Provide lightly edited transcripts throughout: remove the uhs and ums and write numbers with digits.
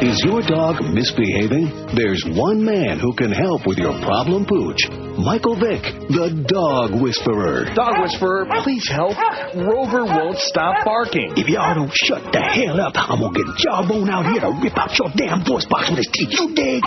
Is your dog misbehaving? There's one man who can help with your problem pooch. Michael Vick, the dog whisperer. Dog whisperer, please help. Rover won't stop barking. If y'all don't shut the hell up, I'm gonna get Jawbone out here to rip out your damn voice box with his teeth. You dig?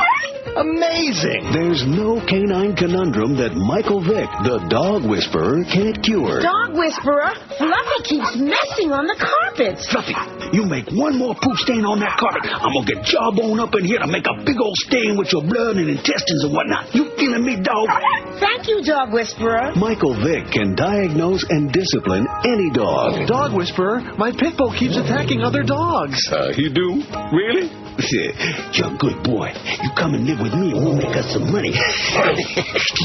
Amazing. There's no canine conundrum that Michael Vick, the dog whisperer, can't cure. Dog whisperer, Fluffy keeps messing on the carpets. Fluffy, you make one more poop stain on that carpet, I'm gonna get Jawbone up in here to make a big old stain with your blood and intestines and whatnot. You feeling me, dog? Thank you, dog whisperer. Michael Vick can diagnose and discipline any dog. Dog whisperer, my pit bull keeps attacking other dogs. He do? Really? You're a good boy. You come and live with me and we'll make us some money.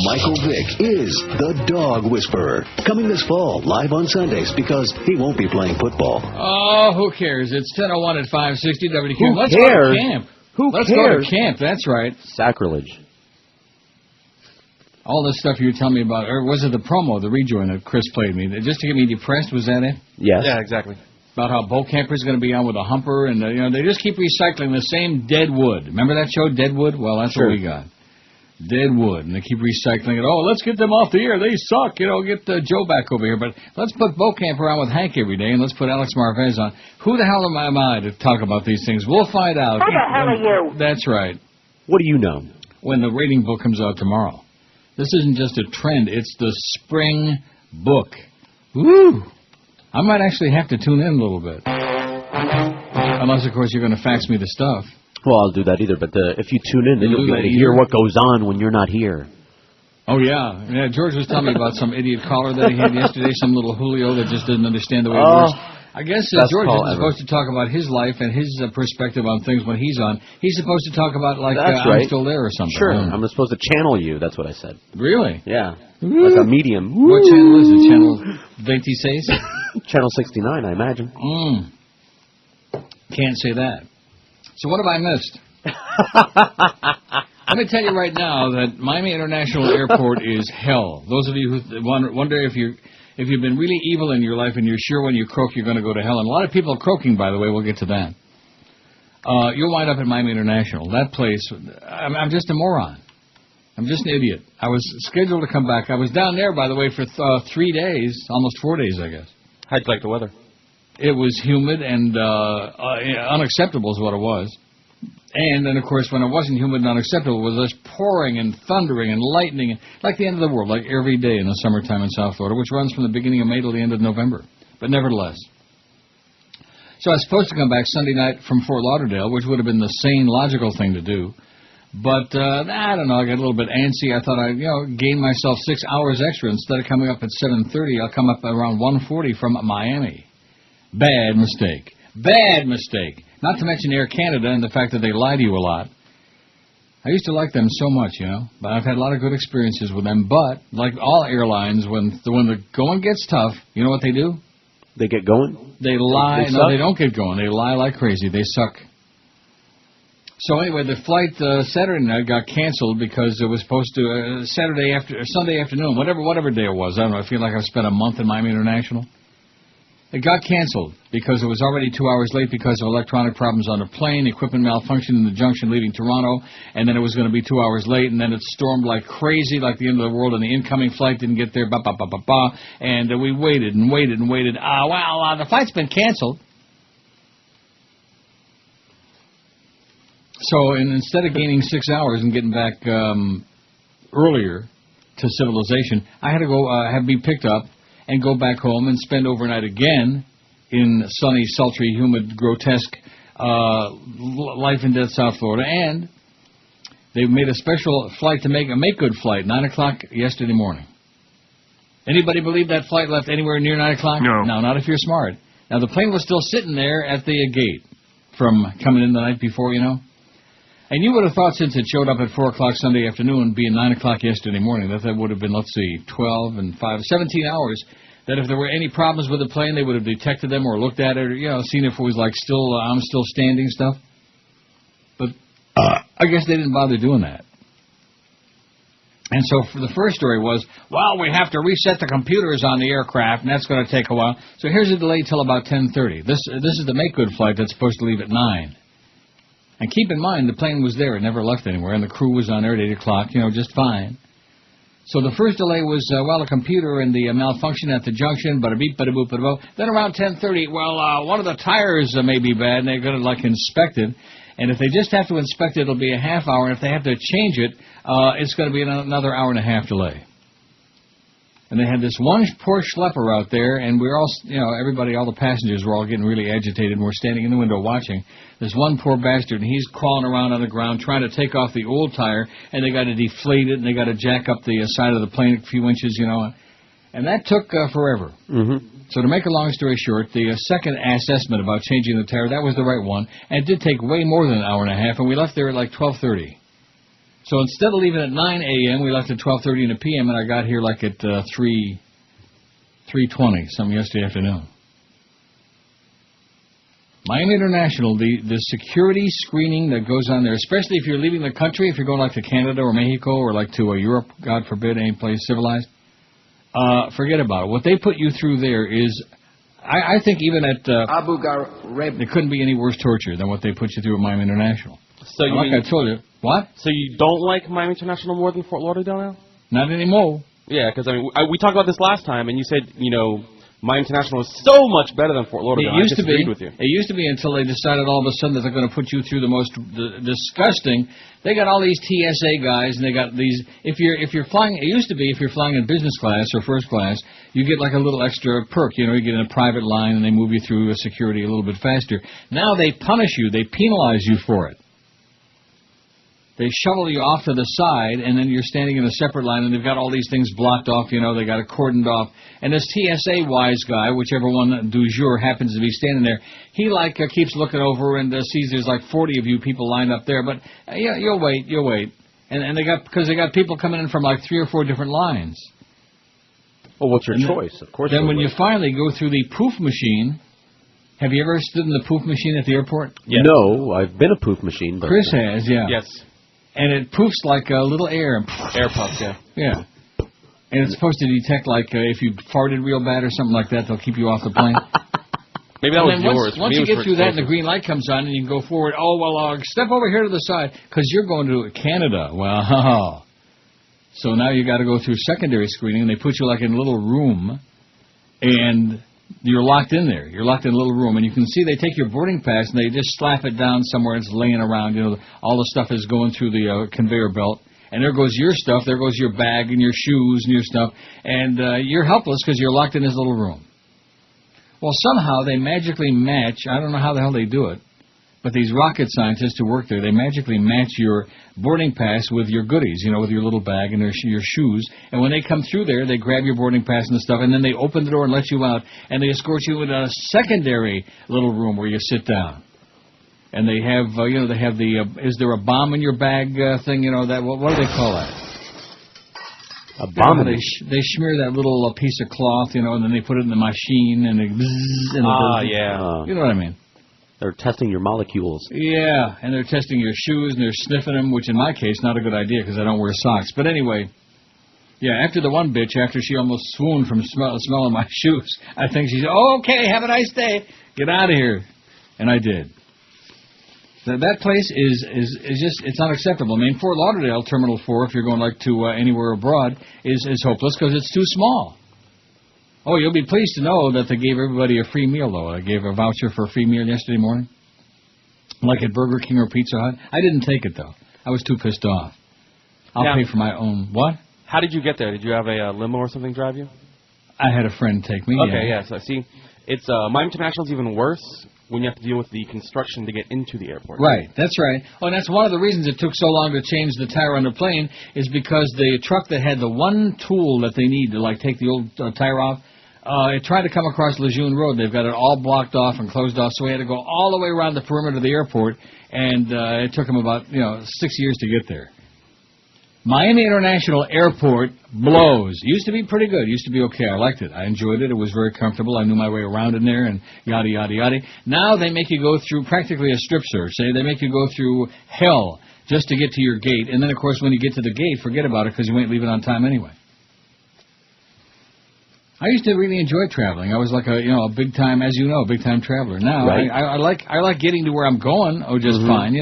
Michael Vick is the dog whisperer. Coming this fall, live on Sundays, because he won't be playing football. Oh, who cares? It's 10:01 at 560 WQAM. Who Let's cares? go to camp. Let's cares? go to camp. That's right. Sacrilege. All this stuff you were telling me about, or was it the promo, the rejoin that Chris played me? Just to get me depressed, was that it? Yes. Yeah, exactly. About how Bo Camper's going to be on with a humper, and they just keep recycling the same dead wood. Remember that show, Dead Wood? Well, that's what we got. Dead wood, and they keep recycling it. Oh, let's get them off the air. They suck. Get Joe back over here. But let's put Bo Camper on with Hank every day, and let's put Alex Marvez on. Who the hell am I to talk about these things? We'll find out. Who the hell are you? That's right. What do you know? When the rating book comes out tomorrow. This isn't just a trend. It's the spring book. Woo! I might actually have to tune in a little bit. Unless, of course, you're going to fax me the stuff. Well, I'll do that either, but if you tune in, then you'll be able to hear what goes on when you're not here. Oh, yeah. Yeah, George was telling me about some idiot caller that he had yesterday, some little Julio that just didn't understand the way it works. I guess George is supposed to talk about his life and his perspective on things when he's on. He's supposed to talk about, like, I'm still there or something. Sure. I'm supposed to channel you. That's what I said. Really? Yeah. Like a medium. What channel is it? Channel 26? Channel 69, I imagine. Can't say that. So what have I missed? Let me tell you right now that Miami International Airport is hell. Those of you who wonder if you've been really evil in your life and you're sure when you croak you're going to go to hell. And a lot of people are croaking, by the way. We'll get to that. You'll wind up at Miami International. That place, I'm just a moron. I'm just an idiot. I was scheduled to come back. I was down there, by the way, for 3 days, almost 4 days, I guess. How'd you like the weather? It was humid and unacceptable is what it was. And then, of course, when it wasn't humid and unacceptable, it was just pouring and thundering and lightning, like the end of the world, like every day in the summertime in South Florida, which runs from the beginning of May till the end of November. But nevertheless. So I was supposed to come back Sunday night from Fort Lauderdale, which would have been the sane, logical thing to do. But, I don't know, I got a little bit antsy. I thought I'd, gain myself 6 hours extra. Instead of coming up at 7:30, I'll come up around 1:40 from Miami. Bad mistake. Bad mistake. Not to mention Air Canada and the fact that they lie to you a lot. I used to like them so much, but I've had a lot of good experiences with them. But, like all airlines, when the going gets tough, you know what they do? They get going? They lie. No, they don't get going. They lie like crazy. They suck. So anyway, the flight Saturday night got canceled because it was supposed to Sunday afternoon, whatever day it was. I don't know. I feel like I've spent a month in Miami International. It got canceled because it was already 2 hours late because of electronic problems on the plane, equipment malfunction in the junction leaving Toronto, and then it was going to be 2 hours late, and then it stormed like crazy, like the end of the world, and the incoming flight didn't get there, and we waited and waited and waited. The flight's been canceled. So instead of gaining 6 hours and getting back earlier to civilization, I had to go be picked up and go back home and spend overnight again in sunny, sultry, humid, grotesque life and death South Florida. And they made a special flight to make a make-good flight, 9 o'clock yesterday morning. Anybody believe that flight left anywhere near 9 o'clock? No. No, not if you're smart. Now, the plane was still sitting there at the gate from coming in the night before, And you would have thought since it showed up at 4 o'clock Sunday afternoon, being 9 o'clock yesterday morning, that would have been, 12 and 5, 17 hours, that if there were any problems with the plane, they would have detected them or looked at it or, seen if it was like I'm still standing stuff. But I guess they didn't bother doing that. And so for the first story was, we have to reset the computers on the aircraft, and that's going to take a while. So here's a delay till about 10:30. This is the make-good flight that's supposed to leave at 9. And keep in mind, the plane was there. It never left anywhere, and the crew was on there at 8 o'clock, just fine. So the first delay was, a computer and the malfunction at the junction, bada-beep, bada-boop, bada-boop. Then around 10:30, one of the tires may be bad, and they're going to, inspect it. And if they just have to inspect it, it'll be a half hour. And if they have to change it, it's going to be another hour and a half delay. And they had this one poor schlepper out there, and we were all, everybody, all the passengers were all getting really agitated, and we're standing in the window watching. This one poor bastard, and he's crawling around on the ground trying to take off the old tire, and they got to deflate it, and they got to jack up the side of the plane a few inches, And that took forever. Mm-hmm. So to make a long story short, the second assessment about changing the tire, that was the right one, and it did take way more than an hour and a half, and we left there at 12:30. So instead of leaving at 9 a.m., we left at 12:30 in the p.m., and I got here at 3:20, something yesterday afternoon. Miami International, the security screening that goes on there, especially if you're leaving the country, if you're going to Canada or Mexico or to Europe, God forbid, any place civilized, forget about it. What they put you through there is, I think even at Abu Ghraib, there couldn't be any worse torture than what they put you through at Miami International. So I told you. What? So you don't like Miami International more than Fort Lauderdale now? Not anymore. Yeah, because we talked about this last time, and you said, Miami International is so much better than Fort Lauderdale. It used to be. With you. It used to be until they decided all of a sudden that they're going to put you through the most disgusting. They got all these TSA guys, and they got these. If you're flying, it used to be if you're flying in business class or first class, you get a little extra perk. You get in a private line, and they move you through security a little bit faster. Now they punish you. They penalize you for it. They shovel you off to the side, and then you're standing in a separate line, and they've got all these things blocked off, they got it cordoned off. And this TSA wise guy, whichever one du jour happens to be standing there, he keeps looking over and sees there's 40 of you people lined up there. But you'll wait. And because they got people coming in from 3 or 4 different lines. Well, what's your choice? Of course. Then when you finally go through the proof machine. Have you ever stood in the proof machine at the airport? Yes. No, I've been a proof machine. But Chris has, yeah. Yes. And it poofs like a little air. Air puffs, yeah. Yeah. And it's supposed to detect, if you farted real bad or something like that, they'll keep you off the plane. Maybe that was yours. Once you get through that and the green light comes on and you can go forward, step over here to the side, because you're going to Canada. Wow. So now you got to go through secondary screening, and they put you in a little room, and you're locked in there. You're locked in a little room, and you can see they take your boarding pass and they just slap it down somewhere. It's laying around. All the stuff is going through the conveyor belt, and there goes your stuff. There goes your bag and your shoes and your stuff, and you're helpless because you're locked in this little room. Well, somehow they magically match. I don't know how the hell they do it, but these rocket scientists who work there, they magically match your boarding pass with your goodies, with your little bag and your shoes. And when they come through there, they grab your boarding pass and the stuff, and then they open the door and let you out, and they escort you into a secondary little room where you sit down. And they have, they have the, is there a bomb in your bag thing? That what do they call that? A bomb. They smear that little piece of cloth, and then they put it in the machine, and it bzzz, and yeah. You know what I mean? They're testing your molecules. Yeah, and they're testing your shoes, and they're sniffing them, which in my case, not a good idea because I don't wear socks. But anyway, yeah, after the one bitch, after she almost swooned from smelling my shoes, I think she said, okay, have a nice day. Get out of here. And I did. That place is just, it's unacceptable. I mean, Fort Lauderdale, Terminal 4, if you're going to anywhere abroad, is hopeless because it's too small. Oh, you'll be pleased to know that they gave everybody a free meal, though. I gave a voucher for a free meal yesterday morning, like at Burger King or Pizza Hut. I didn't take it, though. I was too pissed off. I'll pay for my own. What? How did you get there? Did you have a limo or something drive you? I had a friend take me. Okay, yeah. So, see, it's Miami International's even worse when you have to deal with the construction to get into the airport. Right, that's right. Oh, and that's one of the reasons it took so long to change the tire on the plane is because the truck that had the one tool that they need to, take the old tire off, it tried to come across Lejeune Road. They've got it all blocked off and closed off, so we had to go all the way around the perimeter of the airport, and it took them about 6 years to get there. Miami International Airport blows. Used to be pretty good. Used to be okay. I liked it. I enjoyed it. It was very comfortable. I knew my way around in there and yada, yada, yada. Now they make you go through practically a strip search. They make you go through hell just to get to your gate. And then, of course, when you get to the gate, forget about it because you ain't leaving on time anyway. I used to really enjoy traveling. I was like a big time, as you know, big time traveler. Now right. I like getting to where I'm going, just fine,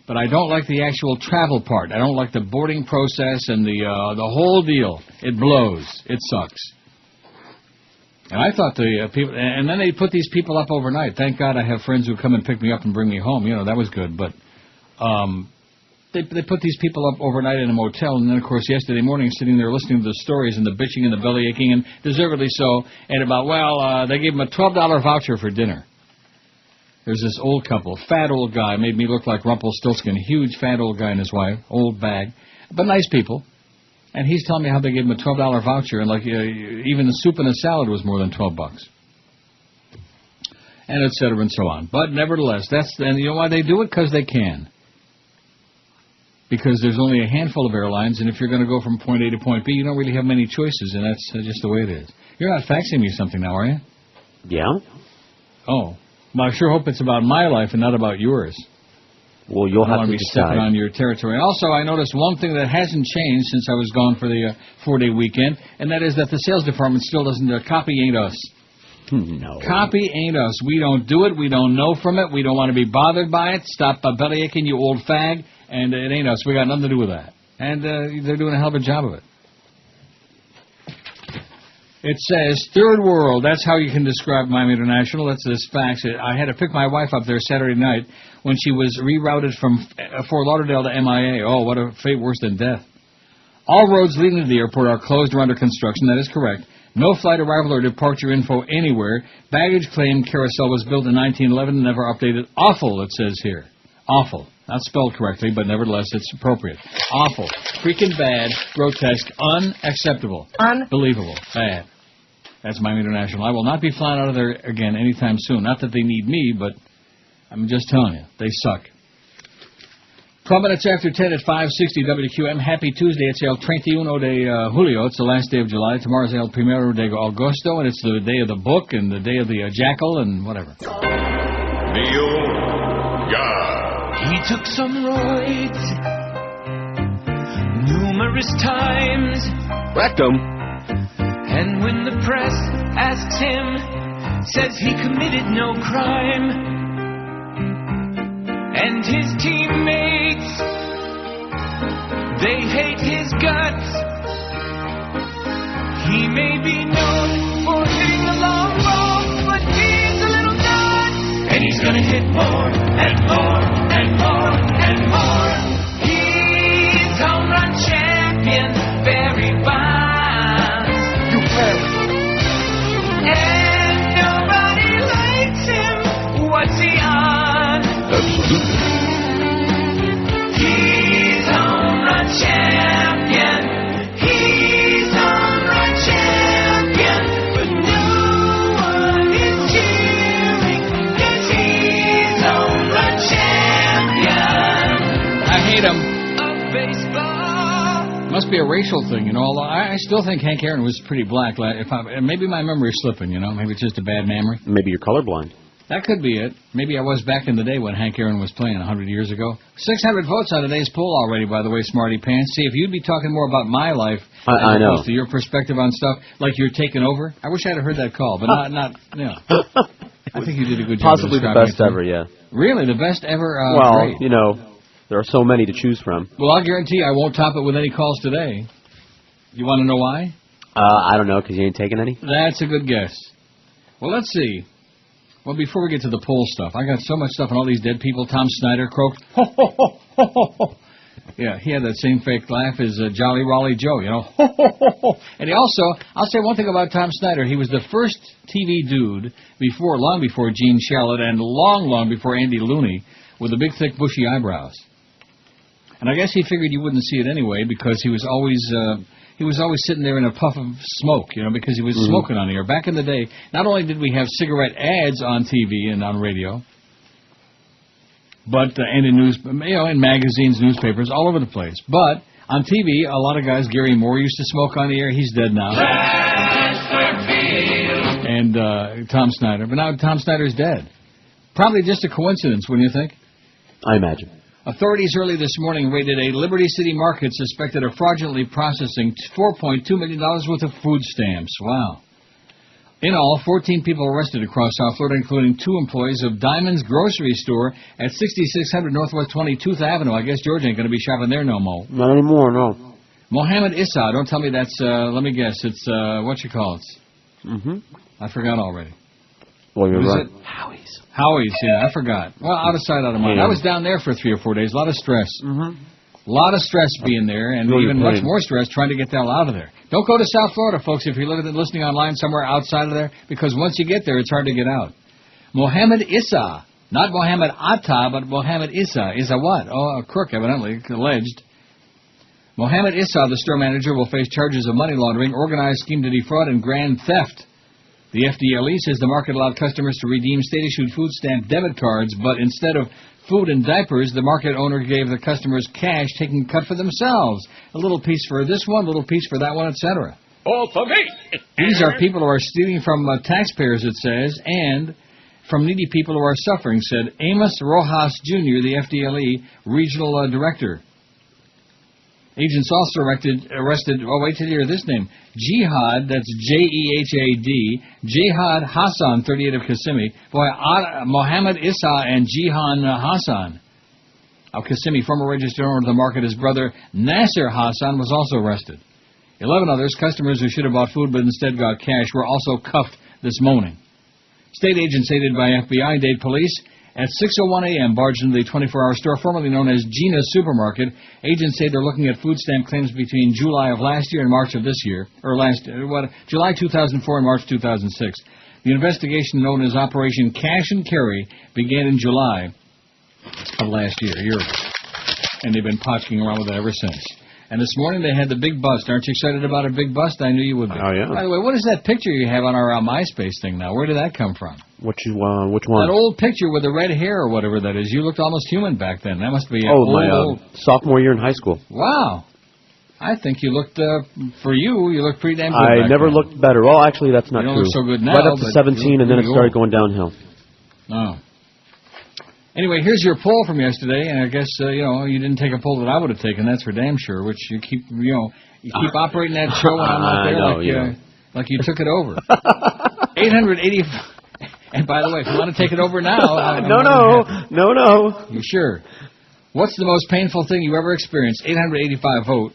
But I don't like the actual travel part. I don't like the boarding process and the whole deal. It blows. It sucks. And I thought the people, and then they put these people up overnight. Thank God I have friends who come and pick me up and bring me home. That was good. But they put these people up overnight in a motel, and then, of course, yesterday morning, sitting there listening to the stories and the bitching and the belly aching, and deservedly so, and about, they gave them a $12 voucher for dinner. There's this old couple, fat old guy, made me look like Rumpelstiltskin, huge fat old guy and his wife, old bag, but nice people. And he's telling me how they gave him a $12 voucher, and even the soup and the salad was more than $12. And et cetera and so on. But nevertheless, and you know why they do it? Because they can. Because there's only a handful of airlines, and if you're going to go from point A to point B, you don't really have many choices, and that's just the way it is. You're not faxing me something now, are you? Yeah. Oh. Well, I sure hope it's about my life and not about yours. Well, you'll have to be stepping on your territory. Also, I noticed one thing that hasn't changed since I was gone for the 4-day weekend, and that is that the sales department still doesn't. Copy ain't us. No. Copy ain't us. We don't do it. We don't know from it. We don't want to be bothered by it. Stop belly aching, you old fag. And it ain't us. We got nothing to do with that. And they're doing a hell of a job of it. It says, third world. That's how you can describe Miami International. That's this fax. I had to pick my wife up there Saturday night when she was rerouted from Fort Lauderdale to MIA. Oh, what a fate worse than death. All roads leading to the airport are closed or under construction. That is correct. No flight arrival or departure info anywhere. Baggage claim carousel was built in 1911 and never updated. Awful, it says here. Awful. Not spelled correctly, but nevertheless, it's appropriate. Awful. Freaking bad. Grotesque. Unacceptable. Unbelievable. Bad. That's Miami International. I will not be flying out of there again anytime soon. Not that they need me, but I'm just telling you. They suck. 12 minutes after 10 at 560 WQAM. Happy Tuesday. It's el 31 de Julio. It's the last day of July. Tomorrow's el primero de Agosto, and it's the day of the book and the day of the jackal and whatever. He took some roids numerous times. Rectum. And when the press asks him, says he committed no crime. And his teammates, they hate his guts. He may be known for hitting the long ball, but he's a little nuts. And he's gonna hit more and more and more and more. He's home run champion, Barry Bonds. You parrot. And nobody likes him. What's he on? Absolutely. He's home run champion. He's home run champion. But no one is cheering, 'cause he's home run champion. I hate him. Of baseball. Must be a racial thing, although I still think Hank Aaron was pretty black. Maybe my memory's slipping, Maybe it's just a bad memory. Maybe you're colorblind. That could be it. Maybe I was back in the day when Hank Aaron was playing 100 years ago. 600 votes on today's poll already, by the way, Smarty Pants. See, if you'd be talking more about my life I know. to your perspective on stuff, like you're taking over. I wish I'd have heard that call, but not. I think you did a good job. Possibly the best ever, yeah. Really, the best ever? Well, great. there are so many to choose from. Well, I'll guarantee I won't top it with any calls today. You want to know why? I don't know, because you ain't taking any? That's a good guess. Well, let's see. Well, before we get to the poll stuff, I got so much stuff on all these dead people. Tom Snyder croaked, ho, ho, ho, ho, ho, ho. Yeah, he had that same fake laugh as Jolly Raleigh Joe, ho, ho, ho, ho. And he also, I'll say one thing about Tom Snyder. He was the first TV dude long before Gene Shalit and long before Andy Looney with the big, thick, bushy eyebrows. And I guess he figured you wouldn't see it anyway because he was always sitting there in a puff of smoke, because he was smoking on the air. Back in the day, not only did we have cigarette ads on TV and on radio, but and in magazines, newspapers, all over the place. But on TV, a lot of guys. Gary Moore used to smoke on the air. He's dead now. And Tom Snyder, but now Tom Snyder's dead. Probably just a coincidence, wouldn't you think? I imagine. Authorities early this morning raided a Liberty City market suspected of fraudulently processing $4.2 million worth of food stamps. Wow. In all, 14 people arrested across South Florida, including 2 employees of Diamond's grocery store at 6600 Northwest 22th Avenue. I guess George ain't going to be shopping there no more. Not anymore, no. Mohammed Issa, don't tell me that's, let me guess, it's, what you call it? I forgot already. Well, you're what right. Is it? Howie's, yeah, I forgot. Well, out of sight, out of mind. I was down there for 3 or 4 days. A lot of stress. A lot of stress being there, and even much more stress trying to get the hell out of there. Don't go to South Florida, folks, if you're listening online somewhere outside of there, because once you get there, it's hard to get out. Mohammed Issa. Not Mohammed Atta, but Mohammed Issa. Issa what? Oh, a crook, evidently, alleged. Mohammed Issa, the store manager, will face charges of money laundering, organized scheme to defraud, and grand theft. The FDLE says the market allowed customers to redeem state-issued food stamp debit cards, but instead of food and diapers, the market owner gave the customers cash taken cut for themselves. A little piece for this one, a little piece for that one, etc. All for me! These are people who are stealing from taxpayers, it says, and from needy people who are suffering, said Amos Rojas Jr., the FDLE regional director. Agents also arrested, oh, wait till you hear this name, Jihad, that's Jehad, Jihad Hassan, 38 of Kissimmee. Boy, Mohammed Issa and Jihan Hassan of Kissimmee, former registered owner of the market, his brother Nasser Hassan was also arrested. 11 others, customers who should have bought food but instead got cash, were also cuffed this morning. State agents aided by FBI, Dade Police, at 6:01 a.m. barged into the 24-hour store formerly known as Gina's Supermarket. Agents say they're looking at food stamp claims between July of last year and March of this year, or July 2004 and March 2006. The investigation, known as Operation Cash and Carry, began in July of last year, a year ago, and they've been potchking around with it ever since. And this morning they had the big bust. Aren't you excited about a big bust? I knew you would be. Oh, yeah. By the way, what is that picture you have on our MySpace thing now? Where did that come from? Which one? That old picture with the red hair or whatever that is. You looked almost human back then. That must be my sophomore year in high school. Wow. I think you looked, for you looked pretty damn good I never looked better. Well, actually, that's not true. true. You don't look so good now. Right up to 17, and then it started going downhill. Oh. Anyway, here's your poll from yesterday, and I guess, you didn't take a poll that I would have taken, that's for damn sure, which you keep, you keep operating that show when I'm not there like you took it over. 880, and by the way, if you want to take it over now... No. You sure? What's the most painful thing you ever experienced? 885 vote.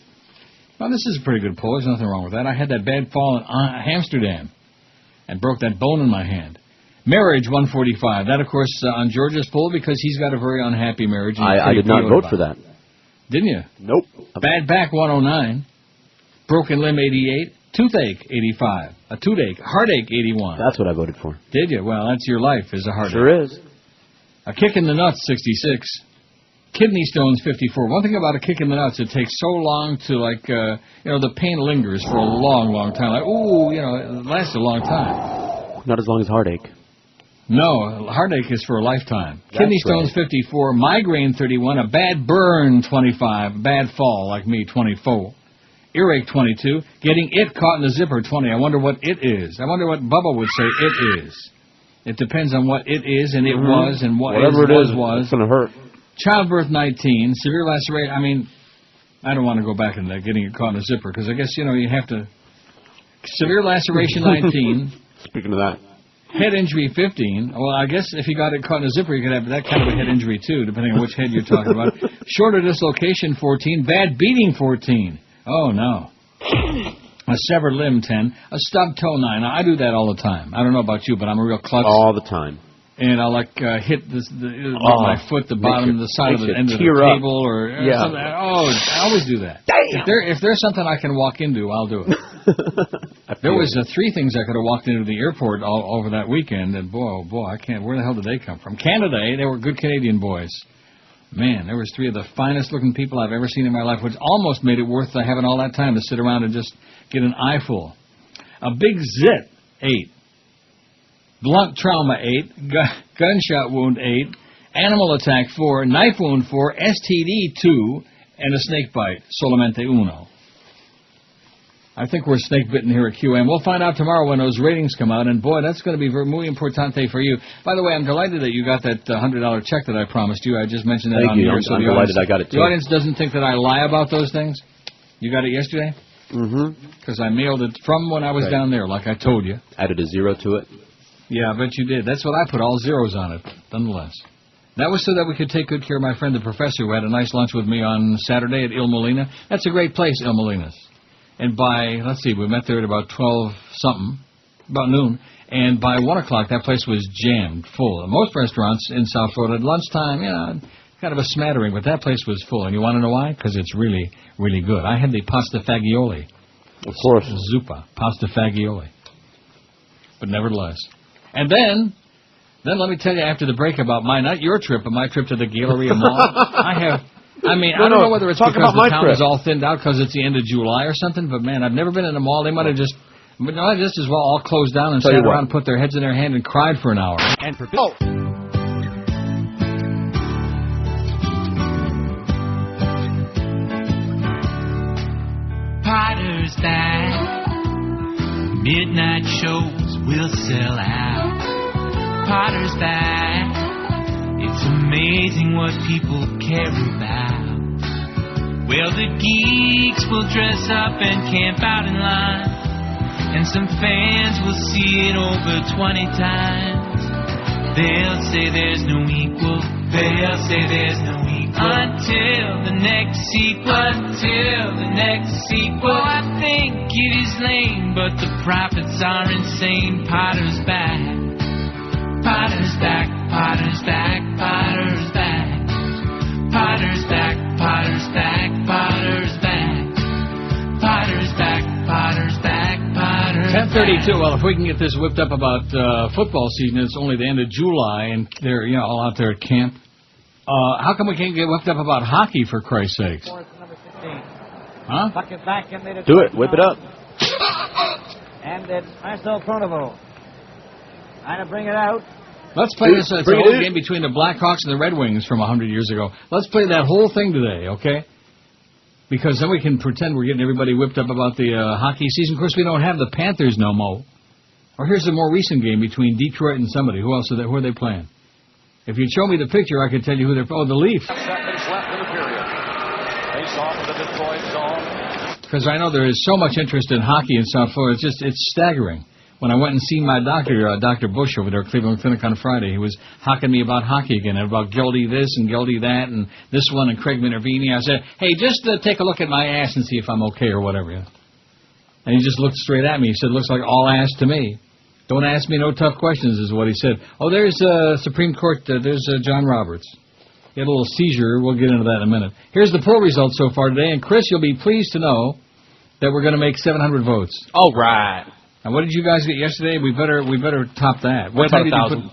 Well, this is a pretty good poll, there's nothing wrong with that. I had that bad fall in Amsterdam, and broke that bone in my hand. Marriage, 145. That, of course, on George's poll because he's got a very unhappy marriage. I did not vote for that. Didn't you? Nope. Bad back, 109. Broken limb, 88. Toothache, 85. A toothache. Heartache, 81. That's what I voted for. Did you? Well, that's your life, is a heartache. Sure is. A kick in the nuts, 66. Kidney stones, 54. One thing about a kick in the nuts, it takes so long to, the pain lingers for a long, long time. Like, it lasts a long time. Not as long as heartache. No, heartache is for a lifetime. Kidney stones, right. 54. Migraine, 31. A bad burn, 25. Bad fall, like me, 24. Earache, 22. Getting it caught in the zipper, 20. I wonder what it is. I wonder what Bubba would say it is. It depends on what it is, and it was, and what whatever it is, was. It's going to hurt. Childbirth, 19. Severe laceration. I don't want to go back into that, getting it caught in the zipper, because I guess, you have to... Severe laceration, 19. Speaking of that. Head injury, 15. Well, I guess if you got it caught in a zipper, you could have that kind of a head injury, too, depending on which head you're talking about. Shoulder dislocation, 14. Bad beating, 14. Oh, no. A severed limb, 10. A stubbed toe, 9. Now, I do that all the time. I don't know about you, but I'm a real klutz. All the time. And I'll, hit with my foot, the bottom, the side of the end of the table, or something. Oh, I always do that. Damn. If there's something I can walk into, I'll do it. There was 3 things I could have walked into the airport all over that weekend, and boy, I can't. Where the hell did they come from? Canada, they were good Canadian boys. Man, there was 3 of the finest looking people I've ever seen in my life, which almost made it worth having all that time to sit around and just get an eyeful. A big zit, 8. Blunt trauma, 8. Gunshot wound, 8. Animal attack, 4. Knife wound, 4. STD, 2. And a snake bite, solamente uno. I think we're snake-bitten here at QAM. We'll find out tomorrow when those ratings come out, and boy, that's going to be muy importante for you. By the way, I'm delighted that you got that $100 check that I promised you. I just mentioned that on the air. I'm delighted I got it, too. The audience doesn't think that I lie about those things. You got it yesterday? Mm-hmm. Because I mailed it from when I was down there, like I told you. Added a 0 to it? Yeah, I bet you did. That's what I put, all zeros on it, nonetheless. That was so that we could take good care of my friend, the professor, who had a nice lunch with me on Saturday at Il Molina. That's a great place, Il Molina's. And by, let's see, we met there at about 12-something, about noon. And by 1 o'clock, that place was jammed, full. Most restaurants in South Florida at lunchtime, kind of a smattering, but that place was full. And you want to know why? Because it's really, really good. I had the pasta fagioli. Of course. Zuppa, pasta fagioli. But nevertheless. And then let me tell you after the break about not your trip, but my trip to the Galleria Mall. I don't know whether it's because the town is all thinned out because it's the end of July or something, but man, I've never been in a mall. They might have just as well all closed down and sat around and put their heads in their hand and cried for an hour. And for Potter's back. Midnight shows will sell out. Potter's back. It's amazing what people care about. Well, the geeks will dress up and camp out in line, and some fans will see it over 20 times. They'll say there's no equal. They'll say there's no equal. Until the next sequel. Until the next sequel. I think it is lame, but the profits are insane. Potter's back. Potter's back. Potter's back. Potter's back. Potter's back. Potter's back. Potter's back. Potter's back. Potter's back. Potter's back. 10:32. Well, if we can get this whipped up about football season, it's only the end of July, and they're all out there at camp. How come we can't get whipped up about hockey, for Christ's sakes? Huh? Do it. Whip it up. And it's Marcel Pronovo. Trying to bring it out. Let's play this. It's an old game between the Blackhawks and the Red Wings from 100 years ago. Let's play that whole thing today, okay? Because then we can pretend we're getting everybody whipped up about the hockey season. Of course, we don't have the Panthers no more. Or here's a more recent game between Detroit and somebody. Who else? Who are they playing? If you'd show me the picture, I could tell you who they're... Oh, the Leafs. Seconds left in the period. Face off of the Detroit zone. Because I know there is so much interest in hockey in South Florida. It's staggering. When I went and seen my doctor, Dr. Bush over there at Cleveland Clinic on Friday, he was hocking me about hockey again, and about Geldy this and Geldy that, and this one, and Craig Minervini. I said, hey, just take a look at my ass and see if I'm okay or whatever. And he just looked straight at me. He said, looks like all ass to me. Don't ask me no tough questions, is what he said. Oh, there's Supreme Court. There's John Roberts. He had a little seizure. We'll get into that in a minute. Here's the poll results so far today. And, Chris, you'll be pleased to know that we're going to make 700 votes. All right. And what did you guys get yesterday? We better top that. What about 1,000?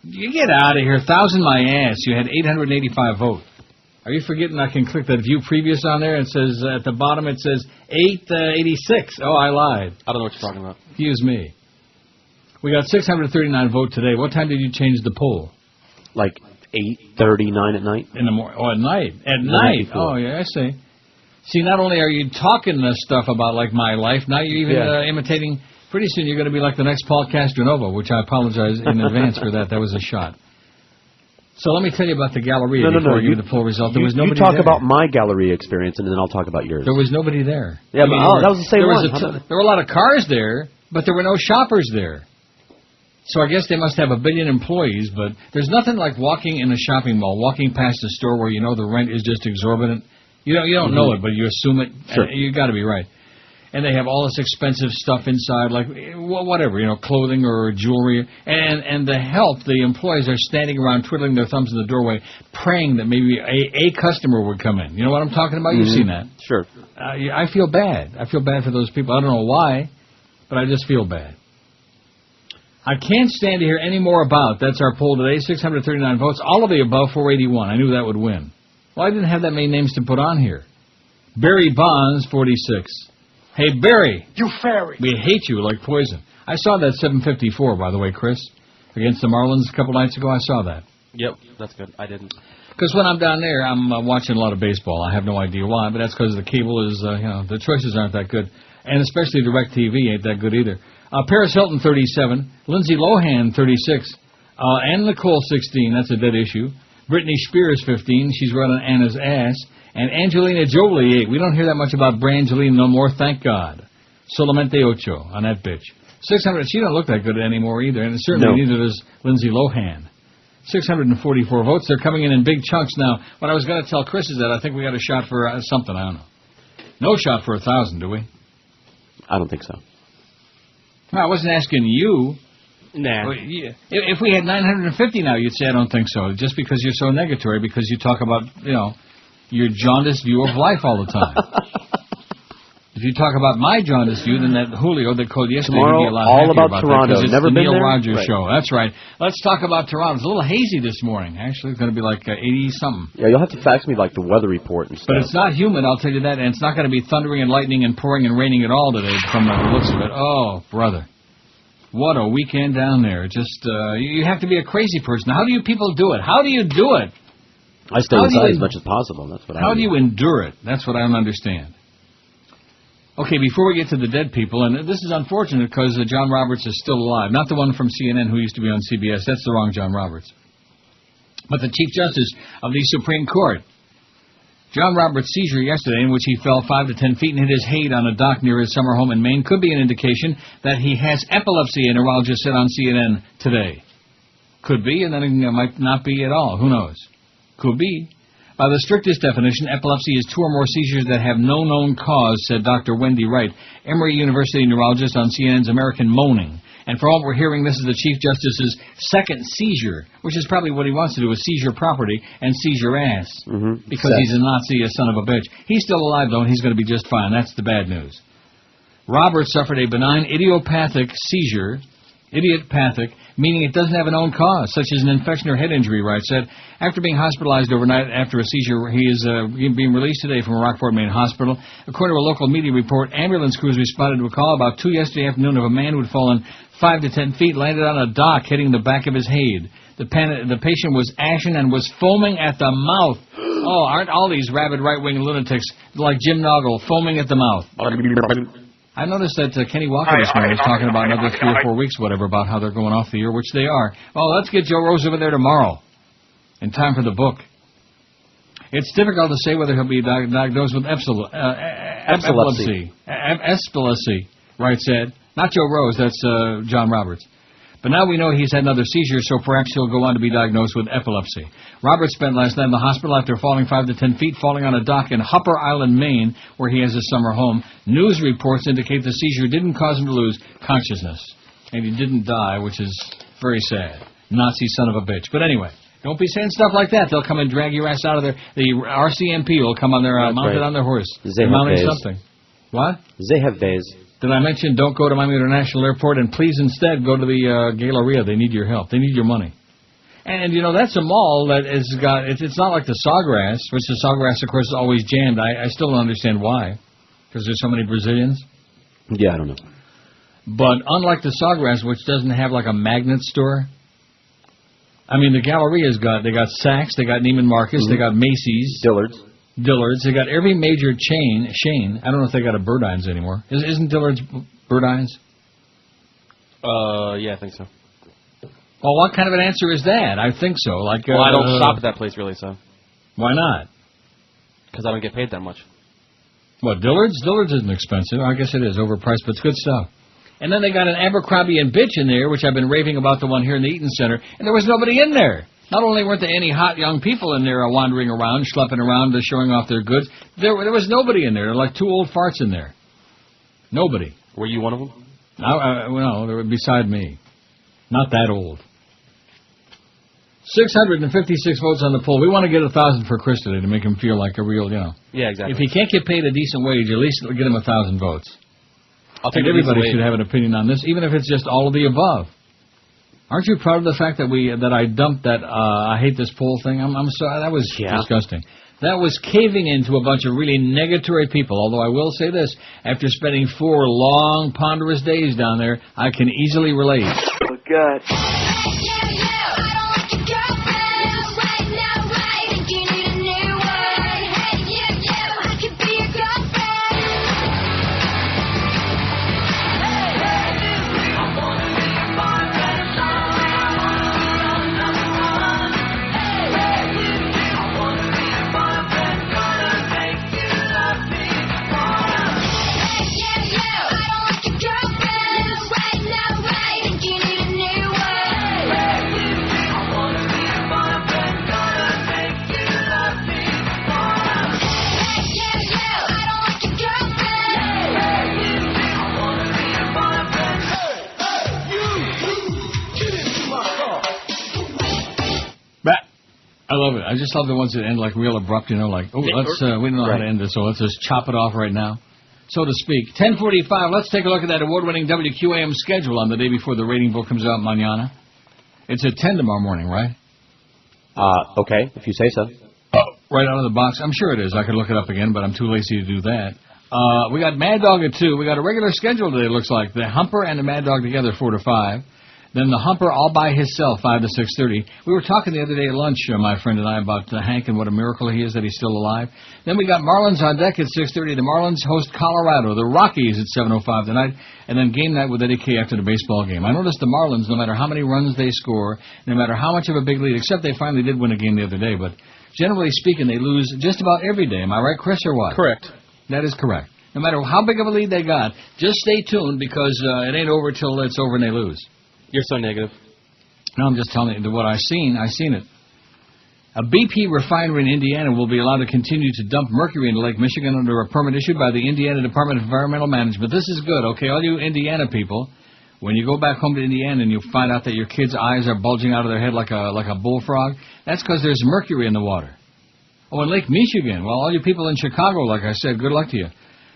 You get out of here. 1,000 my ass. You had 885 votes. Are you forgetting I can click that view previous on there? It says, at the bottom, it says 886. Oh, I lied. I don't know what you're talking about. Excuse me. We got 639 votes today. What time did you change the poll? Like 8:39 at night. In the morning. Oh, at night. At night. Oh, yeah, I see. See, not only are you talking this stuff about, like, my life, now you're even imitating. Pretty soon you're going to be like the next Paul Castronova, which I apologize in advance for that. That was a shot. So let me tell you about the Galleria before I give you the full result. There was nobody there. You talk about my Galleria experience, and then I'll talk about yours. There was nobody there. Yeah, but that was the same one. There were a lot of cars there, but there were no shoppers there. So I guess they must have 1 billion employees, but there's nothing like walking in a shopping mall, walking past a store where you know the rent is just exorbitant. You don't know it, but you assume it. Sure. You got to be right. And they have all this expensive stuff inside, like whatever, clothing or jewelry. And the help, the employees are standing around twiddling their thumbs in the doorway, praying that maybe a customer would come in. You know what I'm talking about? You've seen that. Sure. I feel bad. I feel bad for those people. I don't know why, but I just feel bad. I can't stand to hear any more about. That's our poll today, 639 votes. All of the above, 481. I knew that would win. Well, I didn't have that many names to put on here. Barry Bonds, 46. Hey, Barry. You fairy. We hate you like poison. I saw that 754, by the way, Chris, against the Marlins a couple nights ago. I saw that. Yep, that's good. I didn't. Because when I'm down there, I'm watching a lot of baseball. I have no idea why, but that's because the cable is, the choices aren't that good. And especially DirecTV ain't that good either. Paris Hilton, 37. Lindsay Lohan, 36. Anna Nicole, 16. That's a dead issue. Britney Spears, 15. She's right on Anna's ass. And Angelina Jolie, 8. We don't hear that much about Brangelina no more, thank God. Solamente ocho on that bitch. 600. She don't look that good anymore either, and certainly neither does Lindsay Lohan. 644 votes. They're coming in big chunks now. What I was going to tell Chris is that I think we got a shot for something. I don't know. No shot for 1,000, do we? I don't think so. No, I wasn't asking you. Nah. Well, yeah. If we had 950 now, you'd say I don't think so, just because you're so negatory, because you talk about, your jaundiced view of life all the time. If you talk about my jaundiced view, then that Julio that called yesterday would be a lot happier about Toronto. that, because it's Never the been Neil there? Rogers Right. show. That's right. Let's talk about Toronto. It's a little hazy this morning, actually. It's going to be like 80-something. Yeah, you'll have to fax me, the weather report and stuff. But it's not humid, I'll tell you that, and it's not going to be thundering and lightning and pouring and raining at all today from the looks of it. Oh, brother. What a weekend down there. Just, you have to be a crazy person. How do you people do it? How do you do it? I stay inside as much as possible. That's what I do. How do you endure it? That's what I don't understand. Okay, before we get to the dead people, and this is unfortunate because John Roberts is still alive. Not the one from CNN who used to be on CBS. That's the wrong John Roberts. But the Chief Justice of the Supreme Court. John Roberts' seizure yesterday, in which he fell 5 to 10 feet and hit his head on a dock near his summer home in Maine, could be an indication that he has epilepsy, a neurologist said on CNN today. Could be, and then it might not be at all. Who knows? Could be. By the strictest definition, epilepsy is 2 or more seizures that have no known cause, said Dr. Wendy Wright, Emory University neurologist on CNN's American Moaning. And from what we're hearing, this is the Chief Justice's second seizure, which is probably what he wants to do, is seize your property and seize your ass. Mm-hmm. Because he's a Nazi, a son of a bitch. He's still alive, though, and he's going to be just fine. That's the bad news. Roberts suffered a benign idiopathic seizure, meaning it doesn't have a known cause, such as an infection or head injury, Wright said. After being hospitalized overnight after a seizure, he is being released today from a Rockport, Maine hospital. According to a local media report, ambulance crews responded to a call about 2 yesterday afternoon of a man who had fallen 5 to 10 feet, landed on a dock, hitting the back of his head. The patient was ashen and was foaming at the mouth. Oh, aren't all these rabid right-wing lunatics like Jim Noggle, foaming at the mouth? I noticed that Kenny Walker this morning was talking about another 3 or 4 weeks, whatever, about how they're going off the air, which they are. Well, let's get Joe Rose over there tomorrow, in time for the book. It's difficult to say whether he'll be diagnosed with epilepsy. Epilepsy, Wright said. Not Joe Rose, that's John Roberts. But now we know he's had another seizure, so perhaps he'll go on to be diagnosed with epilepsy. Roberts spent last night in the hospital after falling 5 to 10 feet, falling on a dock in Hupper Island, Maine, where he has his summer home. News reports indicate the seizure didn't cause him to lose consciousness. And he didn't die, which is very sad. Nazi son of a bitch. But anyway, don't be saying stuff like that. They'll come and drag your ass out of there. The RCMP will come on their mounted on their horse. They're mounting something. What? They have days. Did I mention don't go to Miami International Airport and please instead go to the Galleria? They need your help. They need your money. And, that's a mall that has got, it's not like the Sawgrass, which the Sawgrass, of course, is always jammed. I still don't understand why, because there's so many Brazilians. Yeah, I don't know. But unlike the Sawgrass, which doesn't have like a magnet store, I mean, the Galleria's they got Saks, they got Neiman Marcus, they got Macy's. Dillard's. They got every major chain. Shane. I don't know if they got a Burdines anymore. Isn't Dillard's Burdines? Yeah, I think so. Well, what kind of an answer is that? I think so. Well, I don't shop at that place really, so. Why not? Because I don't get paid that much. What, Dillard's? Dillard's isn't expensive. I guess it is overpriced, but it's good stuff. And then they got an Abercrombie and Bitch in there, which I've been raving about, the one here in the Eaton Center, and there was nobody in there. Not only weren't there any hot young people in there wandering around, schlepping around, showing off their goods, there was nobody in there. There were like 2 old farts in there. Nobody. Were you one of them? No, they were beside me. Not that old. 656 votes on the poll. We want to get 1,000 for Chris today to make him feel like a real, Yeah, exactly. If he can't get paid a decent wage, at least get him 1,000 votes. I'll take everybody should have an opinion on this, even if it's just all of the above. Aren't you proud of the fact that I dumped that I hate this poll thing? I'm sorry, that was disgusting. That was caving into a bunch of really negatory people, although I will say this, after spending 4 long, ponderous days down there, I can easily relate. Oh, God. I love it. I just love the ones that end like real abrupt, you know, like, oh, we don't know how to end this, so let's just chop it off right now, so to speak. 10:45, let's take a look at that award-winning WQAM schedule on the day before the rating book comes out mañana. It's at 10 tomorrow morning, right? Okay, if you say so. Right out of the box. I'm sure it is. I could look it up again, but I'm too lazy to do that. We got Mad Dog at 2. We got a regular schedule today, it looks like. The Humper and the Mad Dog together, 4 to 5. Then the Humper all by himself, 5 to 6:30. We were talking the other day at lunch, my friend and I, about Hank and what a miracle he is that he's still alive. Then we got Marlins on deck at 6:30. The Marlins host Colorado. The Rockies at 7:05 tonight. And then game night with Eddie K after the baseball game. I noticed the Marlins, no matter how many runs they score, no matter how much of a big lead, except they finally did win a game the other day, but generally speaking, they lose just about every day. Am I right, Chris, or what? Correct. That is correct. No matter how big of a lead they got, just stay tuned because it ain't over till it's over and they lose. You're so negative. No, I'm just telling you what I've seen. I've seen it. A BP refinery in Indiana will be allowed to continue to dump mercury into Lake Michigan under a permit issued by the Indiana Department of Environmental Management. This is good, okay? All you Indiana people, when you go back home to Indiana and you find out that your kids' eyes are bulging out of their head like a bullfrog, that's because there's mercury in the water. Oh, in Lake Michigan. Well, all you people in Chicago, like I said, good luck to you.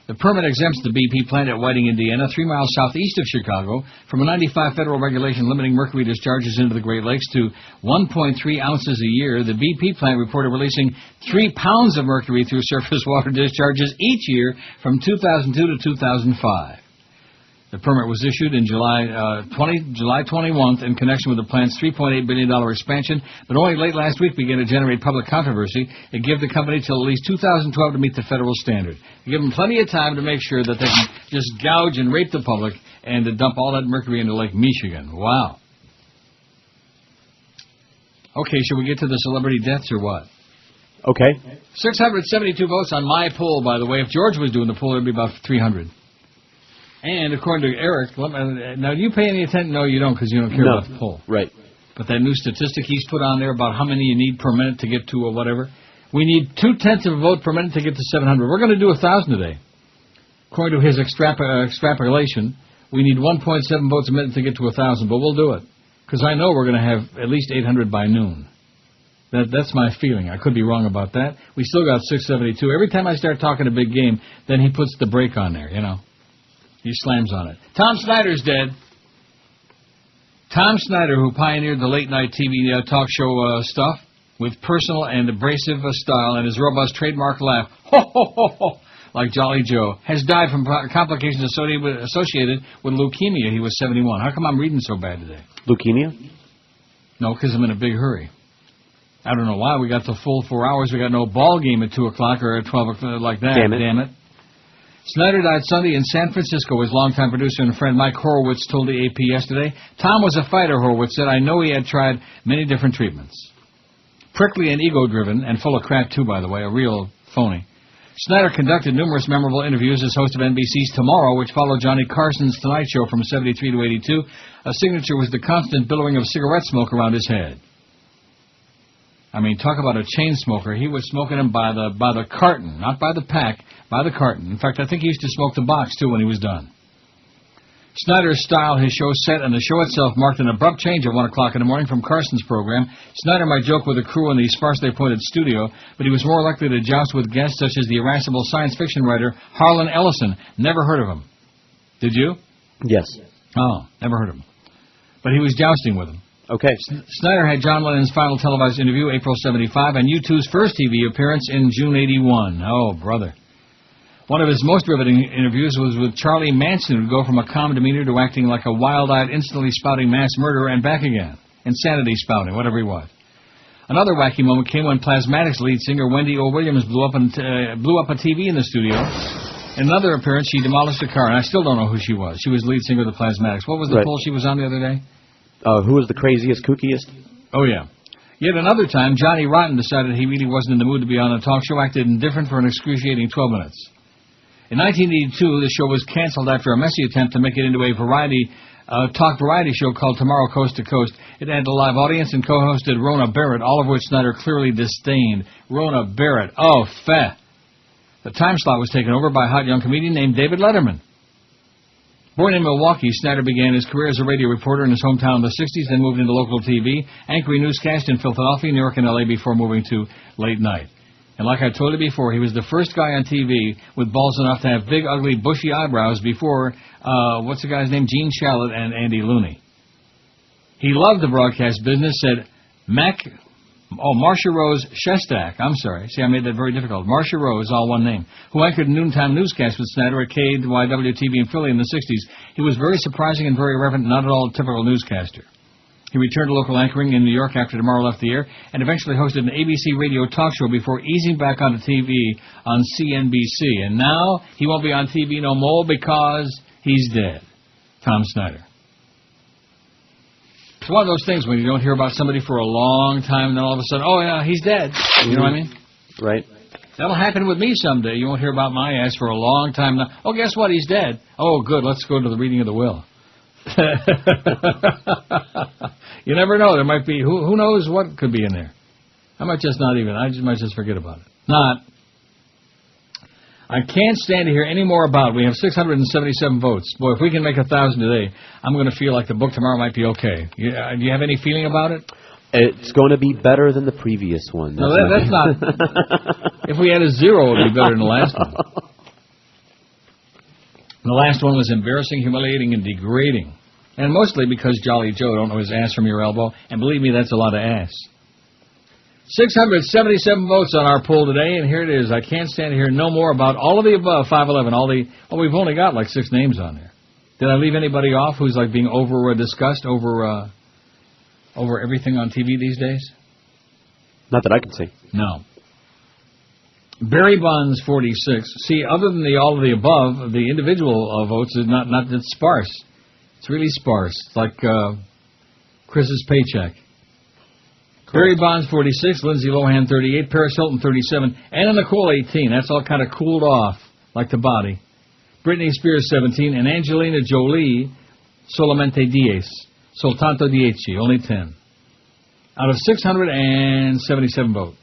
The permit exempts the BP plant at Whiting, Indiana, 3 miles southeast of Chicago, from a 95 federal regulation limiting mercury discharges into the Great Lakes to 1.3 ounces a year. The BP plant reported releasing 3 pounds of mercury through surface water discharges each year from 2002 to 2005. The permit was issued in July 21st in connection with the plant's $3.8 billion expansion, but only late last week began to generate public controversy. It gave the company till at least 2012 to meet the federal standard. It gave them plenty of time to make sure that they can just gouge and rape the public and to dump all that mercury into Lake Michigan. Wow. Okay, should we get to the celebrity deaths or what? Okay. 672 votes on my poll, by the way. If George was doing the poll, it would be about 300. And according to Eric, now do you pay any attention? No, you don't, because you don't care about the poll. Right. But that new statistic he's put on there about how many you need per minute to get to or whatever, we need 0.2 of a vote per minute to get to 700. We're going to do 1,000 today. According to his extrapolation, we need 1.7 votes a minute to get to 1,000, but we'll do it, because I know we're going to have at least 800 by noon. That's my feeling. I could be wrong about that. We still got 672. Every time I start talking a big game, then he puts the brake on there, you know. He slams on it. Tom Snyder's dead. Tom Snyder, who pioneered the late-night TV talk show stuff with personal and abrasive style and his robust trademark laugh, ho, ho, ho, ho, like Jolly Joe, has died from complications associated with leukemia. He was 71. How come I'm reading so bad today? Leukemia? No, because I'm in a big hurry. I don't know why. We got the full 4 hours. We got no ball game at 2 o'clock or at 12 o'clock like that. Damn it. Snyder died Sunday in San Francisco. His longtime producer and friend Mike Horowitz told the AP yesterday. Tom was a fighter, Horowitz said. I know he had tried many different treatments. Prickly and ego-driven, and full of crap, too, by the way, a real phony. Snyder conducted numerous memorable interviews as host of NBC's Tomorrow, which followed Johnny Carson's Tonight Show from 73 to 82. A signature was the constant billowing of cigarette smoke around his head. I mean, talk about a chain smoker. He was smoking them by the carton, not by the pack, by the carton. In fact, I think he used to smoke the box, too, when he was done. Snyder's style, his show set, and the show itself marked an abrupt change at 1 o'clock in the morning from Carson's program. Snyder might joke with the crew in the sparsely appointed studio, but he was more likely to joust with guests such as the irascible science fiction writer Harlan Ellison. Never heard of him. Did you? Yes. Oh, never heard of him. But he was jousting with him. Okay. Snyder had John Lennon's final televised interview, April 75, and U2's first TV appearance in June 81. Oh, brother. One of his most riveting interviews was with Charlie Manson, who would go from a calm demeanor to acting like a wild-eyed, instantly spouting mass murderer and back again. Insanity spouting, whatever he was. Another wacky moment came when Plasmatics lead singer Wendy O. Williams blew up a TV in the studio. In another appearance, she demolished a car, and I still don't know who she was. She was lead singer of the Plasmatics. What was the poll she was on the other day? Who was the craziest, kookiest? Oh, yeah. Yet another time, Johnny Rotten decided he really wasn't in the mood to be on a talk show, acted indifferent for an excruciating 12 minutes. In 1982, the show was canceled after a messy attempt to make it into a talk variety show called Tomorrow Coast to Coast. It had a live audience and co-hosted Rona Barrett, all of which Snyder clearly disdained. Rona Barrett. Oh, feh. The time slot was taken over by a hot young comedian named David Letterman. Born in Milwaukee, Snyder began his career as a radio reporter in his hometown in the 60s, then moved into local TV, anchoring newscasts in Philadelphia, New York, and L.A. before moving to late night. And like I told you before, he was the first guy on TV with balls enough to have big, ugly, bushy eyebrows before, what's the guy's name, Gene Shalit and Andy Looney. He loved the broadcast business, said Marcia Rose Shestak, I'm sorry. See, I made that very difficult. Marcia Rose, all one name, who anchored noontime newscasts with Snyder at KYW-TV in Philly in the 60s. He was very surprising and very irreverent, not at all a typical newscaster. He returned to local anchoring in New York after Tomorrow left the air and eventually hosted an ABC radio talk show before easing back onto TV on CNBC. And now he won't be on TV no more because he's dead. Tom Snyder. It's one of those things when you don't hear about somebody for a long time and then all of a sudden, oh, yeah, he's dead. You know what I mean? Right. That'll happen with me someday. You won't hear about my ass for a long time now. Oh, guess what? He's dead. Oh, good. Let's go to the reading of the will. You never know. There might be, who knows what could be in there. I might just forget about it. Not. I can't stand to hear any more about it. We have 677 votes. Boy, if we can make 1,000 today, I'm going to feel like the book tomorrow might be okay. Do you have any feeling about it? It's going to be better than the previous one. That's not. If we had a 0, it would be better than the last one. The last one was embarrassing, humiliating, and degrading. And mostly because Jolly Joe don't know his ass from your elbow. And believe me, that's a lot of ass. 677 votes on our poll today, and here it is. I can't stand to hear no more about all of the above, 511, we've only got like 6 names on there. Did I leave anybody off who's like being discussed over everything on TV these days? Not that I can see. No. Barry Bonds, 46. See, other than all of the above, the individual votes is not that sparse. It's really sparse. It's like Chris's paycheck. Barry Bonds, 46. Lindsay Lohan, 38. Paris Hilton, 37. Anna Nicole, 18. That's all kind of cooled off, like the body. Britney Spears, 17. And Angelina Jolie, solamente 10. Soltanto 10. Only 10. Out of 677 votes.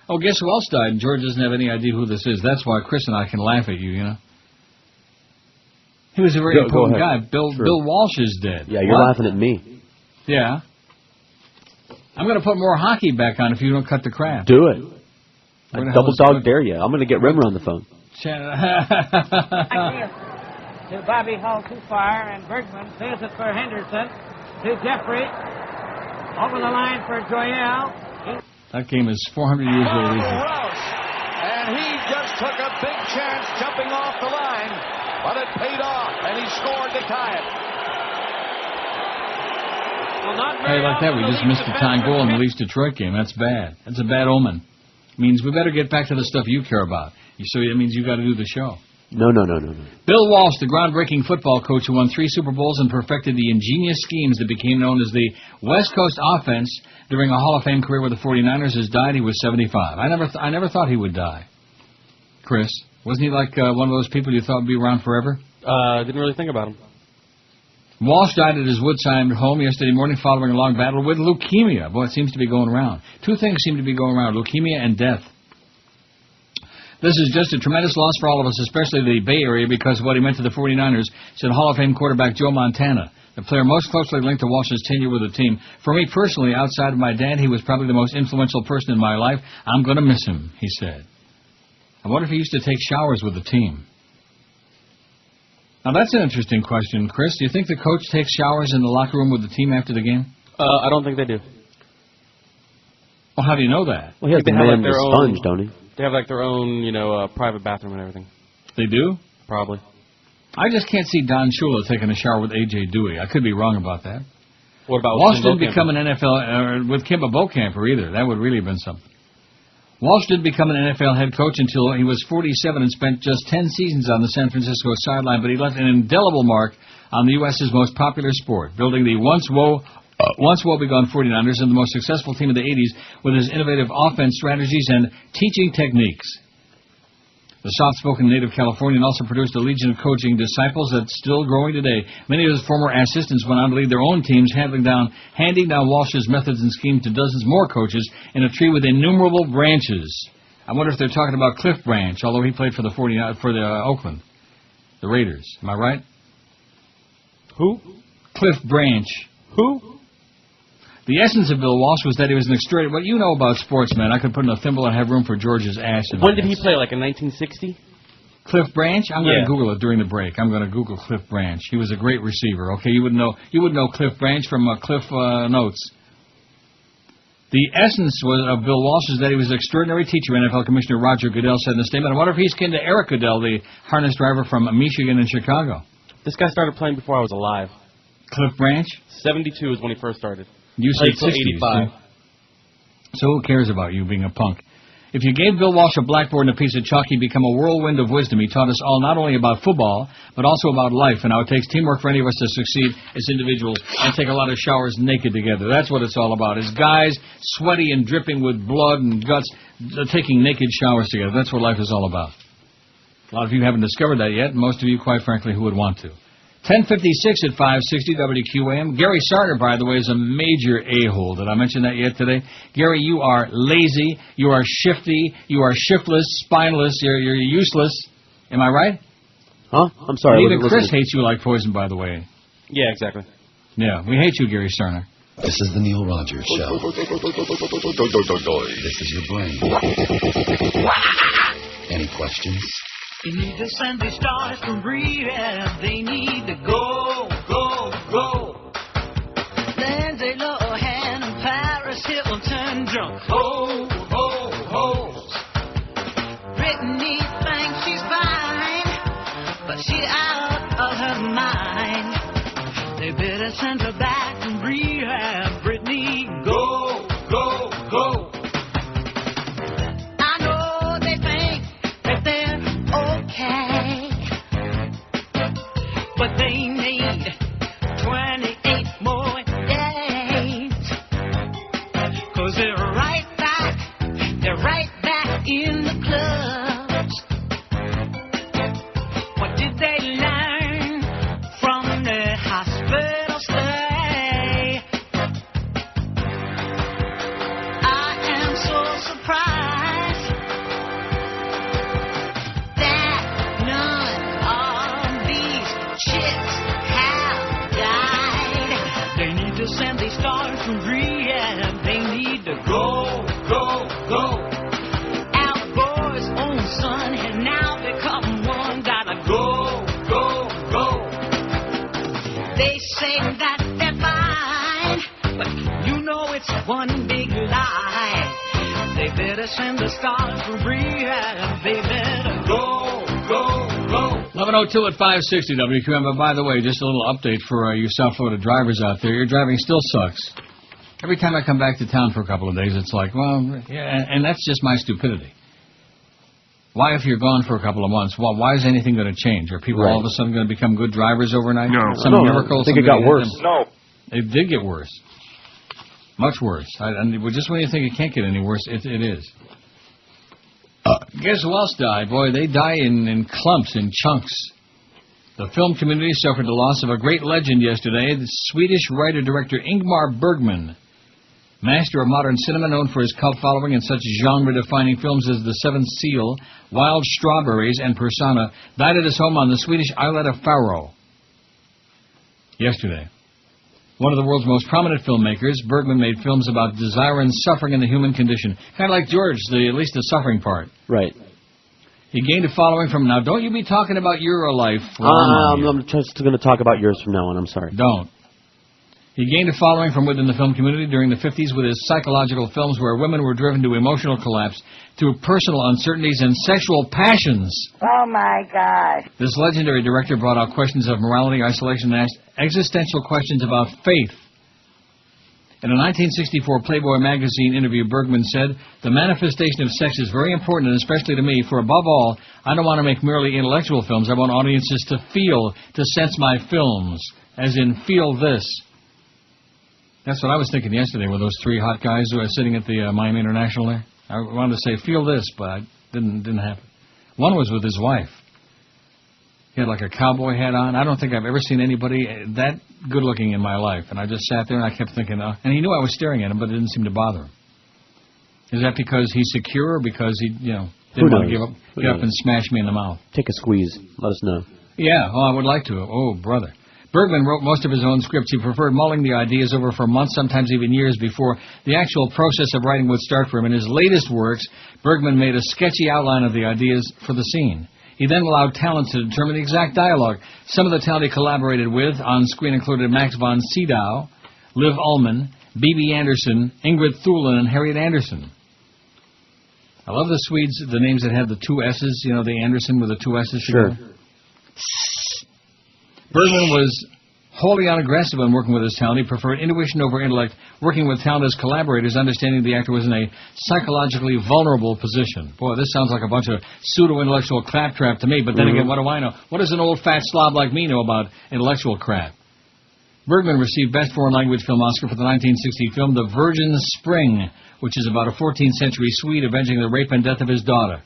Oh, guess who else died? And George doesn't have any idea who this is. That's why Chris and I can laugh at you, you know. He was a very important guy. Bill Walsh is dead. Yeah, you're laughing at me. Yeah. I'm going to put more hockey back on if you don't cut the crap. Do it. I double dog dare you. I'm going to get Rimmer on the phone. To Bobby Hull, too far, and Bergman says it for Henderson. To Jeffrey. Over the line for Joyelle. That game is 400 years old. And he just took a big chance jumping off the line, but it paid off, and he scored to tie it. Hey, like that, we just missed the tying goal in the Leafs Detroit game. That's bad. That's a bad omen. It means we better get back to the stuff you care about. So it means you got to do the show. No. Bill Walsh, the groundbreaking football coach who won 3 Super Bowls and perfected the ingenious schemes that became known as the West Coast offense during a Hall of Fame career with the 49ers, has died. He was 75. I never thought he would die. Chris, wasn't he like one of those people you thought would be around forever? Didn't really think about him. Walsh died at his Woodside home yesterday morning following a long battle with leukemia. Boy, it seems to be going around. 2 things seem to be going around, leukemia and death. This is just a tremendous loss for all of us, especially the Bay Area, because of what he meant to the 49ers, said Hall of Fame quarterback Joe Montana, the player most closely linked to Walsh's tenure with the team. For me personally, outside of my dad, he was probably the most influential person in my life. I'm going to miss him, he said. I wonder if he used to take showers with the team. Now, that's an interesting question, Chris. Do you think the coach takes showers in the locker room with the team after the game? I don't think they do. Well, how do you know that? Well, he has the man with the sponge, don't he? They have like their own, private bathroom and everything. They do? Probably. I just can't see Don Shula taking a shower with A.J. Dewey. I could be wrong about that. What about Walsh didn't become an NFL with Kimba Beaucamper either. That would really have been something. Walsh didn't become an NFL head coach until he was 47 and spent just 10 seasons on the San Francisco sideline, but he left an indelible mark on the U.S.'s most popular sport, building the once woebegone 49ers and the most successful team of the 80s with his innovative offense strategies and teaching techniques. The soft-spoken native Californian also produced a legion of coaching disciples that's still growing today. Many of his former assistants went on to lead their own teams, handing down Walsh's methods and schemes to dozens more coaches in a tree with innumerable branches. I wonder if they're talking about Cliff Branch, although he played for the Oakland. the Raiders. Am I right? Who? Cliff Branch. Who? The essence of Bill Walsh was that he was an extraordinary... What you know about sports, man, I could put in a thimble and have room for George's ass. When did he play, like in 1960? Cliff Branch? I'm going to Google it during the break. I'm going to Google Cliff Branch. He was a great receiver. Okay, you would know Cliff Branch from Cliff Notes. The essence of Bill Walsh is that he was an extraordinary teacher. NFL Commissioner Roger Goodell said in a statement. I wonder if he's kin to Eric Goodell, the harness driver from Michigan and Chicago. This guy started playing before I was alive. Cliff Branch? 72 is when he first started. You said 65. So who cares about you being a punk? If you gave Bill Walsh a blackboard and a piece of chalk, he'd become a whirlwind of wisdom. He taught us all not only about football, but also about life and how it takes teamwork for any of us to succeed as individuals and take a lot of showers naked together. That's what it's all about. It's guys sweaty and dripping with blood and guts taking naked showers together. That's what life is all about. A lot of you haven't discovered that yet, and most of you, quite frankly, who would want to. 10:56 at 560 WQAM. Gary Sarner, by the way, is a major a-hole. Did I mention that yet today? Gary, you are lazy, you are shifty, you are shiftless, spineless, you're useless. Am I right? Huh? I'm sorry. And even Chris hates you like poison, by the way. Yeah, exactly. Yeah, we hate you, Gary Sarner. This is the Neil Rogers Show. This is your brain. Any questions? You need to send these stars from rehab. They need to go, go, go. Lindsay Lohan and Paris Hilton drunk. Ho, ho, ho. Brittany thinks she's fine, but she's out of her mind. They better send her back from rehab. Brittany, go, go, go. But they need 28 more days. 'Cause they're right back in the clubs. What did they learn from their hospital stay? I am so surprised that none of these chicks have died. They need to send these stars from rehab. They need to go, go, go. Al Gore's own son has now become one. Gotta go, go, go. They say that they're fine, but you know it's one big lie. They better send the stars from rehab. They better go, go, go. 11:02 at 560 WQAM. But by the way, just a little update for you South Florida drivers out there. Your driving still sucks. Every time I come back to town for a couple of days, it's like, well, yeah, and that's just my stupidity. Why, if you're gone for a couple of months, well, why is anything going to change? Are people all of a sudden going to become good drivers overnight? No. Some miracle? I think it got worse. No. It did get worse. Much worse. And just when you think it can't get any worse, it is. Guess who else died? Boy, they die in clumps, in chunks. The film community suffered the loss of a great legend yesterday, the Swedish writer-director Ingmar Bergman. Master of modern cinema, known for his cult following in such genre-defining films as The Seventh Seal, Wild Strawberries, and Persona, died at his home on the Swedish islet of Faro yesterday. One of the world's most prominent filmmakers, Bergman made films about desire and suffering in the human condition. Kind of like George, at least the suffering part. Right. He gained a following from... Now, don't you be talking about Eurolife. I'm just going to talk about yours from now on. I'm sorry. Don't. He gained a following from within the film community during the 50s with his psychological films where women were driven to emotional collapse through personal uncertainties and sexual passions. Oh, my God. This legendary director brought out questions of morality, isolation, and asked existential questions about faith. In a 1964 Playboy magazine interview, Bergman said, "The manifestation of sex is very important, and especially to me, for above all, I don't want to make merely intellectual films. I want audiences to feel, to sense my films, as in feel this." That's what I was thinking yesterday with those three hot guys who were sitting at the Miami International there. I wanted to say, feel this, but it didn't happen. One was with his wife. He had like a cowboy hat on. I don't think I've ever seen anybody that good-looking in my life. And I just sat there and I kept thinking, and he knew I was staring at him, but it didn't seem to bother him. Is that because he's secure or because he, didn't want to get up and smash me in the mouth? Take a squeeze. Let us know. Yeah, I would like to. Oh, brother. Bergman wrote most of his own scripts. He preferred mulling the ideas over for months, sometimes even years, before the actual process of writing would start for him. In his latest works, Bergman made a sketchy outline of the ideas for the scene. He then allowed talent to determine the exact dialogue. Some of the talent he collaborated with on screen included Max von Sydow, Liv Ullmann, B.B. Anderson, Ingrid Thulin, and Harriet Anderson. I love the Swedes, the names that had the two S's, you know, the Anderson with the two S's. Sure. Bergman was wholly unaggressive when working with his talent. He preferred intuition over intellect, working with talent as collaborators, understanding the actor was in a psychologically vulnerable position. Boy, this sounds like a bunch of pseudo-intellectual claptrap to me, but then again, what do I know? What does an old fat slob like me know about intellectual crap? Bergman received Best Foreign Language Film Oscar for the 1960 film The Virgin Spring, which is about a 14th century Swede avenging the rape and death of his daughter.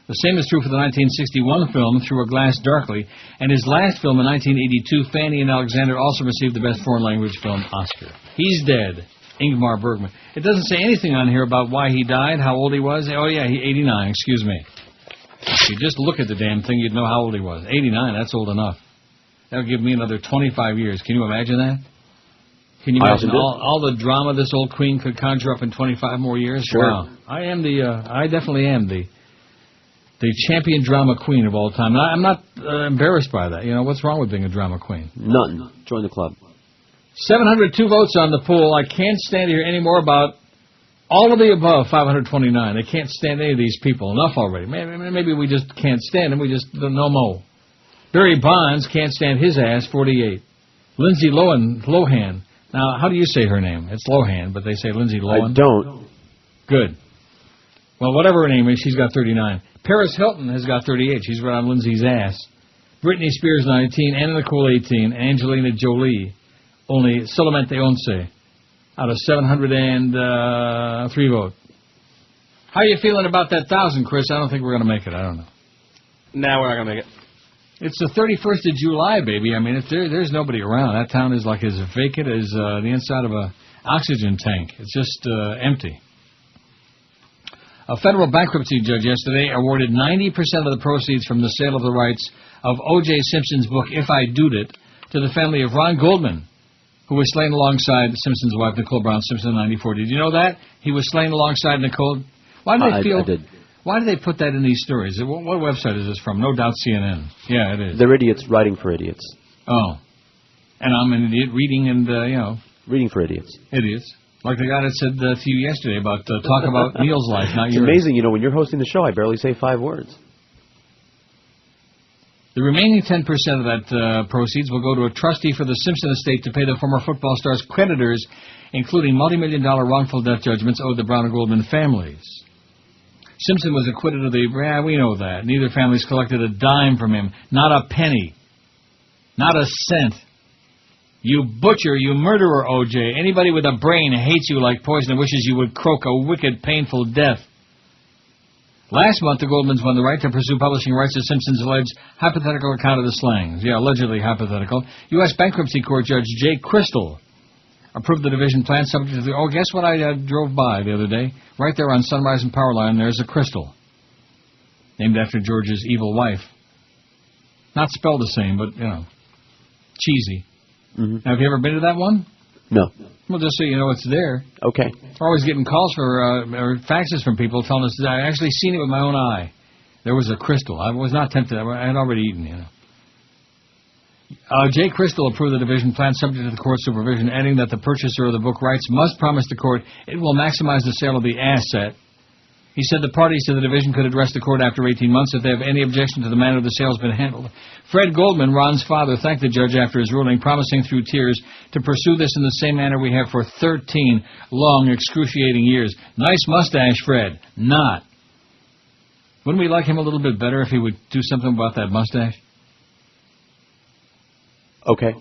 The same is true for the 1961 film Through a Glass Darkly, and his last film in 1982, Fanny and Alexander, also received the Best Foreign Language Film Oscar. He's dead, Ingmar Bergman. It doesn't say anything on here about why he died, how old he was. Oh, yeah, he's 89, excuse me. If you just look at the damn thing, you'd know how old he was. 89, that's old enough. That'll give me another 25 years. Can you imagine that? Can you imagine all the drama this old queen could conjure up in 25 more years? Sure. Wow. I definitely am the champion drama queen of all time. And I'm not embarrassed by that. You know, what's wrong with being a drama queen? Nothing. Join the club. 702 votes on the poll. I can't stand to hear any more about all of the above, 529. I can't stand any of these people. Enough already. Maybe we just can't stand them. We just don't know more. Barry Bonds can't stand his ass, 48. Lindsay Lohan. Now, how do you say her name? It's Lohan, but they say Lindsay Lohan. I don't. Good. Well, whatever her name is, she's got 39. Paris Hilton has got 38. She's right on Lindsay's ass. Britney Spears, 19. Anna Nicole, 18. Angelina Jolie, only solamente 11 out of 703 votes. How are you feeling about that 1,000, Chris? I don't think we're going to make it. I don't know. No, we're not going to make it. It's the 31st of July, baby. I mean, there's nobody around. That town is like as vacant as the inside of a oxygen tank. It's just empty. A federal bankruptcy judge yesterday awarded 90% of the proceeds from the sale of the rights of O.J. Simpson's book, If I Do'd It, to the family of Ron Goldman, who was slain alongside Simpson's wife, Nicole Brown Simpson, in 1994. Did you know that? He was slain alongside Nicole. Why do they feel... I did. Why do they put that in these stories? What website is this from? No doubt CNN. Yeah, it is. They're idiots writing for idiots. Oh. And I'm an idiot reading and, Reading for idiots. Idiots. Like the guy that said to you yesterday about talk about Neil's life, not yours. It's amazing, when you're hosting the show, I barely say 5 words. The remaining 10% of that proceeds will go to a trustee for the Simpson estate to pay the former football star's creditors, including multi-million-dollar wrongful death judgments owed the Brown and Goldman families. Simpson was acquitted of we know that. Neither family's collected a dime from him. Not a penny. Not a cent. You butcher, you murderer, O.J. Anybody with a brain hates you like poison and wishes you would croak a wicked, painful death. Last month, the Goldmans won the right to pursue publishing rights to Simpson's alleged hypothetical account of the slangs. Yeah, allegedly hypothetical. U.S. Bankruptcy Court Judge Jay Crystal approved the division plan subject to the... Oh, guess what I drove by the other day? Right there on Sunrise and Powerline, there's a crystal. Named after George's evil wife. Not spelled the same, but, cheesy. Mm-hmm. Now, have you ever been to that one? No. Well, just so you know it's there. Okay. We're always getting calls or faxes from people telling us that I actually seen it with my own eye. There was a crystal. I was not tempted. I had already eaten, Jay Crystal approved the division plan subject to the court's supervision, adding that the purchaser of the book rights must promise the court it will maximize the sale of the asset. He said the parties to the division could address the court after 18 months if they have any objection to the manner the sale has been handled. Fred Goldman, Ron's father, thanked the judge after his ruling, promising through tears to pursue this in the same manner we have for 13 long, excruciating years. Nice mustache, Fred. Not. Wouldn't we like him a little bit better if he would do something about that mustache? Okay.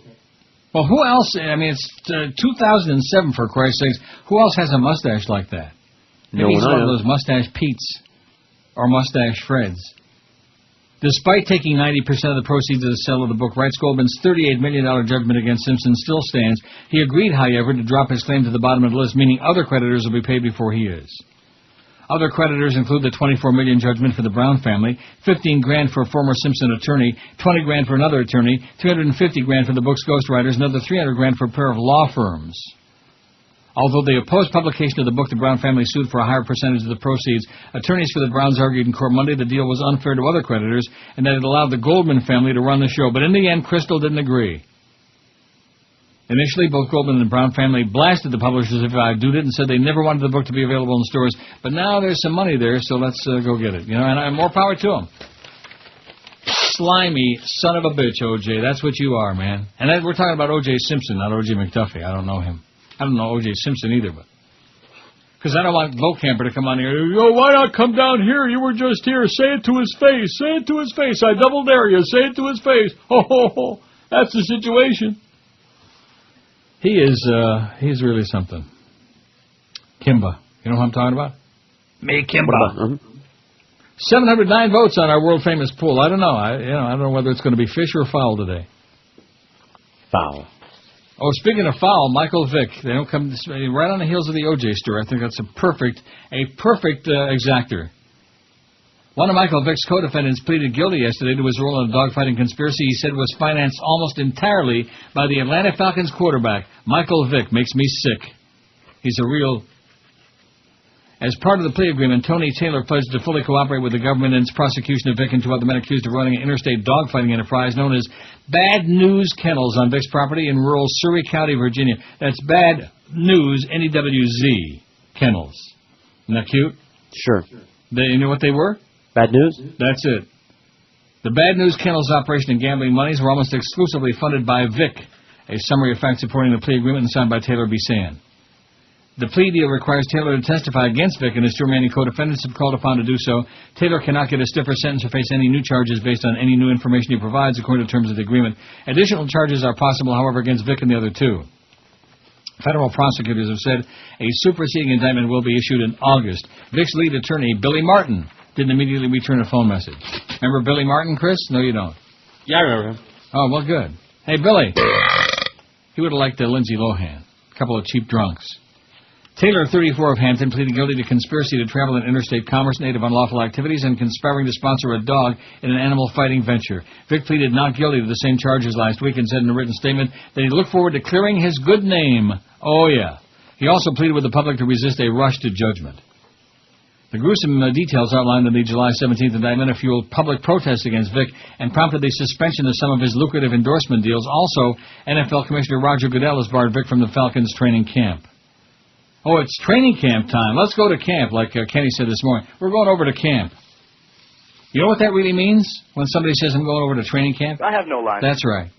Well, who else? I mean, it's 2007, for Christ's sakes. Who else has a mustache like that? Maybe he's one of those mustache Petes or mustache Freds. Despite taking 90% of the proceeds of the sale of the book rights, Goldman's $38 million judgment against Simpson still stands. He agreed, however, to drop his claim to the bottom of the list, meaning other creditors will be paid before he is. Other creditors include the $24 million judgment for the Brown family, $15 grand for a former Simpson attorney, $20 grand for another attorney, $350 grand for the book's ghostwriters, another $300 grand for a pair of law firms. Although they opposed publication of the book, the Brown family sued for a higher percentage of the proceeds. Attorneys for the Browns argued in court Monday the deal was unfair to other creditors and that it allowed the Goldman family to run the show. But in the end, Crystal didn't agree. Initially, both Goldman and the Brown family blasted the publishers if I did it and said they never wanted the book to be available in stores. But now there's some money there, so let's go get it. And more power to them. Slimy son of a bitch, O.J. That's what you are, man. And we're talking about O.J. Simpson, not O.J. McDuffie. I don't know him. I don't know O.J. Simpson either, but... Because I don't want Camper to come on here. Yo, why not come down here? You were just here. Say it to his face. Say it to his face. I double dare you. Say it to his face. Ho, ho, ho. That's the situation. He's really something. Kimba. You know who I'm talking about? Me, Kimba. 709 votes on our world-famous pool. I don't know. I don't know whether it's going to be fish or fowl today. Foul. Oh, speaking of foul, Michael Vick. They don't come right on the heels of the O.J. story. I think that's a perfect exactor. One of Michael Vick's co-defendants pleaded guilty yesterday to his role in a dogfighting conspiracy he said was financed almost entirely by the Atlanta Falcons quarterback. Michael Vick makes me sick. He's a real... As part of the plea agreement, Tony Taylor pledged to fully cooperate with the government in its prosecution of Vick and two other men accused of running an interstate dogfighting enterprise known as Bad News Kennels on Vick's property in rural Surrey County, Virginia. That's Bad News, N-E-W-Z, Kennels. Isn't that cute? Sure. You know what they were? Bad News? That's it. The Bad News Kennels operation and gambling monies were almost exclusively funded by Vick, a summary of facts supporting the plea agreement and signed by Taylor B. Sand. The plea deal requires Taylor to testify against Vick, and his two remaining co-defendants have called upon to do so. Taylor cannot get a stiffer sentence or face any new charges based on any new information he provides, according to terms of the agreement. Additional charges are possible, however, against Vick and the other two. Federal prosecutors have said a superseding indictment will be issued in August. Vick's lead attorney, Billy Martin, didn't immediately return a phone message. Remember Billy Martin, Chris? No, you don't. Yeah, I remember him. Oh, well, good. Hey, Billy. He would have liked Lindsay Lohan. A couple of cheap drunks. Taylor, 34 of Hampton, pleaded guilty to conspiracy to travel in interstate commerce in aid of unlawful activities and conspiring to sponsor a dog in an animal fighting venture. Vick pleaded not guilty to the same charges last week and said in a written statement that he looked forward to clearing his good name. Oh, yeah. He also pleaded with the public to resist a rush to judgment. The gruesome details outlined in the July 17th indictment have fueled public protests against Vick and prompted the suspension of some of his lucrative endorsement deals. Also, NFL Commissioner Roger Goodell has barred Vick from the Falcons training camp. Oh, it's training camp time. Let's go to camp, like Kenny said this morning. We're going over to camp. You know what that really means when somebody says, I'm going over to training camp? I have no line. That's right.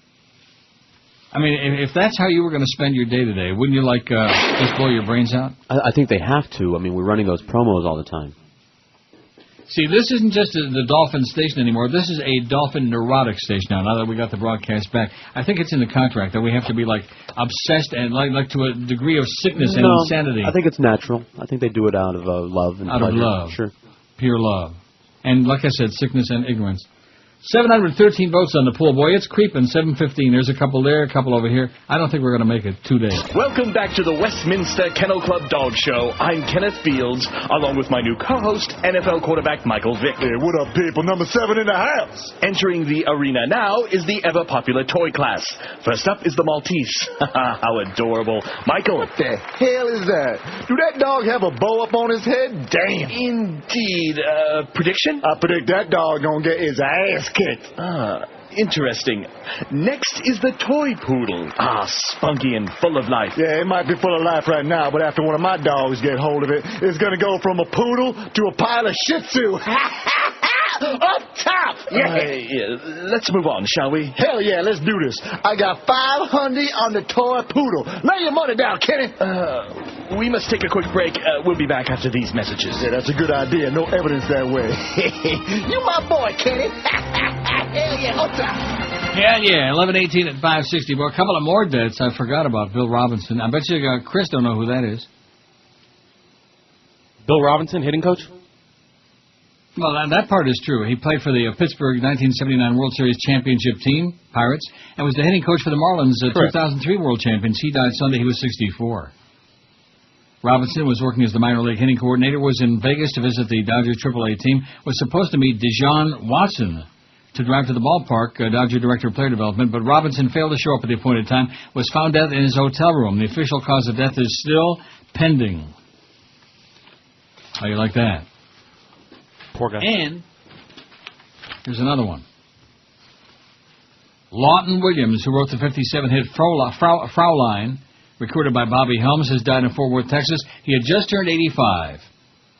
I mean, if that's how you were going to spend your day today, wouldn't you just blow your brains out? I think they have to. I mean, we're running those promos all the time. See, this isn't just the Dolphin station anymore. This is a Dolphin neurotic station now that we got the broadcast back. I think it's in the contract that we have to be, obsessed and, to a degree of sickness and insanity. I think it's natural. I think they do it out of love and pleasure. Out of love. Sure. Pure love. And, like I said, sickness and ignorance. 713 votes on the pool. Boy, it's creeping. 715. There's a couple there, a couple over here. I don't think we're going to make it 2 days. Welcome back to the Westminster Kennel Club Dog Show. I'm Kenneth Fields, along with my new co-host, NFL quarterback Michael Vick. Hey, what up, people? Number 7 in the house. Entering the arena now is the ever-popular toy class. First up is the Maltese. How adorable. Michael. What the hell is that? Do that dog have a bow up on his head? Damn. Indeed. Prediction? I predict that dog gonna get his ass kicked. Interesting. Next is the toy poodle. Spunky and full of life. Yeah, it might be full of life right now, but after one of my dogs get hold of it, it's gonna go from a poodle to a pile of Shih Tzu. Up top! Yeah. Let's move on, shall we? Hell yeah, let's do this. I got 500 on the toy poodle. Lay your money down, Kenny. We must take a quick break. We'll be back after these messages. Yeah, that's a good idea. No evidence that way. You my boy, Kenny. Hell yeah, up top. Yeah, 11:18 at 560. Well, a couple of more deaths I forgot about. Bill Robinson. I bet you Chris don't know who that is. Bill Robinson, hitting coach? Well, that part is true. He played for the Pittsburgh 1979 World Series championship team, Pirates, and was the hitting coach for the Marlins 2003 World Champions. He died Sunday. He was 64. Robinson was working as the minor league hitting coordinator, was in Vegas to visit the Dodgers AAA team, was supposed to meet Deshaun Watson to drive to the ballpark, Dodger Director of Player Development, but Robinson failed to show up at the appointed time, was found dead in his hotel room. The official cause of death is still pending. How do you like that? Poor guy. And here's another one. Lawton Williams, who wrote the 57-hit Fraulein, recorded by Bobby Helms, has died in Fort Worth, Texas. He had just turned 85.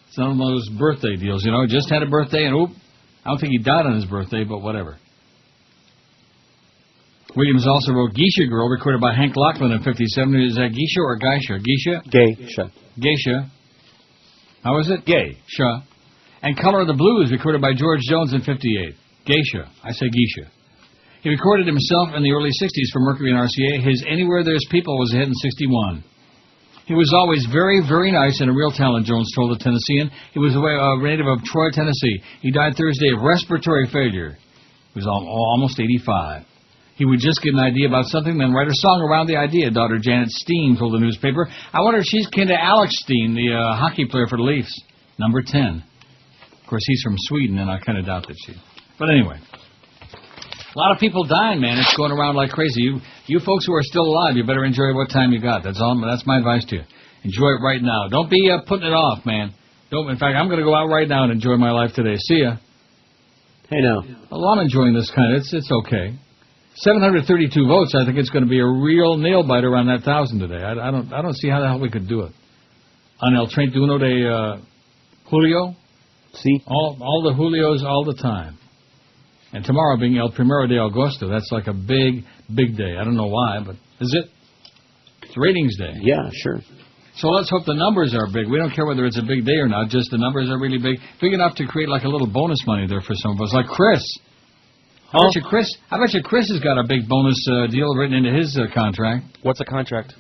It's one of those birthday deals, you know. Just had a birthday, and oop, I don't think he died on his birthday, but whatever. Williams also wrote Geisha Girl, recorded by Hank Lachlan in 57. Is that Geisha or Geisha? Geisha? Geisha. Geisha. How is it? Geisha. And Color of the Blues, recorded by George Jones in 58. Geisha. I say Geisha. He recorded himself in the early 60s for Mercury and RCA. His Anywhere There's People was a hit in 61. He was always very, very nice and a real talent, Jones told the Tennessean. He was a native of Troy, Tennessee. He died Thursday of respiratory failure. He was almost 85. He would just get an idea about something, then write a song around the idea, daughter Janet Steen told the newspaper. I wonder if she's kin to Alex Steen, the hockey player for the Leafs, number 10. Of course, he's from Sweden, and I kind of doubt that she... But anyway... A lot of people dying, man. It's going around like crazy. You folks who are still alive, you better enjoy what time you got. That's my advice to you. Enjoy it right now. Don't be putting it off, man. In fact, I'm going to go out right now and enjoy my life today. See ya. Hey, now. Well, I'm enjoying this kind of. It's okay. 732 votes. I think it's going to be a real nail biter around that 1,000 today. I don't see how the hell we could do it. On El 31 de Julio. See? All the Julios all the time. And tomorrow being El Primero de Agosto, that's like a big, big day. I don't know why, but is it? It's ratings day. Yeah, sure. So let's hope the numbers are big. We don't care whether it's a big day or not, just the numbers are really big. Big enough to create like a little bonus money there for some of us, like Chris. I bet you Chris has got a big bonus deal written into his contract. What's a contract?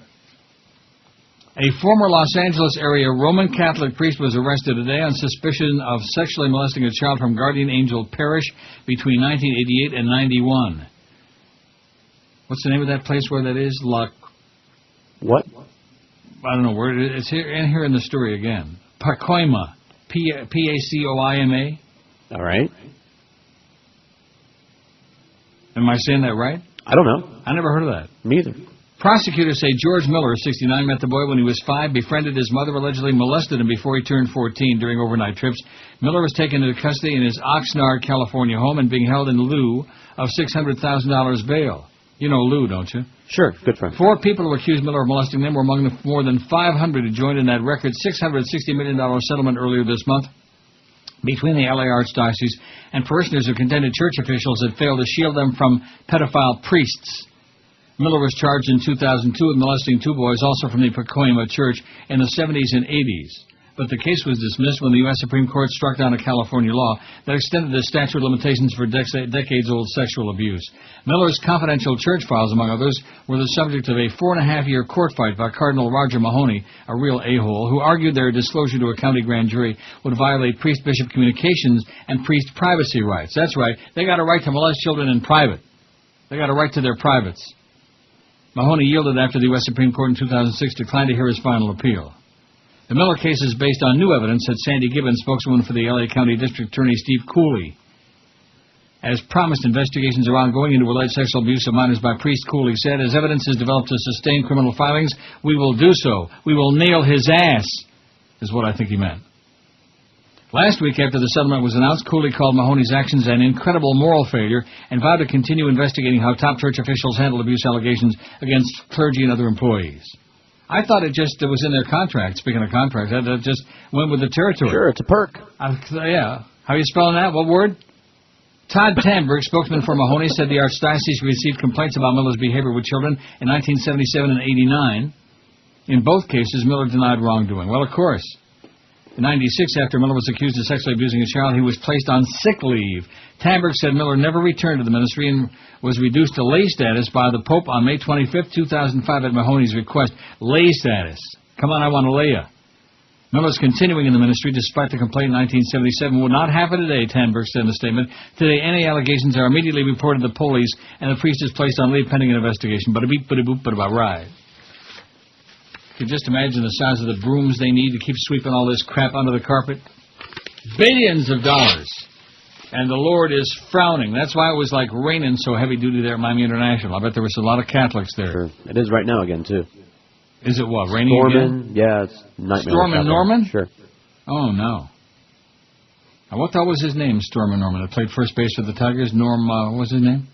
A former Los Angeles area Roman Catholic priest was arrested today on suspicion of sexually molesting a child from Guardian Angel Parish between 1988 and 91. What's the name of that place where that is? What? I don't know where it is. It's here in the story again. Pacoima. Pacoima. All right. Am I saying that right? I don't know. I never heard of that. Me either. Prosecutors say George Miller, 69, met the boy when he was 5, befriended his mother, allegedly molested him before he turned 14 during overnight trips. Miller was taken into custody in his Oxnard, California home and being held in lieu of $600,000 bail. You know Lou, don't you? Sure, good friend. 4 people who accused Miller of molesting them were among the more than 500 who joined in that record $660 million settlement earlier this month between the LA Archdiocese and parishioners who contended church officials had failed to shield them from pedophile priests. Miller was charged in 2002 with molesting 2 boys, also from the Pacoima Church, in the 70s and 80s. But the case was dismissed when the U.S. Supreme Court struck down a California law that extended the statute of limitations for decades-old sexual abuse. Miller's confidential church files, among others, were the subject of a 4.5-year court fight by Cardinal Roger Mahoney, a real a-hole, who argued their disclosure to a county grand jury would violate priest-bishop communications and priest privacy rights. That's right. They got a right to molest children in private. They got a right to their privates. Mahoney yielded after the U.S. Supreme Court in 2006 declined to hear his final appeal. The Miller case is based on new evidence, said Sandy Gibbons, spokeswoman for the L.A. County District Attorney Steve Cooley. As promised, investigations are ongoing into alleged sexual abuse of minors by priest, Cooley said. As evidence is developed to sustain criminal filings, we will do so. We will nail his ass, is what I think he meant. Last week, after the settlement was announced, Cooley called Mahoney's actions an incredible moral failure and vowed to continue investigating how top church officials handle abuse allegations against clergy and other employees. I thought it was in their contract. Speaking of contracts, that just went with the territory. Sure, it's a perk. Yeah. How are you spelling that? What word? Todd Tamberg, spokesman for Mahoney, said the Archdiocese received complaints about Miller's behavior with children in 1977 and 89. In both cases, Miller denied wrongdoing. Well, of course. In 96, after Miller was accused of sexually abusing a child, he was placed on sick leave. Tamberg said Miller never returned to the ministry and was reduced to lay status by the Pope on May 25, 2005 at Mahoney's request. Lay status. Come on, I want to lay ya. Miller's continuing in the ministry despite the complaint in 1977 would not happen today, Tamberg said in a statement. Today, any allegations are immediately reported to the police and the priest is placed on leave pending an investigation. But a beep, but a boop, but about right. could just imagine the size of the brooms they need to keep sweeping all this crap under the carpet. Billions of dollars. And the Lord is frowning. That's why it was like raining so heavy-duty there at Miami International. I bet there was a lot of Catholics there. Sure. It is right now again, too. Is it what, raining again? Yeah, it's nightmare. Stormin' Norman? Sure. Oh, no. Now, what the hell was his name, Stormin' Norman? That played first base for the Tigers? What was his name?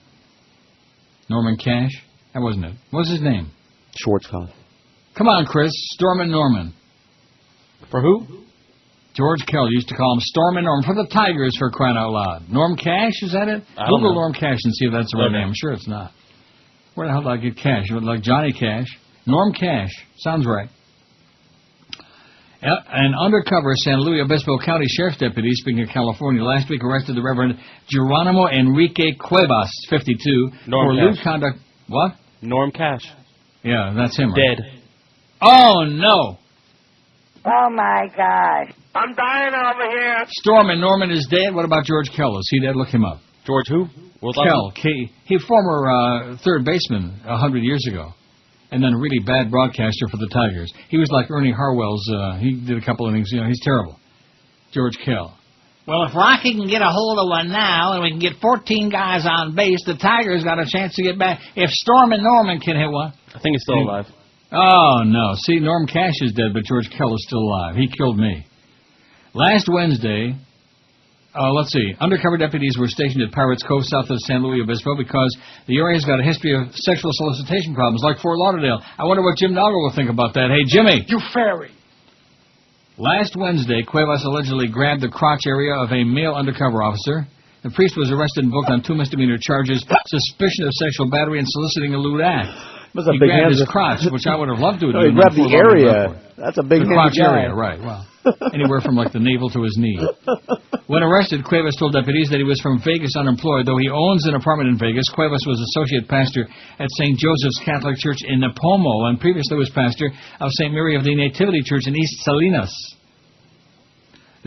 Norman Cash? That wasn't it. What was his name? Schwarzkopf. Come on, Chris. Stormin' Norman. For who? George Kell used to call him Stormin' Norman. For the Tigers, for crying out loud. Norm Cash, is that it? Google Norm Cash and see if that's the right name. I'm sure it's not. Where the hell did I get Cash? Like Johnny Cash. Norm Cash. Sounds right. An undercover San Luis Obispo County Sheriff's deputy, speaking of California, last week arrested the Reverend Geronimo Enrique Cuevas, 52, for lewd conduct. What? Norm Cash. Yeah, that's him, right? Dead. Oh, no. Oh, my gosh. I'm dying over here. Stormin' Norman is dead. What about George Kell? Is he dead? Look him up. George who? Kell. He former third baseman 100 years ago. And then a really bad broadcaster for the Tigers. He was like Ernie Harwell's. He did a couple innings. You know, he's terrible. George Kell. Well, if Rocky can get a hold of one now and we can get 14 guys on base, the Tigers got a chance to get back. If Stormin' Norman can hit one. I think he's still alive. Oh, no. See, Norm Cash is dead, but George Kell is still alive. He killed me. Last Wednesday, let's see, undercover deputies were stationed at Pirates Cove south of San Luis Obispo because the area's got a history of sexual solicitation problems like Fort Lauderdale. I wonder what Jim Dogger will think about that. Hey, Jimmy! You fairy! Last Wednesday, Cuevas allegedly grabbed the crotch area of a male undercover officer. The priest was arrested and booked on 2 misdemeanor charges, suspicion of sexual battery and soliciting a lewd act. He grabbed his crotch, which I would have loved to have done. He grabbed the area. That's a big crotch area, right. Well, anywhere from like the navel to his knee. When arrested, Cuevas told deputies that he was from Vegas unemployed. Though he owns an apartment in Vegas, Cuevas was associate pastor at St. Joseph's Catholic Church in Napomo and previously was pastor of St. Mary of the Nativity Church in East Salinas.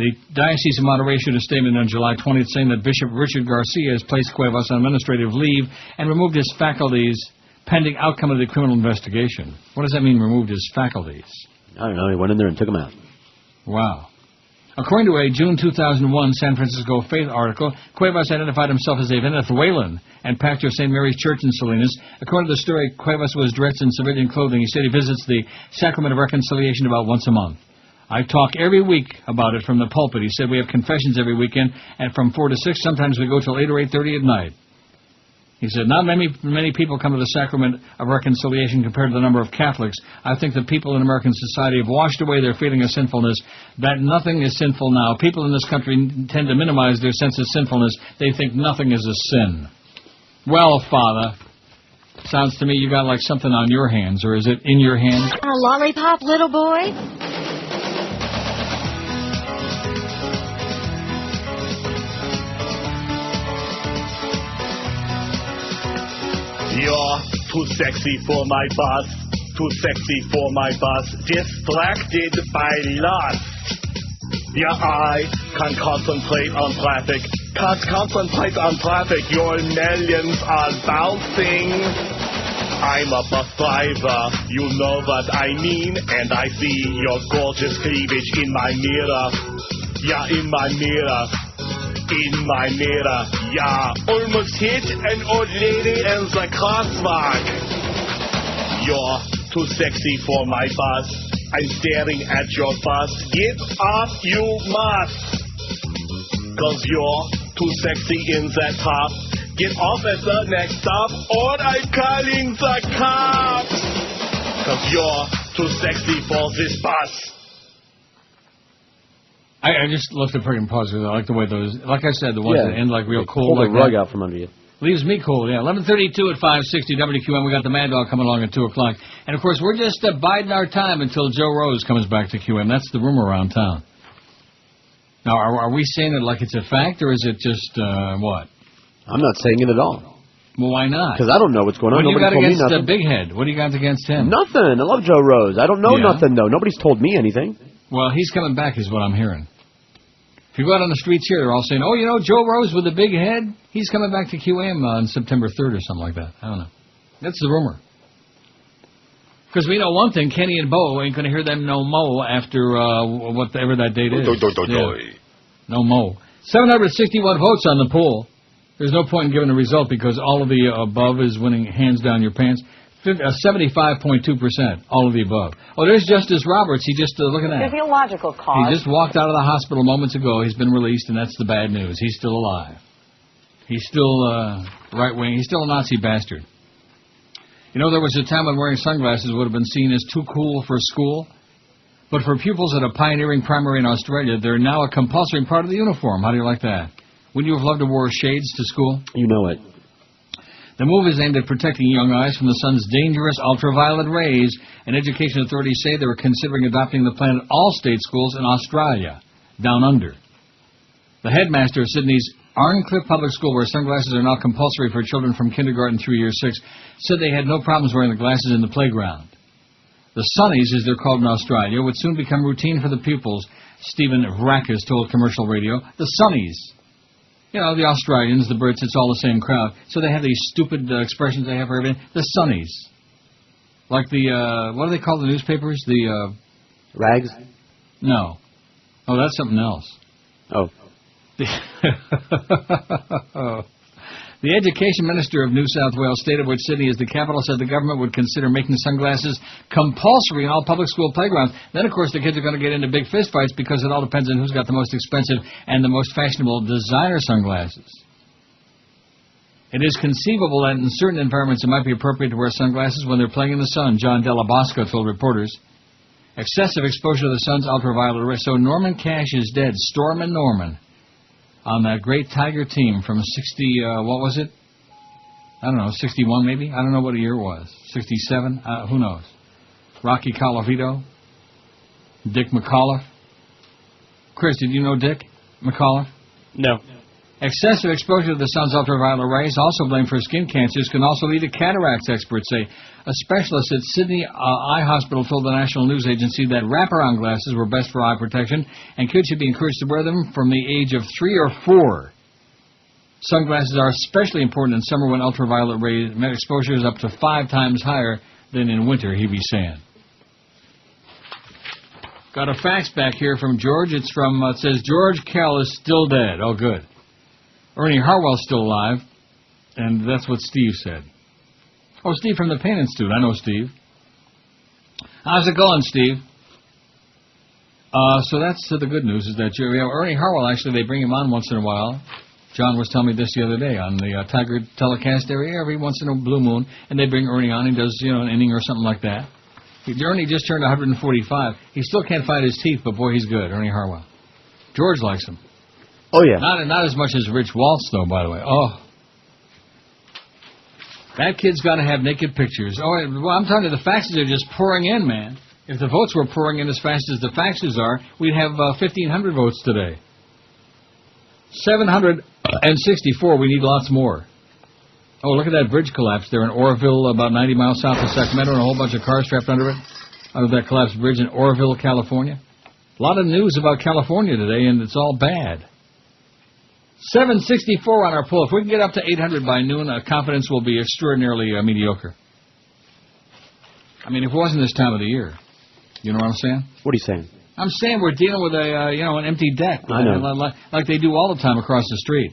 The Diocese of Monterey issued a statement on July 20th saying that Bishop Richard Garcia has placed Cuevas on administrative leave and removed his faculties pending outcome of the criminal investigation. What does that mean, removed his faculties? I don't know. He went in there and took them out. Wow. According to a June 2001 San Francisco Faith article, Cuevas identified himself as a Venezuelan and pastor of St. Mary's Church in Salinas. According to the story, Cuevas was dressed in civilian clothing. He said he visits the Sacrament of Reconciliation about once a month. I talk every week about it from the pulpit. He said we have confessions every weekend, and from 4 to 6, sometimes we go till 8 or 8:30 at night. He said, not many people come to the Sacrament of Reconciliation compared to the number of Catholics. I think the people in American society have washed away their feeling of sinfulness, that nothing is sinful now. People in this country tend to minimize their sense of sinfulness. They think nothing is a sin. Well, Father, sounds to me you got like something on your hands, or is it in your hand? A lollipop, little boy? You're too sexy for my boss, too sexy for my boss, distracted by lust. Yeah, I can't concentrate on traffic, your millions are bouncing. I'm a bus driver, you know what I mean, and I see your gorgeous cleavage in my mirror. Yeah, in my mirror. In my mirror, yeah, almost hit an old lady in the crosswalk. You're too sexy for my bus. I'm staring at your bus. Get off, you must. 'Cause you're too sexy in that top. Get off at the next stop, or I'm calling the cops. 'Cause you're too sexy for this bus. I just left it pretty positive. I like the way those, like I said, the ones that end like real cool. Pull like the rug that. out from under you. Leaves me cool, yeah. 11:32 at 560 WQAM. We got the Mad Dog coming along at 2 o'clock. And, of course, we're just biding our time until Joe Rose comes back to QM. That's the rumor around town. Now, are we saying it like it's a fact, or is it just, what? I'm not saying it at all. Well, why not? Because I don't know what's going on. What do you got Nobody told against me nothing. Big Head? What do you got against him? Nothing. I love Joe Rose. I don't know nothing, though. Nobody's told me anything. Well, he's coming back is what I'm hearing. If you go out on the streets here, they're all saying, oh, you know, Joe Rose with the big head, he's coming back to QM on September 3rd or something like that. I don't know. That's the rumor. Because we know one thing, Kenny and Bo ain't going to hear them no mo after whatever that date is. Yeah. No mo. 761 votes on the poll. There's no point in giving a result because all of the above is winning hands down your pants. 75.2%, all of the above. Oh, there's Justice Roberts. He just, look at that. Physiological cause. He just walked out of the hospital moments ago. He's been released, and that's the bad news. He's still alive. He's still right-wing. He's still a Nazi bastard. You know, there was a time when wearing sunglasses would have been seen as too cool for school. But for pupils at a pioneering primary in Australia, they're now a compulsory part of the uniform. How do you like that? Wouldn't you have loved to wear shades to school? You know it. The move is aimed at protecting young eyes from the sun's dangerous ultraviolet rays, and education authorities say they were considering adopting the plan at all state schools in Australia, down under. The headmaster of Sydney's Arncliffe Public School, where sunglasses are now compulsory for children from kindergarten through year 6, said they had no problems wearing the glasses in the playground. The sunnies, as they're called in Australia, would soon become routine for the pupils, Stephen Vrackas told commercial radio. The sunnies. You know, the Australians, the Brits, it's all the same crowd. So they have these stupid expressions they have for everything. The sunnies. Like the, what do they call the newspapers? The, Rags? No. Oh, that's something else. Oh. The Education Minister of New South Wales, state of which Sydney is the capital, said the government would consider making sunglasses compulsory in all public school playgrounds. Then, of course, the kids are going to get into big fistfights because it all depends on who's got the most expensive and the most fashionable designer sunglasses. It is conceivable that in certain environments it might be appropriate to wear sunglasses when they're playing in the sun, John Della Bosca told reporters. Excessive exposure to the sun's ultraviolet rays. So Norman Cash is dead. Storm and Norman. On that great Tiger team from 60, what was it? I don't know, 61 maybe? I don't know what a year it was. 67? Who knows? Rocky Colavito? Dick McAuliffe? Chris, did you know Dick McAuliffe? No. Excessive exposure to the sun's ultraviolet rays, also blamed for skin cancers, can also lead to cataracts, experts say. A specialist at Sydney Eye Hospital told the National News Agency that wraparound glasses were best for eye protection, and kids should be encouraged to wear them from the age of 3 or 4. Sunglasses are especially important in summer when ultraviolet ray exposure is up to 5 times higher than in winter, he'd be saying. Got a fax back here from George. It's from, it says, George Kell is still dead. Oh, good. Ernie Harwell's still alive, and that's what Steve said. Oh, Steve from the Pain Institute. I know Steve. How's it going, Steve? So that's the good news, is that Ernie Harwell, actually, they bring him on once in a while. John was telling me this the other day on the Tiger telecast area, every once in a blue moon, and they bring Ernie on. He does, an inning or something like that. Ernie just turned 145. He still can't find his teeth, but boy, he's good, Ernie Harwell. George likes him. Oh, yeah. Not as much as Rich Waltz, though, by the way. Oh. That kid's got to have naked pictures. Oh, well, I'm telling you, the faxes are just pouring in, man. If the votes were pouring in as fast as the faxes are, we'd have 1,500 votes today. 764. We need lots more. Oh, look at that bridge collapse there in Oroville, about 90 miles south of Sacramento, and a whole bunch of cars trapped under it, under that collapsed bridge in Oroville, California. A lot of news about California today, and it's all bad. 764 on our poll. If we can get up to 800 by noon, confidence will be extraordinarily mediocre. I mean, if it wasn't this time of the year. You know what I'm saying? What are you saying? I'm saying we're dealing with a, an empty deck. I know. Like they do all the time across the street.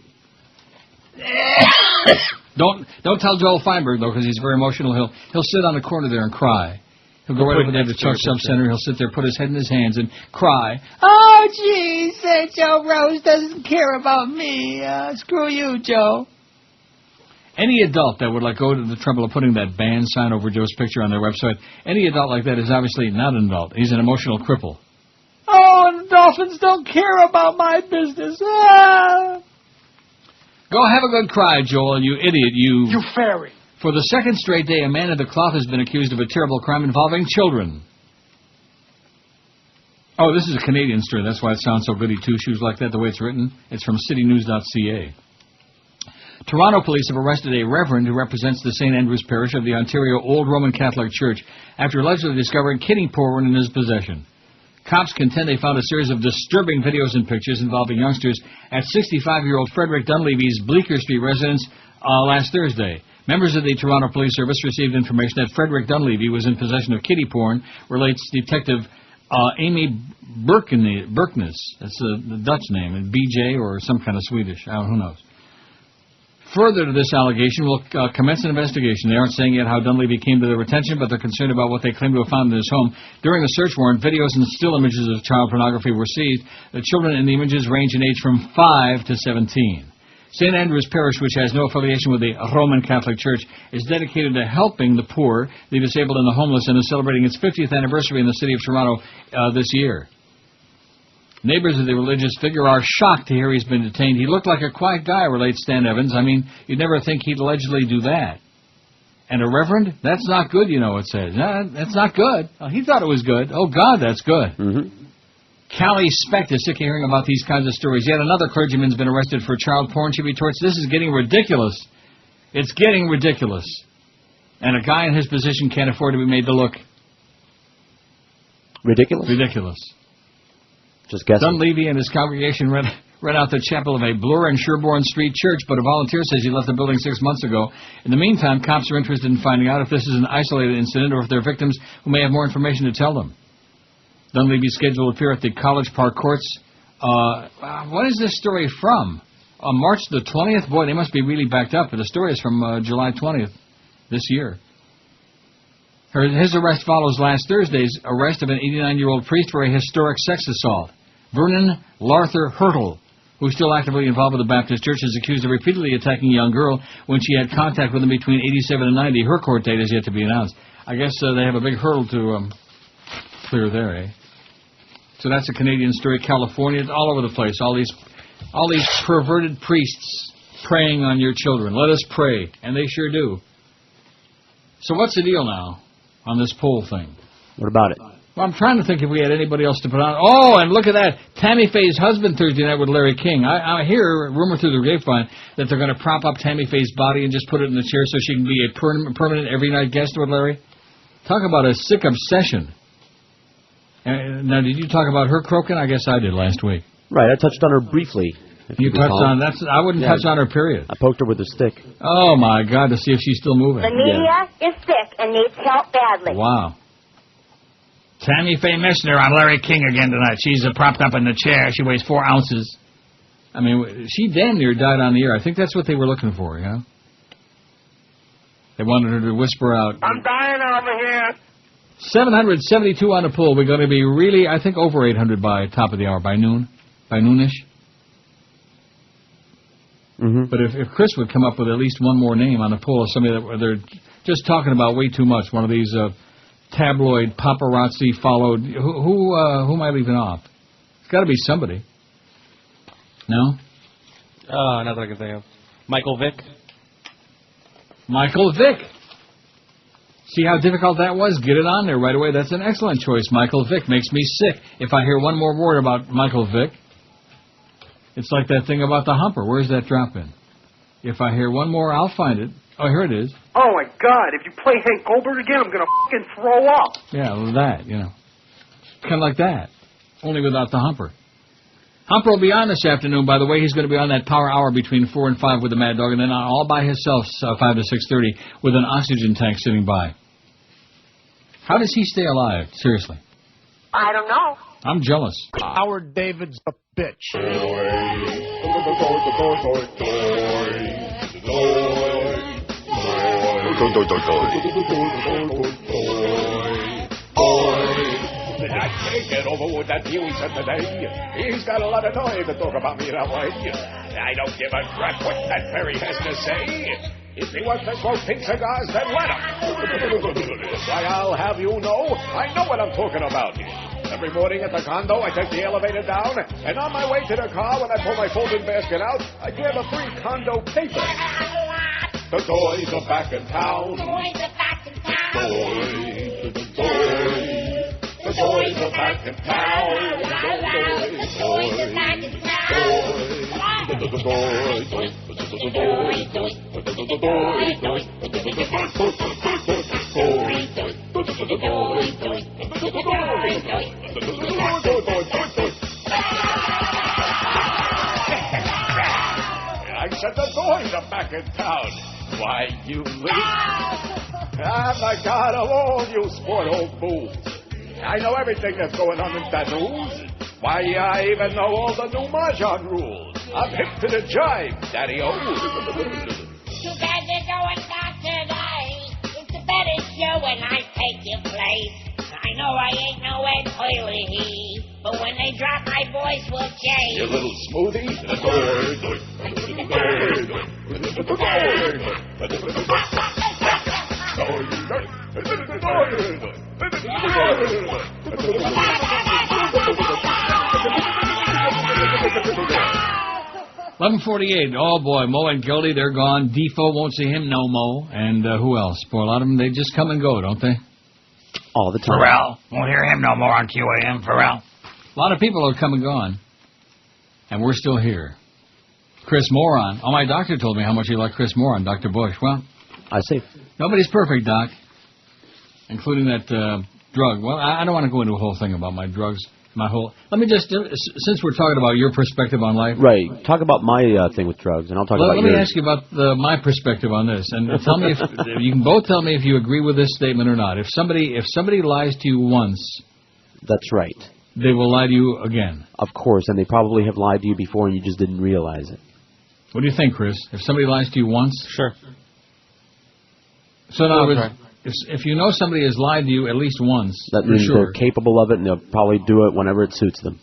Don't tell Joel Feinberg, though, because he's very emotional. He'll sit on the corner there and cry. He'll go right over there to Chuck Sub Center. He'll sit there, put his head in his hands, and cry. Oh, gee, said Joe Rose doesn't care about me. Screw you, Joe. Any adult that would go to the trouble of putting that ban sign over Joe's picture on their website, any adult like that is obviously not an adult. He's an emotional cripple. Oh, and dolphins don't care about my business. Ah. Go have a good cry, Joel, you idiot, you... You fairy. For the second straight day, a man at the cloth has been accused of a terrible crime involving children. Oh, this is a Canadian story. That's why it sounds so goody two-shoes like that, the way it's written. It's from citynews.ca. Toronto police have arrested a reverend who represents the St. Andrew's Parish of the Ontario Old Roman Catholic Church after allegedly discovering kidney porn in his possession. Cops contend they found a series of disturbing videos and pictures involving youngsters at 65-year-old Frederick Dunleavy's Bleecker Street residence last Thursday. Members of the Toronto Police Service received information that Frederick Dunleavy was in possession of kiddie porn, relates Detective Amy Berknes. That's the Dutch name, BJ or some kind of Swedish. Who knows? Further to this allegation, will commence an investigation. They aren't saying yet how Dunleavy came to their attention, but they're concerned about what they claim to have found in his home. During the search warrant, videos and still images of child pornography were seized. The children in the images range in age from 5 to 17. St. Andrew's Parish, which has no affiliation with the Roman Catholic Church, is dedicated to helping the poor, the disabled, and the homeless, and is celebrating its 50th anniversary in the city of Toronto this year. Neighbors of the religious figure are shocked to hear he's been detained. He looked like a quiet guy, relates Stan Evans. I mean, you'd never think he'd allegedly do that. And a reverend? That's not good, you know, it says. That's not good. Oh, he thought it was good. Oh, God, that's good. Callie Specht is sick of hearing about these kinds of stories. Yet another clergyman's been arrested for child porn, she retorts. This is getting ridiculous. It's getting ridiculous. And a guy in his position can't afford to be made to look... Ridiculous? Ridiculous. Just guessing. Dunleavy and his congregation rent out the chapel of a Bloor and Sherbourne Street church, but a volunteer says he left the building 6 months ago. In the meantime, cops are interested in finding out if this is an isolated incident or if there are victims who may have more information to tell them. Dunleavy's scheduled to appear at the College Park Courts. What is this story from? On March the 20th? Boy, they must be really backed up, but the story is from July 20th this year. His arrest follows last Thursday's arrest of an 89-year-old priest for a historic sex assault. Vernon Larther Hurtle, who's still actively involved with the Baptist Church, is accused of repeatedly attacking a young girl when she had contact with him between 87 and 90. Her court date is yet to be announced. I guess they have a big hurdle to clear there, eh? So that's a Canadian story. California, it's all over the place. All these perverted priests preying on your children. Let us pray, and they sure do. So what's the deal now on this poll thing? What about it? Well, I'm trying to think if we had anybody else to put on. Oh, and look at that. Tammy Faye's husband Thursday night with Larry King. I hear a rumor through the grapevine that they're going to prop up Tammy Faye's body and just put it in the chair so she can be a permanent every night guest with Larry. Talk about a sick obsession. Now, did you talk about her croaking? I guess I did last week. Right, I touched on her briefly. You touched on that? I wouldn't touch on her, period. I poked her with a stick. Oh, my God, to see if she's still moving. The media is sick and needs help badly. Wow. Tammy Faye Mishner on Larry King again tonight. She's propped up in the chair. She weighs 4 ounces. I mean, she damn near died on the air. I think that's what they were looking for, you know? They wanted her to whisper out. I'm dying over here. 772 on the poll. We're going to be really, I think, over 800 by top of the hour, by noon. By noonish. But if Chris would come up with at least one more name on the poll of somebody that they're just talking about way too much, one of these tabloid paparazzi followed. Who am I leaving off? It's got to be somebody. No? Not that I can think of. Michael Vick. Michael Vick. See how difficult that was? Get it on there right away. That's an excellent choice. Michael Vick makes me sick if I hear one more word about Michael Vick. It's like that thing about the humper. Where's that drop in? If I hear one more, I'll find it. Oh, here it is. Oh, my God. If you play Hank Goldberg again, I'm going to fucking throw up. Yeah, well, that, you know. Kind of like that. Only without the humper. Humper will be on this afternoon, by the way. He's going to be on that power hour between 4 and 5 with the Mad Dog, and then all by himself, 5 to 6:30, with an oxygen tank sitting by. How does he stay alive? Seriously. I don't know. I'm jealous. Howard David's a bitch. I can't get over what that Huey said today. He's got a lot of noise to talk about me that way. I don't give a crap what that Perry has to say. If he wants to smoke pink cigars, then let him. Why, I'll have you know, I know what I'm talking about. Every morning at the condo, I take the elevator down, and on my way to the car, when I pull my folding basket out, I grab a free condo paper. The toys are back in town. Toys are back in town. The toys are back in town. The toys are back in I said the toys are back in town. Why, you little... I'm the god of all you sport old fools. I know everything that's going on in that news. Why, I even know all the new Mahjong rules. I'm hip to the jive, Daddy-O. Too bad they're going down today. It's a better show when I take your place. I know I ain't no Ed Hoyle-He, but when they drop, my voice will change. You little smoothie. $11:48. Oh boy, Mo and Goldie, they're gone. Defoe won't see him no mo. And who else? Boy, a lot of them, they just come and go, don't they? All the time. Pharrell. Won't hear him no more on QAM. Pharrell. A lot of people are come and gone. And we're still here. Chris Moron. Oh, my doctor told me how much he liked Chris Moron, Dr. Bush. Well, I see. Nobody's perfect, Doc. Including that drug. Well, I don't want to go into a whole thing about my drugs. Let me just, since we're talking about your perspective on life. Right. Talk about my thing with drugs, and I'll talk about yours. Let me ask you about my perspective on this, and tell me if you can both tell me if you agree with this statement or not. If somebody lies to you once, that's right. They will lie to you again. Of course, and they probably have lied to you before, and you just didn't realize it. What do you think, Chris? If somebody lies to you once, sure. So in other words, if you know somebody has lied to you at least once, that means they're capable of it, and they'll probably do it whenever it suits them.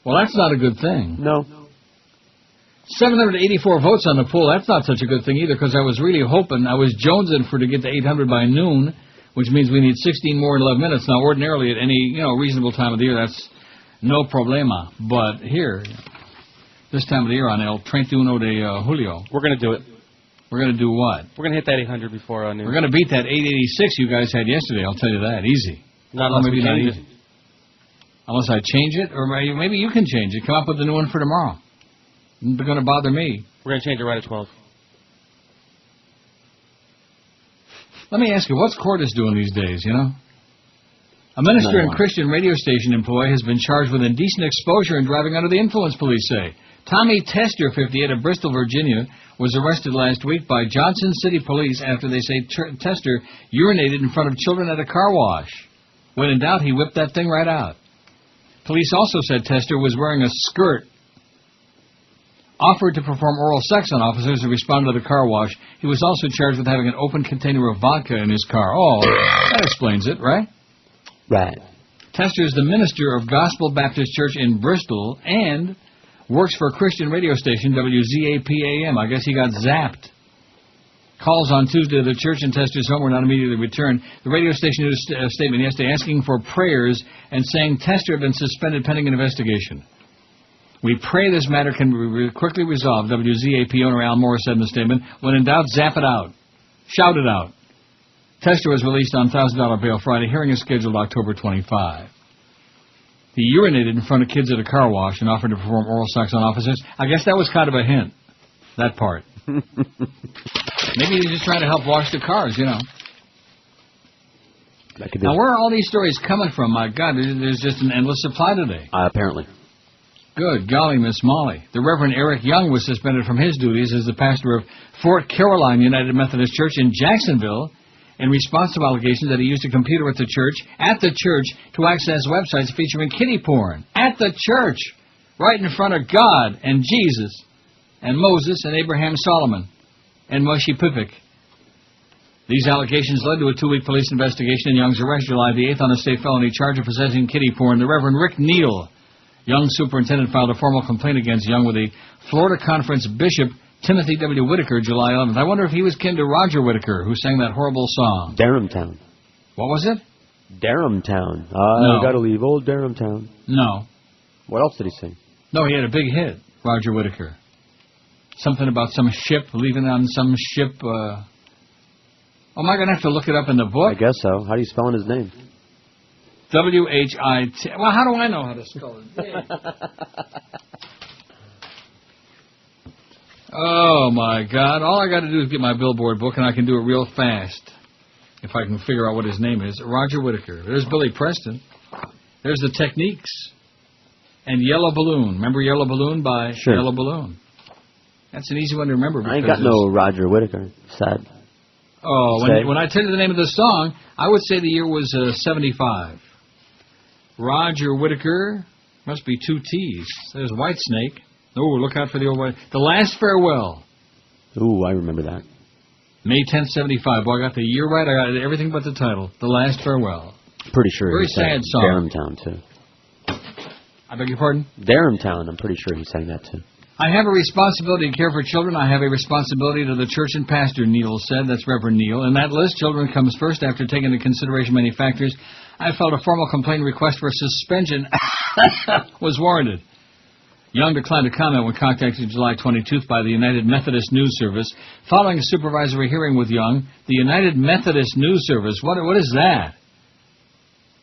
Well, that's not a good thing. No. 784 votes on the poll. That's not such a good thing either, because I was really hoping, I was jonesing to get to 800 by noon, which means we need 16 more in 11 minutes. Now, ordinarily at any reasonable time of the year, that's no problema. But here, this time of the year on El 31 de Julio, we're going to do it. We're going to do what? We're going to hit that 800 before noon. We're going to beat that 886 you guys had yesterday, I'll tell you that. Easy. Not unless we change it. Unless I change it, or maybe you can change it. Come up with a new one for tomorrow. It's going to bother me. We're going to change it right at 12. Let me ask you, what's Cordes doing these days, A minister and Christian radio station employee has been charged with indecent exposure and driving under the influence, police say. Tommy Tester, 58, of Bristol, Virginia, was arrested last week by Johnson City Police after they say Tester urinated in front of children at a car wash. When in doubt, he whipped that thing right out. Police also said Tester was wearing a skirt. Offered to perform oral sex on officers who responded to the car wash. He was also charged with having an open container of vodka in his car. Oh, that explains it, right? Right. Tester is the minister of Gospel Baptist Church in Bristol and works for a Christian radio station, WZAPAM. I guess he got zapped. Calls on Tuesday to the church in Tester's home were not immediately returned. The radio station issued a statement yesterday asking for prayers and saying Tester had been suspended pending an investigation. We pray this matter can be quickly resolved, WZAP owner Al Morris said in the statement. When in doubt, zap it out. Shout it out. Tester was released on $1,000 bail Friday. Hearing is scheduled October 25. He urinated in front of kids at a car wash and offered to perform oral sex on officers. I guess that was kind of a hint, that part. Maybe he's just trying to help wash the cars, Now, where are all these stories coming from? My God, there's just an endless supply today. Apparently. Good golly, Miss Molly. The Reverend Eric Young was suspended from his duties as the pastor of Fort Caroline United Methodist Church in Jacksonville in response to allegations that he used a computer at the church to access websites featuring kiddie porn. At the church! Right in front of God and Jesus and Moses and Abraham Solomon and Moshe Pipik. These allegations led to a 2-week police investigation and Young's arrest July the 8th on a state felony charge of possessing kiddie porn. The Reverend Rick Neal, Young's superintendent, filed a formal complaint against Young with the Florida Conference Bishop Timothy W. Whitaker, July 11th. I wonder if he was kin to Roger Whitaker, who sang that horrible song. Darumtown. What was it? Darumtown. No. Gotta leave old Darumtown. No. What else did he sing? No, he had a big hit, Roger Whitaker. Something about some ship, leaving on some ship. Oh, am I going to have to look it up in the book? I guess so. How do you spell his name? W-H-I-T. Well, how do I know how to spell it? Oh, my God. All I got to do is get my Billboard book, and I can do it real fast if I can figure out what his name is. Roger Whitaker. There's Billy Preston. There's the Techniques. And Yellow Balloon. Remember Yellow Balloon by Sure. Yellow Balloon? That's an easy one to remember. I ain't got no Roger Whittaker. Sad. Oh, when I tell you the name of the song, I would say the year was 75. Roger Whittaker, must be 2 T's. There's Whitesnake. Oh, look out for the old white. The Last Farewell. Ooh, I remember that. May 10th, 75. Boy, I got the year right. I got everything but the title. The Last Farewell. Pretty sure Very he sang sad song. Darumtown, too. I beg your pardon? Darumtown, I'm pretty sure he sang that, too. I have a responsibility to care for children. I have a responsibility to the church and pastor, Neil said. That's Reverend Neil. In that list, children comes first after taking into consideration many factors. I felt a formal complaint request for suspension was warranted. Young declined to comment when contacted July 22nd by the United Methodist News Service. Following a supervisory hearing with Young, the United Methodist News Service, what is that?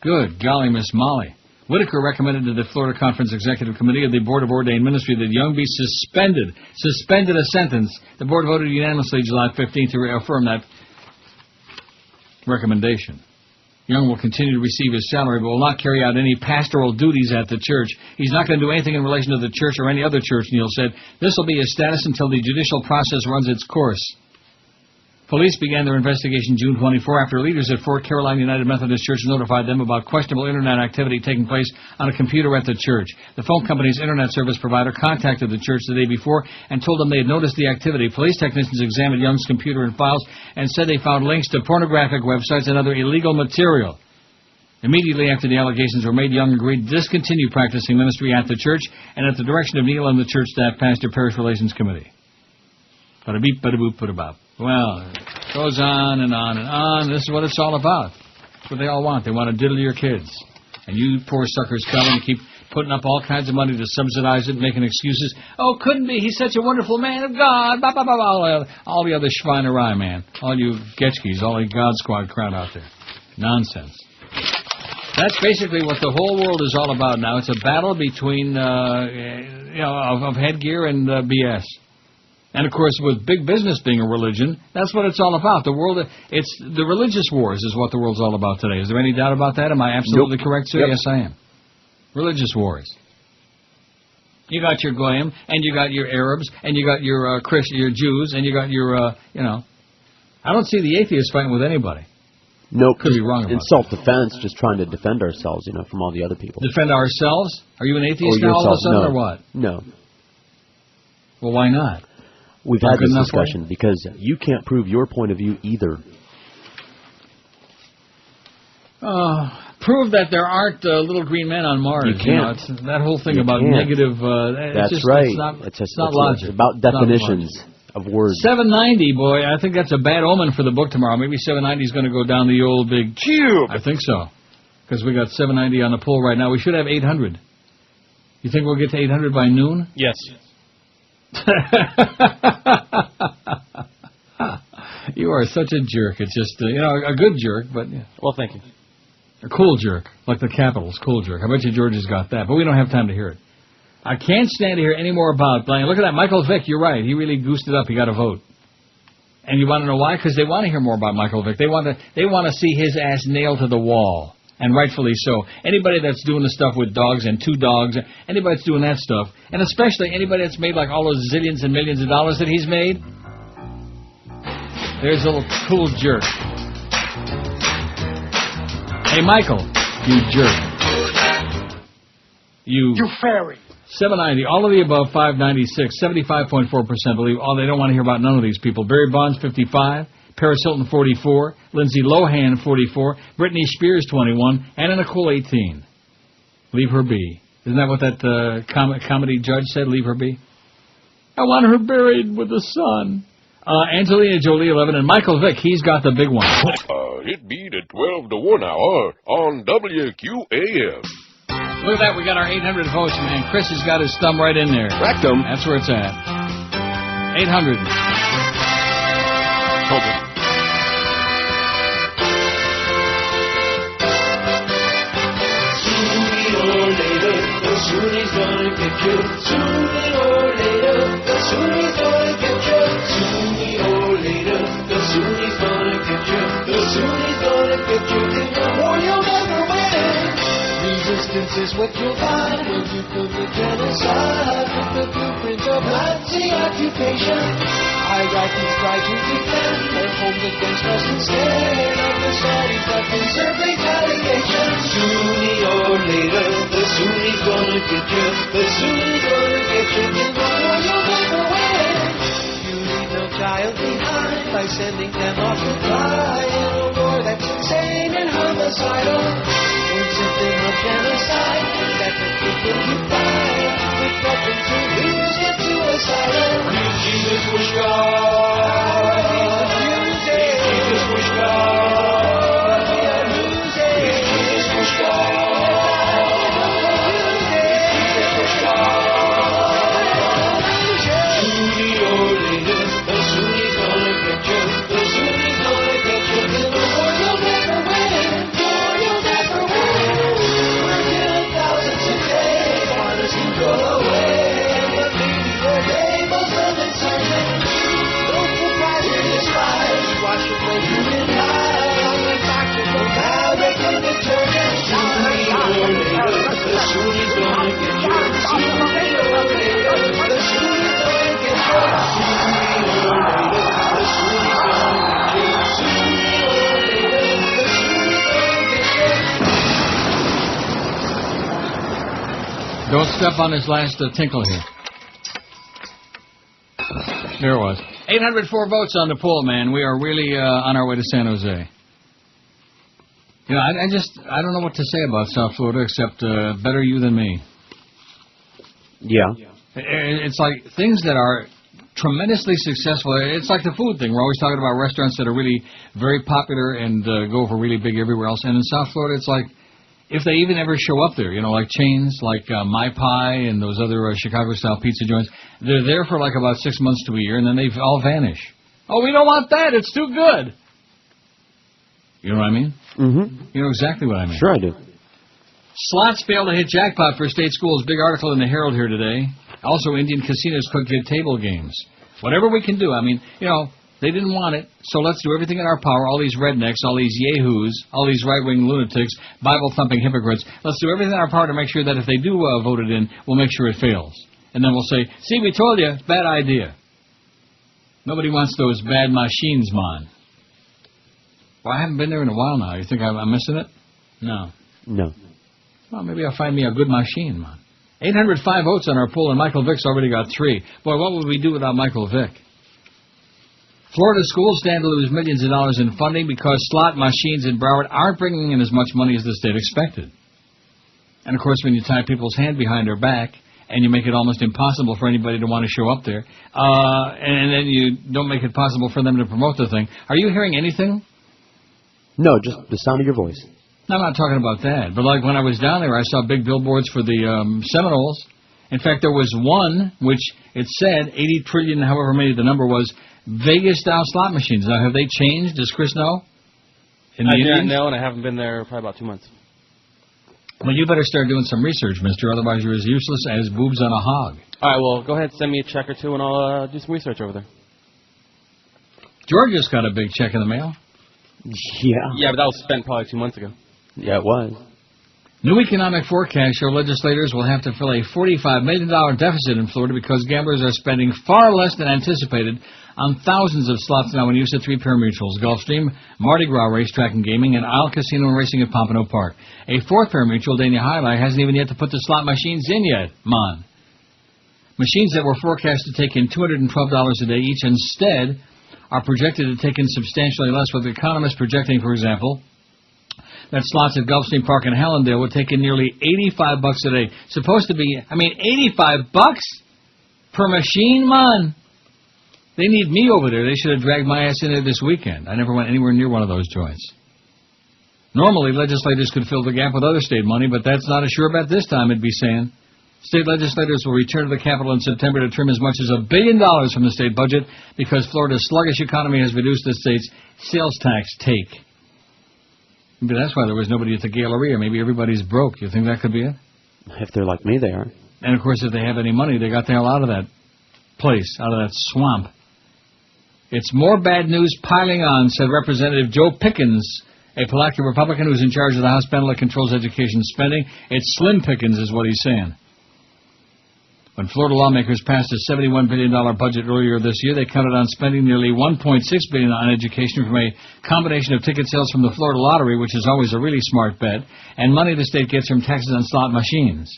Good golly, Miss Molly. Whittaker recommended to the Florida Conference Executive Committee of the Board of Ordained Ministry that Young be suspended. Suspended a sentence. The board voted unanimously July 15th to reaffirm that recommendation. Young will continue to receive his salary but will not carry out any pastoral duties at the church. He's not going to do anything in relation to the church or any other church, Neil said. This will be his status until the judicial process runs its course. Police began their investigation June 24 after leaders at Fort Caroline United Methodist Church notified them about questionable Internet activity taking place on a computer at the church. The phone company's Internet service provider contacted the church the day before and told them they had noticed the activity. Police technicians examined Young's computer and files and said they found links to pornographic websites and other illegal material. Immediately after the allegations were made, Young agreed to discontinue practicing ministry at the church and at the direction of Neil and the church staff pastor parish relations committee. Bada beep, bada boop, bada bop. Well, it goes on and on and on. This is what it's all about. That's what they all want. They want to diddle your kids. And you poor suckers come and keep putting up all kinds of money to subsidize it, making excuses. Oh, couldn't be. He's such a wonderful man of God. Bah, bah, bah, bah. All the other schweinerei, man. All you Getchkis, all the God Squad crowd out there. Nonsense. That's basically what the whole world is all about now. It's a battle between, of headgear and BS. And, of course, with big business being a religion, that's what it's all about. The world, it's the religious wars is what the world's all about today. Is there any doubt about that? Am I absolutely correct, sir? Yep. Yes, I am. Religious wars. You got your Goyim, and you got your Arabs, and you got your your Jews, and you got your, I don't see the atheists fighting with anybody. No, could be wrong about in self-defense, just trying to defend ourselves, from all the other people. Defend ourselves? Are you an atheist now all of a sudden, or what? No. Well, why not? We've had this discussion because you can't prove your point of view either. Prove that there aren't little green men on Mars. You can't. It's that whole thing about negative. That's right. It's not logic. It's about definitions of words. 790, boy. I think that's a bad omen for the book tomorrow. Maybe 790 is going to go down the old big tube. I think so. Because we got 790 on the poll right now. We should have 800. You think we'll get to 800 by noon? Yes. You are such a jerk. It's just, a good jerk, but... Yeah. Well, thank you. A cool jerk, like the Capitals, cool jerk. I bet you George has got that, but we don't have time to hear it. I can't stand to hear any more about Blaine. Look at that, Michael Vick, you're right. He really goosed it up. He got a vote. And you want to know why? Because they want to hear more about Michael Vick. They want to see his ass nailed to the wall. And rightfully so. Anybody that's doing the stuff with dogs and 2 dogs, anybody that's doing that stuff, and especially anybody that's made like all those zillions and millions of dollars that he's made, there's a little cool jerk. Hey, Michael, you jerk. You fairy. 790, all of the above, 596, 75.4% believe. They don't want to hear about none of these people. Barry Bonds, 55. Paris Hilton, 44. Lindsay Lohan, 44. Britney Spears, 21. Anna Nicole, 18. Leave her be. Isn't that what that comedy judge said? Leave her be? I want her buried with the sun. Angelina Jolie, 11. And Michael Vick, he's got the big one. It be the 12 to 1 hour on WQAM. Look at that. We got our 800 votes, man. Chris has got his thumb right in there. Rectum. That's where it's at. 800. Hold it. Sunni's gonna get you. Sooner or later, the Sunni's gonna get you. Sooner or later, the Sunni's gonna get you. The Sunni's gonna get you. In the war you'll never win. Resistance This is what you'll find when you commit genocide with the blueprint of Nazi occupation. I write these try to defend their homes against us instead of the Saudis that deserve retaliation. Sooner or later, the Sunni's gonna get you. The Sunni's gonna get you. In the war you'll never win. You leave no child behind by sending them off to die in a war that's insane and homicidal. It's something of genocide that the people you find with nothing to lose get suicidal. Jesus was God. Jesus was God. Jesus was God. Jesus was God. Sunni or later, the Sunni's gonna get you. The Sunni's gonna get you. In the war you'll never win. War you'll never win. We're killing thousands a day. Want us to go away. But maybe we're able to determine. Don't surprise me this life. Watch your play human life. On the boxes of fabric and detergent. Sunni or later, the Sunni's gonna get you. Sunni or later, the Sunni's gonna get you. Sunni or later, the Sunni's gonna get you. Sunni or later, the Sunni's gonna get you. Don't step on his last tinkle here. There it was. 804 votes on the poll, man. We are really on our way to San Jose. You know, I don't know what to say about South Florida except better you than me. Yeah. It's like things that are tremendously successful. It's like the food thing. We're always talking about restaurants that are really very popular and go for really big everywhere else. And in South Florida, it's like if they even ever show up there, you know, like chains like My Pie and those other Chicago-style pizza joints, they're there for like about 6 months to a year, and then they all vanish. Oh, we don't want that. It's too good. You know what I mean? Mm-hmm. You know exactly what I mean. Sure I do. Slots fail to hit jackpot for state schools. Big article in the Herald here today. Also, Indian casinos could get table games. Whatever we can do. I mean, you know, they didn't want it, so let's do everything in our power. All these rednecks, all these yahoos, all these right-wing lunatics, Bible-thumping hypocrites. Let's do everything in our power to make sure that if they do vote it in, we'll make sure it fails. And then we'll say, see, we told you, it's a bad idea. Nobody wants those bad machines, man. Well, I haven't been there in a while now. You think I'm missing it? No. No. Well, maybe I'll find me a good machine, man. 805 votes on our poll, and Michael Vick's already got 3. Boy, what would we do without Michael Vick? Florida schools stand to lose millions of dollars in funding because slot machines in Broward aren't bringing in as much money as the state expected. And, of course, when you tie people's hand behind their back and you make it almost impossible for anybody to want to show up there, and then you don't make it possible for them to promote the thing, are you hearing anything? No, just the sound of your voice. I'm not talking about that. But like when I was down there, I saw big billboards for the Seminoles. In fact, there was one which it said 80 trillion, however many the number was, Vegas-style slot machines. Now, have they changed? Does Chris know? I do not know, and I haven't been there probably about 2 months. Well, you better start doing some research, mister. Otherwise, you're as useless as boobs on a hog. All right, well, go ahead and send me a check or two, and I'll do some research over there. Georgia's got a big check in the mail. Yeah. Yeah, but that was spent probably 2 months ago. Yeah, it was. New economic forecasts show legislators will have to fill a $45 million deficit in Florida because gamblers are spending far less than anticipated on thousands of slots now in use at 3 pari-mutuels, Gulfstream, Mardi Gras Racetrack and Gaming, and Isle Casino and Racing at Pompano Park. A 4th pari-mutuel, Dania Highlight, hasn't even yet to put the slot machines in yet, man. Machines that were forecast to take in $212 a day each instead are projected to take in substantially less, with economists projecting, for example, that slots at Gulfstream Park and Hallandale would take in nearly $85 a day. Supposed to be, $85 per machine, man. They need me over there. They should have dragged my ass in there this weekend. I never went anywhere near one of those joints. Normally, legislators could fill the gap with other state money, but that's not a sure bet this time, it'd be saying. State legislators will return to the Capitol in September to trim as much as $1 billion from the state budget because Florida's sluggish economy has reduced the state's sales tax take. Maybe that's why there was nobody at the Galleria. Maybe everybody's broke. You think that could be it? If they're like me, they are. And, of course, if they have any money, they got the hell out of that place, out of that swamp. It's more bad news piling on, said Representative Joe Pickens, A Pulaski Republican who's in charge of the House panel that controls education spending. It's slim pickings is what he's saying. When Florida lawmakers passed a $71 billion budget earlier this year, they counted on spending nearly $1.6 billion on education from a combination of ticket sales from the Florida lottery, which is always a really smart bet, and money the state gets from taxes on slot machines.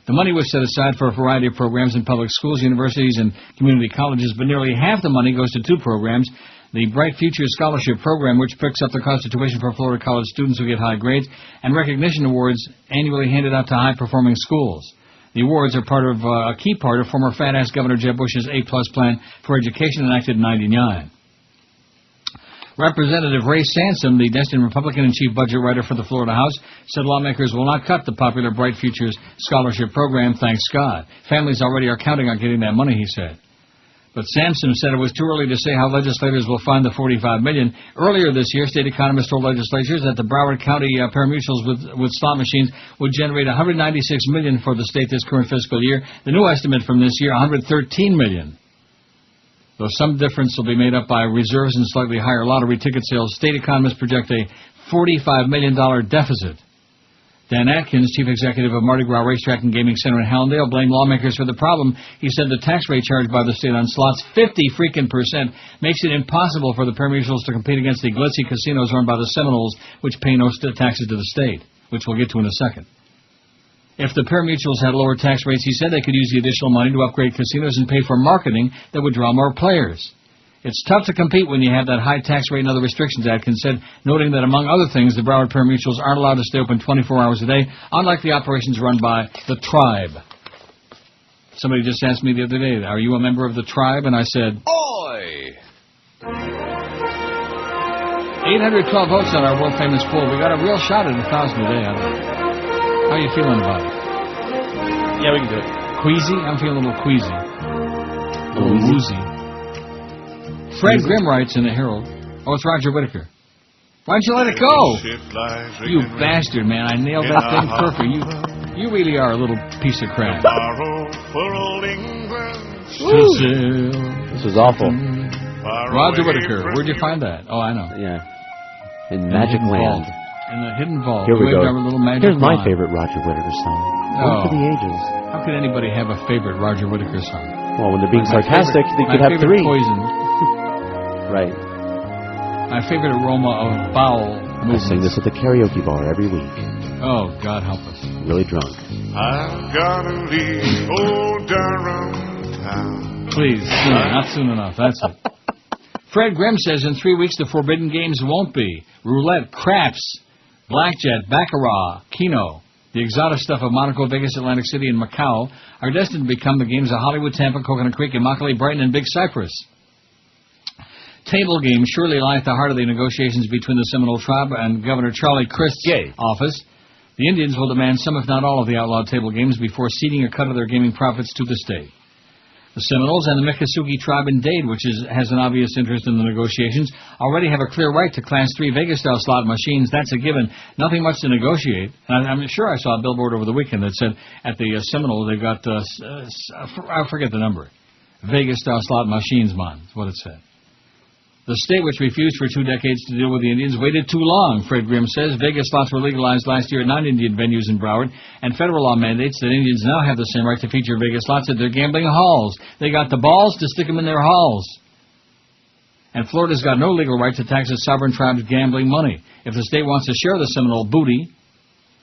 The money was set aside for a variety of programs in public schools, universities, and community colleges, but nearly half the money goes to two programs. The Bright Future Scholarship Program, which picks up the cost of tuition for Florida college students who get high grades, and recognition awards annually handed out to high-performing schools. The awards are part of a key part of former fat-ass Governor Jeb Bush's A-plus plan for education enacted in '99. Representative Ray Sansom, the destined Republican and chief budget writer for the Florida House, said lawmakers will not cut the popular Bright Futures Scholarship Program, thanks God. Families already are counting on getting that money, he said. But Sansom said it was too early to say how legislators will fund the $45 million. Earlier this year, state economists told legislatures that the Broward County pari-mutuels with slot machines would generate $196 million for the state this current fiscal year. The new estimate from this year, $113 million. Though some difference will be made up by reserves and slightly higher lottery ticket sales, state economists project a $45 million deficit. Dan Atkins, chief executive of Mardi Gras Racetrack and Gaming Center in Hallandale, blamed lawmakers for the problem. He said the tax rate charged by the state on slots, 50% makes it impossible for the pari-mutuels to compete against the glitzy casinos run by the Seminoles, which pay no taxes to the state, which we'll get to in a second. If the pari-mutuels had lower tax rates, he said they could use the additional money to upgrade casinos and pay for marketing that would draw more players. It's tough to compete when you have that high tax rate and other restrictions, Atkins said, noting that, among other things, the Broward pari-mutuels aren't allowed to stay open 24 hours a day, unlike the operations run by the Tribe. Somebody just asked me the other day, are you a member of the Tribe? And I said, Oi! 812 votes on our world-famous poll. We got a real shot at 1,000 today. How are you feeling about it? Yeah, we can do it. Queasy? I'm feeling a little queasy. A little woozy. Fred Grimm writes in the Herald. Oh, it's Roger Whittaker. Why'd you let it go? You bastard, man. I nailed that thing perfect. You really are a little piece of crap. This is awful. Roger Whittaker. Where'd you find that? Oh, I know. Yeah. In Magic Land. In the hidden vault. Here we go. Here's my wand. favorite Roger Whittaker song. Oh. One for the ages. How could anybody have a favorite Roger Whittaker song? Well, when they're being sarcastic, they could have three. Poison. Right. My favorite aroma of bowel movements. I sing this at the karaoke bar every week. Oh, God help us. Really drunk. I've gotta leave old Durham town. Please, soon, not soon enough. That's it. Fred Grimm says in 3 weeks the forbidden games won't be roulette, craps, blackjack, baccarat, keno. The exotic stuff of Monaco, Vegas, Atlantic City, and Macau are destined to become the games of Hollywood, Tampa, Coconut Creek, Immokalee, Brighton, and Big Cypress. Table games surely lie at the heart of the negotiations between the Seminole Tribe and Governor Charlie Crist's office. The Indians will demand some, if not all, of the outlawed table games before ceding a cut of their gaming profits to the state. The Seminoles and the Miccosukee Tribe in Dade, which has an obvious interest in the negotiations, already have a clear right to Class 3 Vegas-style slot machines. That's a given. Nothing much to negotiate. And I'm sure I saw a billboard over the weekend that said at the Seminole they've got, I forget the number, Vegas-style slot machines, man, is what it said. The state, which refused for 2 decades to deal with the Indians, waited too long, Fred Grimm says. Vegas slots were legalized last year at non-Indian venues in Broward, and federal law mandates that Indians now have the same right to feature Vegas slots at their gambling halls. They got the balls to stick them in their halls. And Florida's got no legal right to tax a sovereign tribe's gambling money. If the state wants to share the Seminole booty,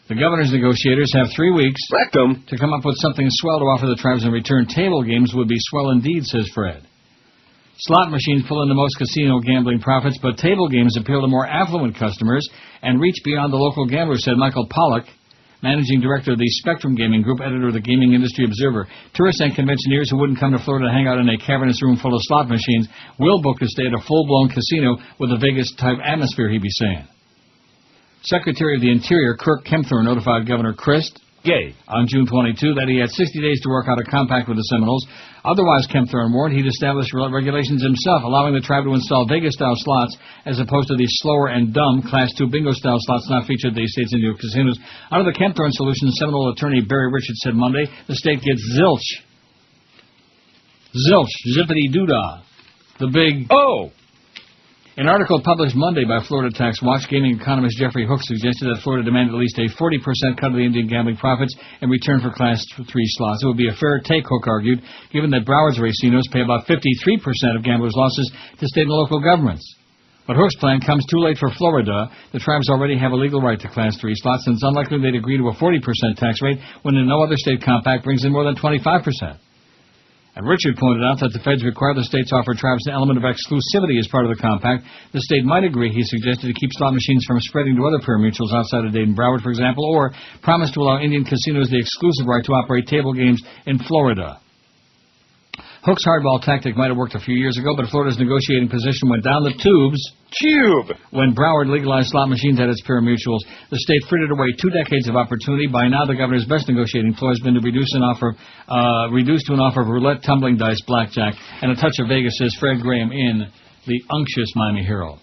the governor's negotiators have 3 weeks to come up with something swell to offer the tribes in return. Table games would be swell indeed, says Fred. Slot machines pull in the most casino gambling profits, but table games appeal to more affluent customers and reach beyond the local gamblers, said Michael Pollack, managing director of the Spectrum Gaming Group, editor of the Gaming Industry Observer. Tourists and conventioneers who wouldn't come to Florida to hang out in a cavernous room full of slot machines will book a stay at a full-blown casino with a Vegas-type atmosphere, he'd be saying. Secretary of the Interior, Kirk Kempthorne, notified Governor Crist on June 22 that he had 60 days to work out a compact with the Seminoles. Otherwise, Kempthorne warned, he'd establish regulations himself, allowing the tribe to install Vegas-style slots as opposed to the slower and dumb Class 2 bingo-style slots not featured at the state's Indian casinos. Under the Kempthorne solution, Seminole attorney Barry Richards said Monday, the state gets zilch. Zilch, zippity-doo-dah. The big... An article published Monday by Florida Tax Watch, gaming economist Jeffrey Hook suggested that Florida demanded at least a 40% cut of the Indian gambling profits in return for Class 3 slots. It would be a fair take, Hook argued, given that Broward's racinos pay about 53% of gamblers' losses to state and local governments. But Hook's plan comes too late for Florida. The tribes already have a legal right to Class 3 slots, and it's unlikely they'd agree to a 40% tax rate when no other state compact brings in more than 25%. And Richard pointed out that the feds require the states offer tribes an element of exclusivity as part of the compact. The state might agree, he suggested, to keep slot machines from spreading to other pari-mutuels outside of Dade and Broward, for example, or promise to allow Indian casinos the exclusive right to operate table games in Florida. Hook's hardball tactic might have worked a few years ago, but Florida's negotiating position went down the tubes when Broward legalized slot machines at its pari-mutuels. The state frittered away 2 decades of opportunity. By now, the governor's best negotiating ploy has been to reduce to an offer of roulette, tumbling dice, blackjack, and a touch of Vegas, says Fred Graham in the unctuous Miami Herald.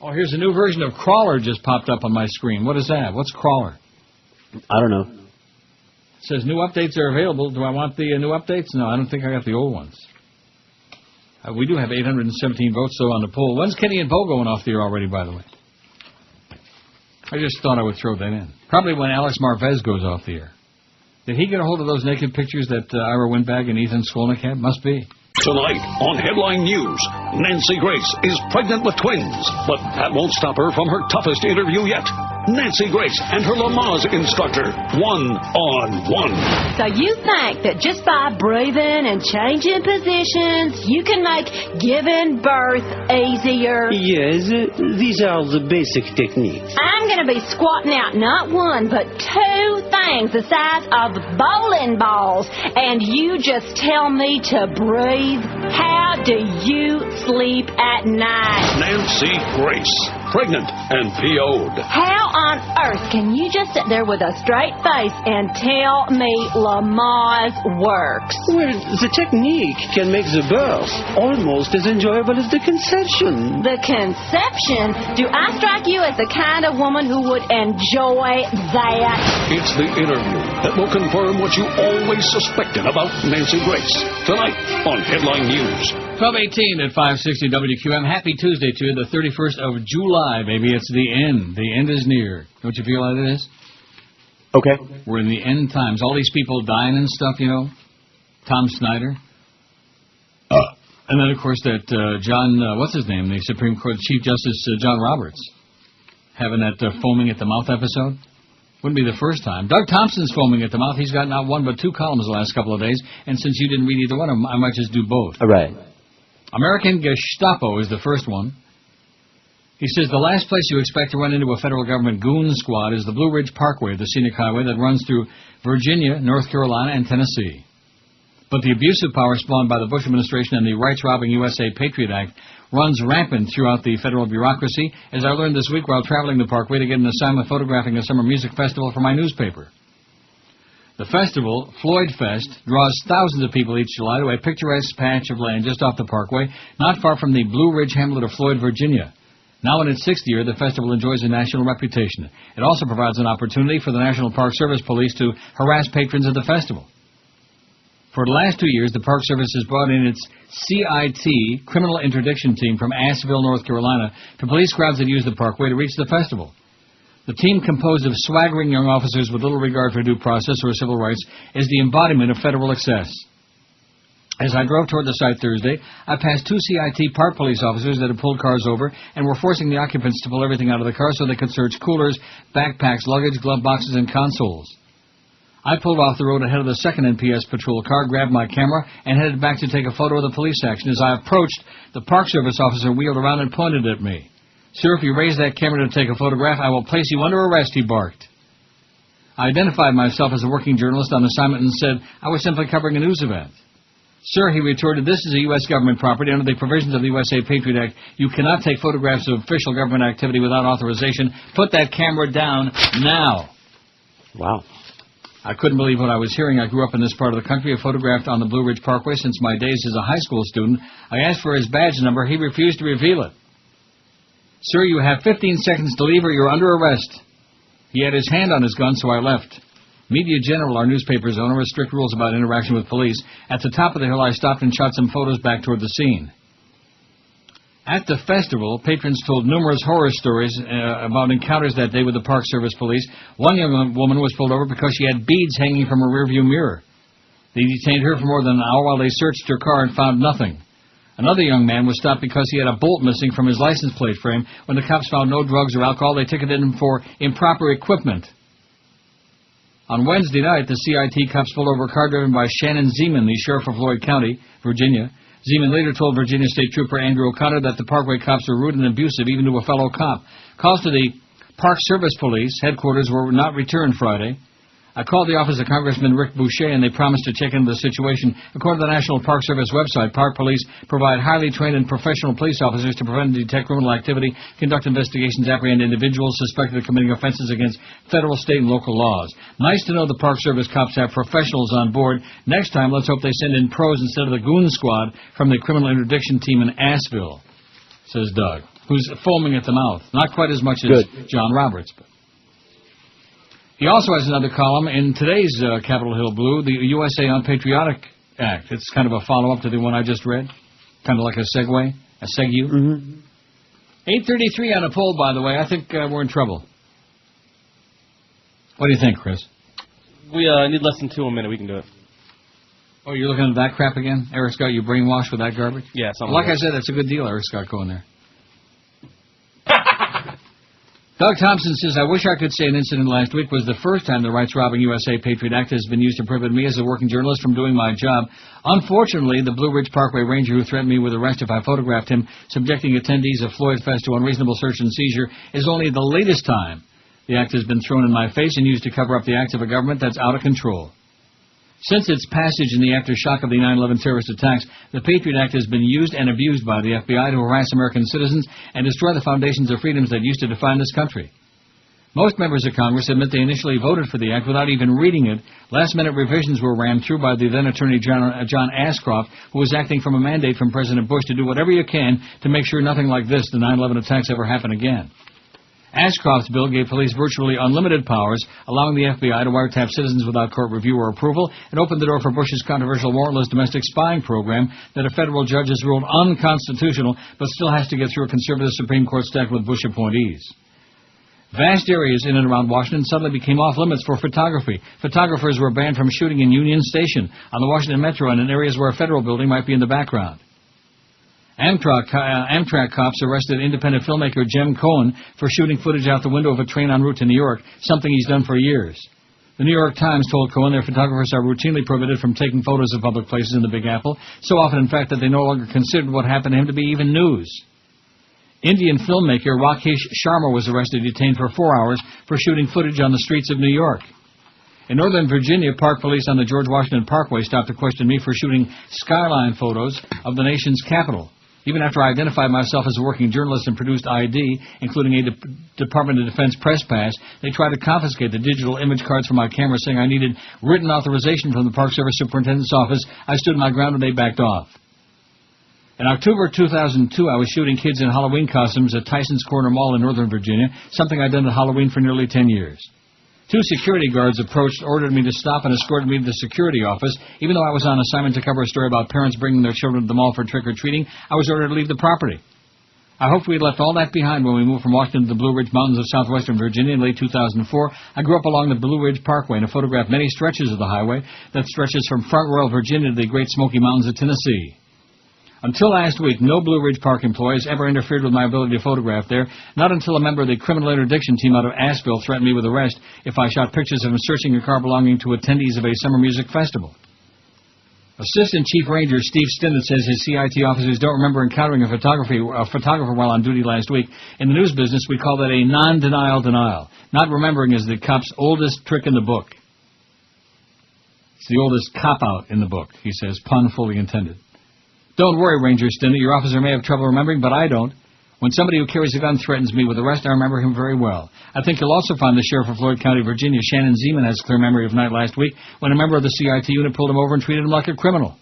Oh, here's a new version of Crawler just popped up on my screen. What is that? What's Crawler? I don't know. It says new updates are available. Do I want the new updates? No, I don't think I got the old ones. We do have 817 votes, though, on the poll. When's Kenny and Bo going off the air already, by the way? I just thought I would throw that in. Probably when Alex Marvez goes off the air. Did he get a hold of those naked pictures that Ira Windbag and Ethan Skolnick had? Must be. Tonight on Headline News, Nancy Grace is pregnant with twins, but that won't stop her from her toughest interview yet. Nancy Grace and her Lamaze instructor, one-on-one. So you think that just by breathing and changing positions, you can make giving birth easier? Yes, these are the basic techniques. I'm going to be squatting out not one, but 2 things the size of bowling balls, and you just tell me to breathe. How do you sleep at night? Nancy Grace, pregnant and PO'd. How on earth can you just sit there with a straight face and tell me Lamaze works? Well, the technique can make the birth almost as enjoyable as the conception. The conception? Do I strike you as the kind of woman who would enjoy that? It's the interview that will confirm what you always suspected about Nancy Grace. Tonight on Headline News. 12:18 at 560 WQAM. Happy Tuesday to you, the 31st of July, baby. It's the end. The end is near. Don't you feel like it is? Okay. We're in the end times. All these people dying and stuff, you know. Tom Snyder. And then, of course, that John, what's his name? The Supreme Court Chief Justice John Roberts. Having that foaming at the mouth episode. Wouldn't be the first time. Doug Thompson's foaming at the mouth. He's got not 1 but 2 columns the last couple of days. And since you didn't read either one of them, I might just do both. All right. American Gestapo is the first one. He says the last place you expect to run into a federal government goon squad is the Blue Ridge Parkway, the scenic highway that runs through Virginia, North Carolina, and Tennessee. But the abusive power spawned by the Bush administration and the rights-robbing USA PATRIOT Act runs rampant throughout the federal bureaucracy, as I learned this week while traveling the parkway to get an assignment photographing a summer music festival for my newspaper. The festival, Floyd Fest, draws thousands of people each July to a picturesque patch of land just off the parkway, not far from the Blue Ridge hamlet of Floyd, Virginia. Now in its 6th year, the festival enjoys a national reputation. It also provides an opportunity for the National Park Service Police to harass patrons of the festival. For the last 2 years, the Park Service has brought in its CIT, Criminal Interdiction Team, from Asheville, North Carolina, to police crowds that use the parkway to reach the festival. The team, composed of swaggering young officers with little regard for due process or civil rights, is the embodiment of federal excess. As I drove toward the site Thursday, I passed 2 CIT Park Police officers that had pulled cars over and were forcing the occupants to pull everything out of the car so they could search coolers, backpacks, luggage, glove boxes, and consoles. I pulled off the road ahead of the 2nd NPS patrol car, grabbed my camera, and headed back to take a photo of the police action. As I approached, the Park Service officer wheeled around and pointed at me. "Sir, if you raise that camera to take a photograph, I will place you under arrest," he barked. I identified myself as a working journalist on assignment and said I was simply covering a news event. "Sir," he retorted, "this is a U.S. government property. Under the provisions of the USA PATRIOT Act, you cannot take photographs of official government activity without authorization. Put that camera down now." Wow. I couldn't believe what I was hearing. I grew up in this part of the country, photographed on the Blue Ridge Parkway since my days as a high school student. I asked for his badge number. He refused to reveal it. "Sir, you have 15 seconds to leave or you're under arrest." He had his hand on his gun, so I left. Media General, our newspaper's owner, has strict rules about interaction with police. At the top of the hill, I stopped and shot some photos back toward the scene. At the festival, patrons told numerous horror stories about encounters that day with the Park Service police. One young woman was pulled over because she had beads hanging from her rearview mirror. They detained her for more than an hour while they searched her car and found nothing. Another young man was stopped because he had a bolt missing from his license plate frame. When the cops found no drugs or alcohol, they ticketed him for improper equipment. On Wednesday night, the CIT cops pulled over a car driven by Shannon Zeman, the sheriff of Lloyd County, Virginia. Zeman later told Virginia State Trooper Andrew O'Connor that the Parkway cops were rude and abusive, even to a fellow cop. Calls to the Park Service Police headquarters were not returned Friday. I called the office of Congressman Rick Boucher, and they promised to check into the situation. According to the National Park Service website, Park Police provide highly trained and professional police officers to prevent and detect criminal activity, conduct investigations, apprehend individuals suspected of committing offenses against federal, state, and local laws. Nice to know the Park Service cops have professionals on board. Next time, let's hope they send in pros instead of the goon squad from the criminal interdiction team in Asheville, says Doug, who's foaming at the mouth. Not quite as much as John Roberts, but... He also has another column in today's Capitol Hill Blue, the USA Patriotic Act. It's kind of a follow-up to the one I just read, kind of like a segue, a segue. 8:33 on a poll, by the way. I think we're in trouble. What do you think, Chris? We need less than 2 a minute. We can do it. Oh, you're looking at that crap again? Eric Scott, you brainwashed with that garbage? Yeah, something like I said, that's a good deal, Eric Scott, going there. Doug Thompson says, I wish I could say an incident last week was the first time the rights-robbing USA Patriot Act has been used to prohibit me as a working journalist from doing my job. Unfortunately, the Blue Ridge Parkway ranger who threatened me with arrest if I photographed him subjecting attendees of Floyd Fest to unreasonable search and seizure is only the latest time the act has been thrown in my face and used to cover up the acts of a government that's out of control. Since its passage in the aftershock of the 9/11 terrorist attacks, the Patriot Act has been used and abused by the FBI to harass American citizens and destroy the foundations of freedoms that used to define this country. Most members of Congress admit they initially voted for the act without even reading it. Last-minute revisions were rammed through by the then-Attorney John Ashcroft, who was acting from a mandate from President Bush to do whatever you can to make sure nothing like this, the 9/11 attacks, ever happen again. Ashcroft's bill gave police virtually unlimited powers, allowing the FBI to wiretap citizens without court review or approval, and opened the door for Bush's controversial warrantless domestic spying program that a federal judge has ruled unconstitutional, but still has to get through a conservative Supreme Court stacked with Bush appointees. Vast areas in and around Washington suddenly became off-limits for photography. Photographers were banned from shooting in Union Station, on the Washington Metro, and in areas where a federal building might be in the background. Amtrak cops arrested independent filmmaker Jem Cohen for shooting footage out the window of a train en route to New York, something he's done for years. The New York Times told Cohen their photographers are routinely prohibited from taking photos of public places in the Big Apple, so often, in fact, that they no longer considered what happened to him to be even news. Indian filmmaker Rakesh Sharma was arrested and detained for 4 hours for shooting footage on the streets of New York. In Northern Virginia, Park Police on the George Washington Parkway stopped to question me for shooting skyline photos of the nation's capital. Even after I identified myself as a working journalist and produced ID, including a Department of Defense press pass, they tried to confiscate the digital image cards from my camera, saying I needed written authorization from the Park Service Superintendent's office. I stood my ground and they backed off. In October 2002, I was shooting kids in Halloween costumes at Tyson's Corner Mall in Northern Virginia, something I'd done at Halloween for nearly 10 years. 2 security guards approached, ordered me to stop, and escorted me to the security office. Even though I was on assignment to cover a story about parents bringing their children to the mall for trick-or-treating, I was ordered to leave the property. I hoped we'd left all that behind when we moved from Washington to the Blue Ridge Mountains of southwestern Virginia in late 2004. I grew up along the Blue Ridge Parkway and have photographed many stretches of the highway that stretches from Front Royal, Virginia to the Great Smoky Mountains of Tennessee. Until last week, no Blue Ridge Park employees ever interfered with my ability to photograph there, not until a member of the criminal interdiction team out of Asheville threatened me with arrest if I shot pictures of him searching a car belonging to attendees of a summer music festival. Assistant Chief Ranger Steve Stinnett says his CIT officers don't remember encountering a photographer while on duty last week. In the news business, we call that a non-denial denial. Not remembering is the cop's oldest trick in the book. It's the oldest cop-out in the book, he says, pun fully intended. Don't worry, Ranger Stinnett, your officer may have trouble remembering, but I don't. When somebody who carries a gun threatens me with arrest, I remember him very well. I think you'll also find the sheriff of Lloyd County, Virginia, Shannon Zeman, has a clear memory of night last week when a member of the CIT unit pulled him over and treated him like a criminal.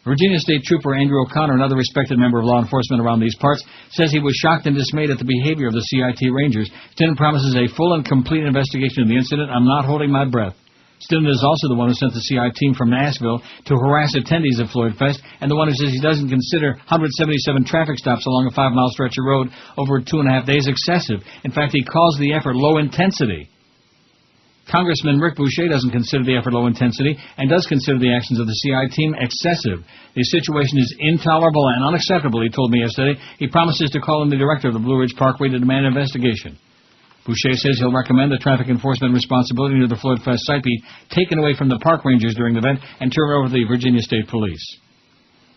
Virginia State Trooper Andrew O'Connor, another respected member of law enforcement around these parts, says he was shocked and dismayed at the behavior of the CIT Rangers. Stinnett promises a full and complete investigation of the incident. I'm not holding my breath. Stillen is also the one who sent the CI team from Nashville to harass attendees at Floyd Fest, and the one who says he doesn't consider 177 traffic stops along a 5-mile stretch of road over 2.5 days excessive. In fact, he calls the effort low intensity. Congressman Rick Boucher doesn't consider the effort low intensity and does consider the actions of the CI team excessive. The situation is intolerable and unacceptable, he told me yesterday. He promises to call in the director of the Blue Ridge Parkway to demand an investigation. Boucher says he'll recommend the traffic enforcement responsibility of the Floyd Fest site be taken away from the park rangers during the event and turned over to the Virginia State Police.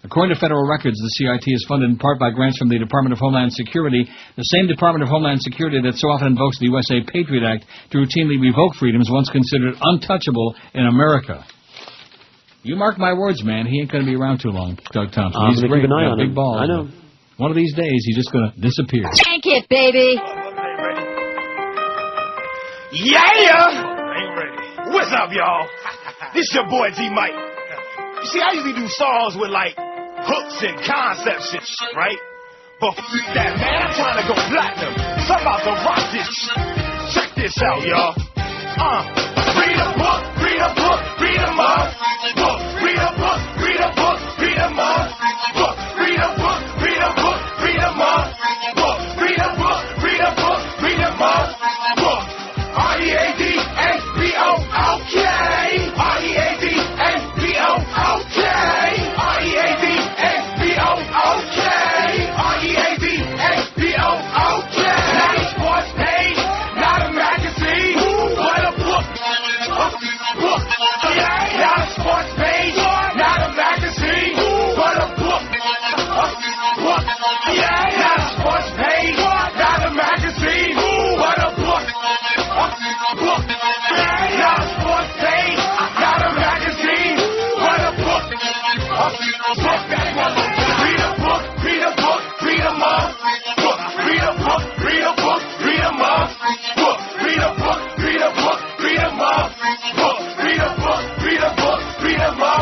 According to federal records, the CIT is funded in part by grants from the Department of Homeland Security, the same Department of Homeland Security that so often invokes the USA PATRIOT Act to routinely revoke freedoms once considered untouchable in America. You mark my words, man, he ain't going to be around too long, Doug Thompson. He's great, keep an eye on big him. balls. I know. One of these days, he's just going to disappear. Thank it, baby. Yeah! Ain't ready. What's up, y'all? This your boy G-Mike. You see, I usually do songs with, like, hooks and concepts and shit, right? But that, man, I'm trying to go platinum. So I'm about to rock this shit. Check this out, y'all. Read a book, read a book, read a book. Read a book, read a book, read a book. Read a book, read a book, read a book. Read a book, read a book, read a book. R-E-A-D-A-B-O, okay. R-E-A-D-A-B-O, okay. R-E-A-D-A-B-O, okay. R-E-A-D-A-B-O, okay. Not a sports page, not a magazine, but a book. Book, yeah. Not a sports page, not a magazine, but a book. Book, yeah. Not a sports page, not a magazine, but a book. Book, yeah. Not a sports page, not a magazine, but a book. Book that motherfucker. Read a book, read a book, read a book. Read a book, read a book, read a book. Read a book, read a book, read a book. Read a book, read a book, read a book.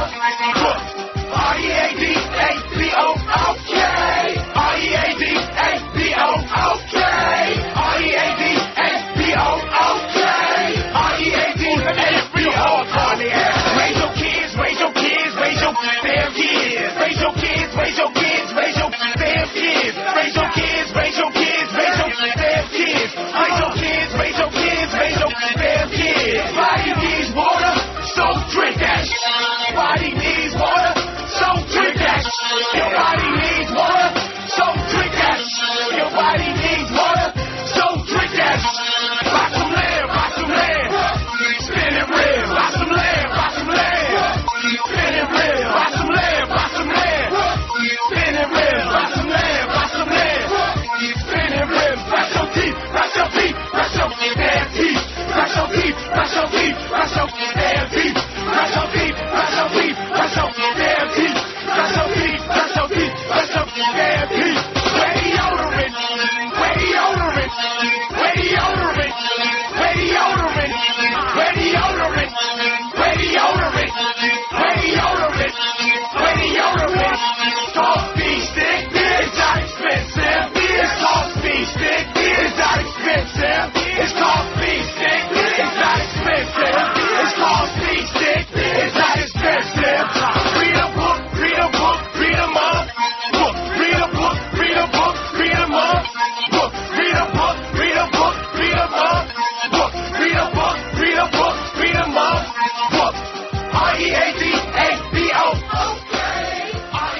R-E-A-D-A-B-O, okay. R-E-A-D-A-B-O, okay. R-E-A-D-A-B-O, okay. R-E-A-D-A-B-O, okay. Raise your kids, raise your kids, raise your damn kids. Raise your kids, raise your kids, raise your damn kids. Raise your kids, raise your kids, raise your damn kids. Raise your kids, raise your kids, raise your damn kids. Body needs water, so drink that shit. Body needs water, so drink that shit. Your body needs water, so drink that shit. Your body needs water, so drink that shit. Rock some land, rock some land. Spin it real, rock some land, rock some land. Spin it real, rock some land, rock some land. Spin it real, rock some land, rock some land. Spin it real, brush your teeth, brush your teeth, brush your damn teeth. Brush your teeth, brush your teeth, brush your damn teeth. Brush your teeth, brush your teeth, brush your damn teeth. Brush your teeth, brush your teeth, brush your damn teeth. Way deodorant, way deodorant, way deodorant, way deodorant, way deodorant, way deodorant, way deodorant, way deodorant. Coffee stick, it's not expensive. It's coffee stick, it's not expensive. It's coffee stick, it's not expensive. It's coffee stick, it's not expensive. Read a book, read a book, read a book. Read a book, read a book, read a book. Read a book, read a book, read a book. Read a book, read a book, read a book. R-E-A-D-A-B-O.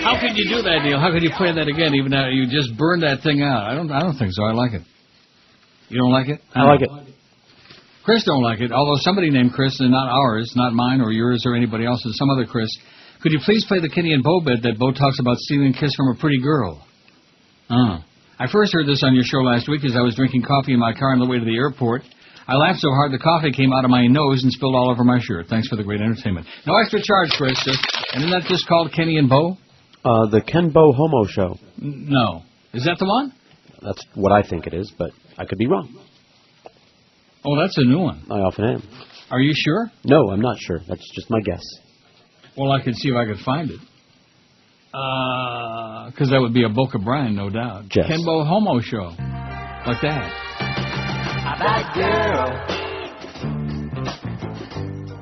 How could you do that, Neil? How could you play that again, even though you just burned that thing out? I don't think so. I like it. You don't like it? I like it. Chris don't like it, although somebody named Chris, and not ours, not mine or yours or anybody else's, some other Chris. Could you please play the Kenny and Bo bit that Bo talks about stealing a kiss from a pretty girl? I first heard this on your show last week as I was drinking coffee in my car on the way to the airport. I laughed so hard the coffee came out of my nose and spilled all over my shirt. Thanks for the great entertainment. No extra charge, Chris. And isn't that just called Kenny and Bo? The Ken Bo Homo Show. No. Is that the one? That's what I think it is, but I could be wrong. Oh, that's a new one. I often am. Are you sure? No, I'm not sure. That's just my guess. Well, I could see if I could find it. Because that would be a Boca Brian, no doubt. Yes. Ken Bo Homo Show. Like that. That girl.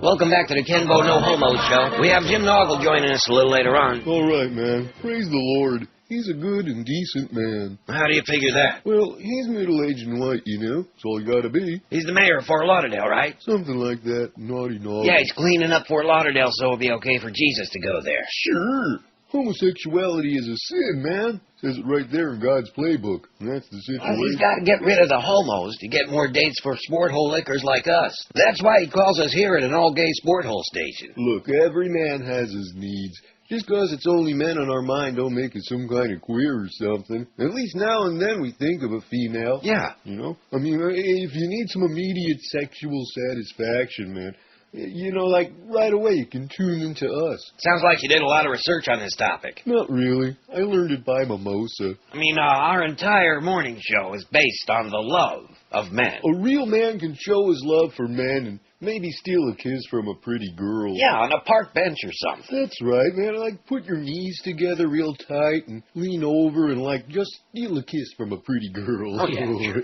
Welcome back to the Kenbo No Homo Show. We have Jim Noggle joining us a little later on. All right, man. Praise the Lord. He's a good and decent man. How do you figure that? Well, he's middle-aged and white, you know. That's all you gotta be. He's the mayor of Fort Lauderdale, right? Something like that. Naughty Noggle. Yeah, he's cleaning up Fort Lauderdale so it'll be okay for Jesus to go there. Sure. Homosexuality is a sin, man. Says it right there in God's playbook. And that's the situation. Well, he's got to get rid of the homos to get more dates for sport hole lickers like us. That's why he calls us here at an all-gay sport hole station. Look, every man has his needs. Just 'cause it's only men on our mind don't make it some kind of queer or something. At least now and then we think of a female. Yeah. You know? I mean, if you need some immediate sexual satisfaction, man, you know, like right away you can tune into us. Sounds like you did a lot of research on this topic. Not really. I learned it by mimosa. I mean, our entire morning show is based on the love of men. A real man can show his love for men and maybe steal a kiss from a pretty girl. Yeah, on a park bench or something. That's right, man. Like, put your knees together real tight and lean over and, like, just steal a kiss from a pretty girl. Oh, yeah, sure.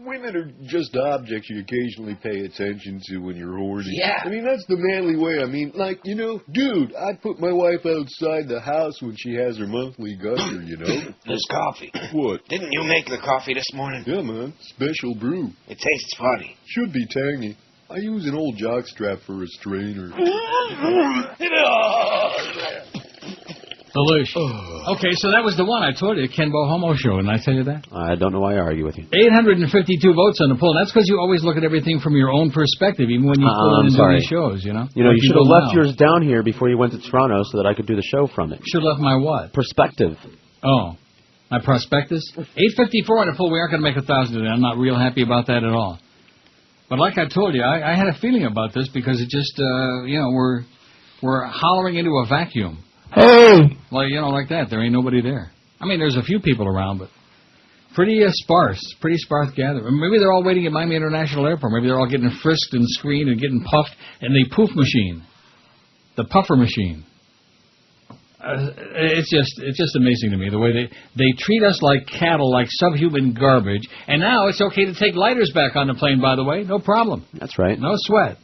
Women are just objects you occasionally pay attention to when you're horny. Yeah. I mean, that's the manly way. I mean, like, you know, dude, I'd put my wife outside the house when she has her monthly gutter, you know. There's coffee. What? Didn't you make the coffee this morning? Yeah, man. Special brew. It tastes funny. Should be tangy. I use an old jockstrap for a strainer. Delish. Okay, so that was the one I told you, Kenbo Homo Show, and I tell you that? I don't know why I argue with you. 852 votes on the poll. That's because you always look at everything from your own perspective, even when you pull in and do these shows, you know? You know, Like you should have left now. yours down here before you went to Toronto so that I could do the show from it. Should have left my what? Perspective. Oh, my prospectus? 854 on the poll. We aren't going to make 1,000 today. I'm not real happy about that at all. But like I told you, I had a feeling about this because it just, you know, we're hollering into a vacuum. Hey! Well, you know, like that. There ain't nobody there. I mean, there's a few people around, but pretty sparse gathering. Maybe they're all waiting at Miami International Airport. Maybe they're all getting frisked and screened and getting puffed in the poof machine, the puffer machine. It's just amazing to me the way they treat us like cattle, like subhuman garbage. And now it's okay to take lighters back on the plane, by the way. No problem. That's right. No sweat.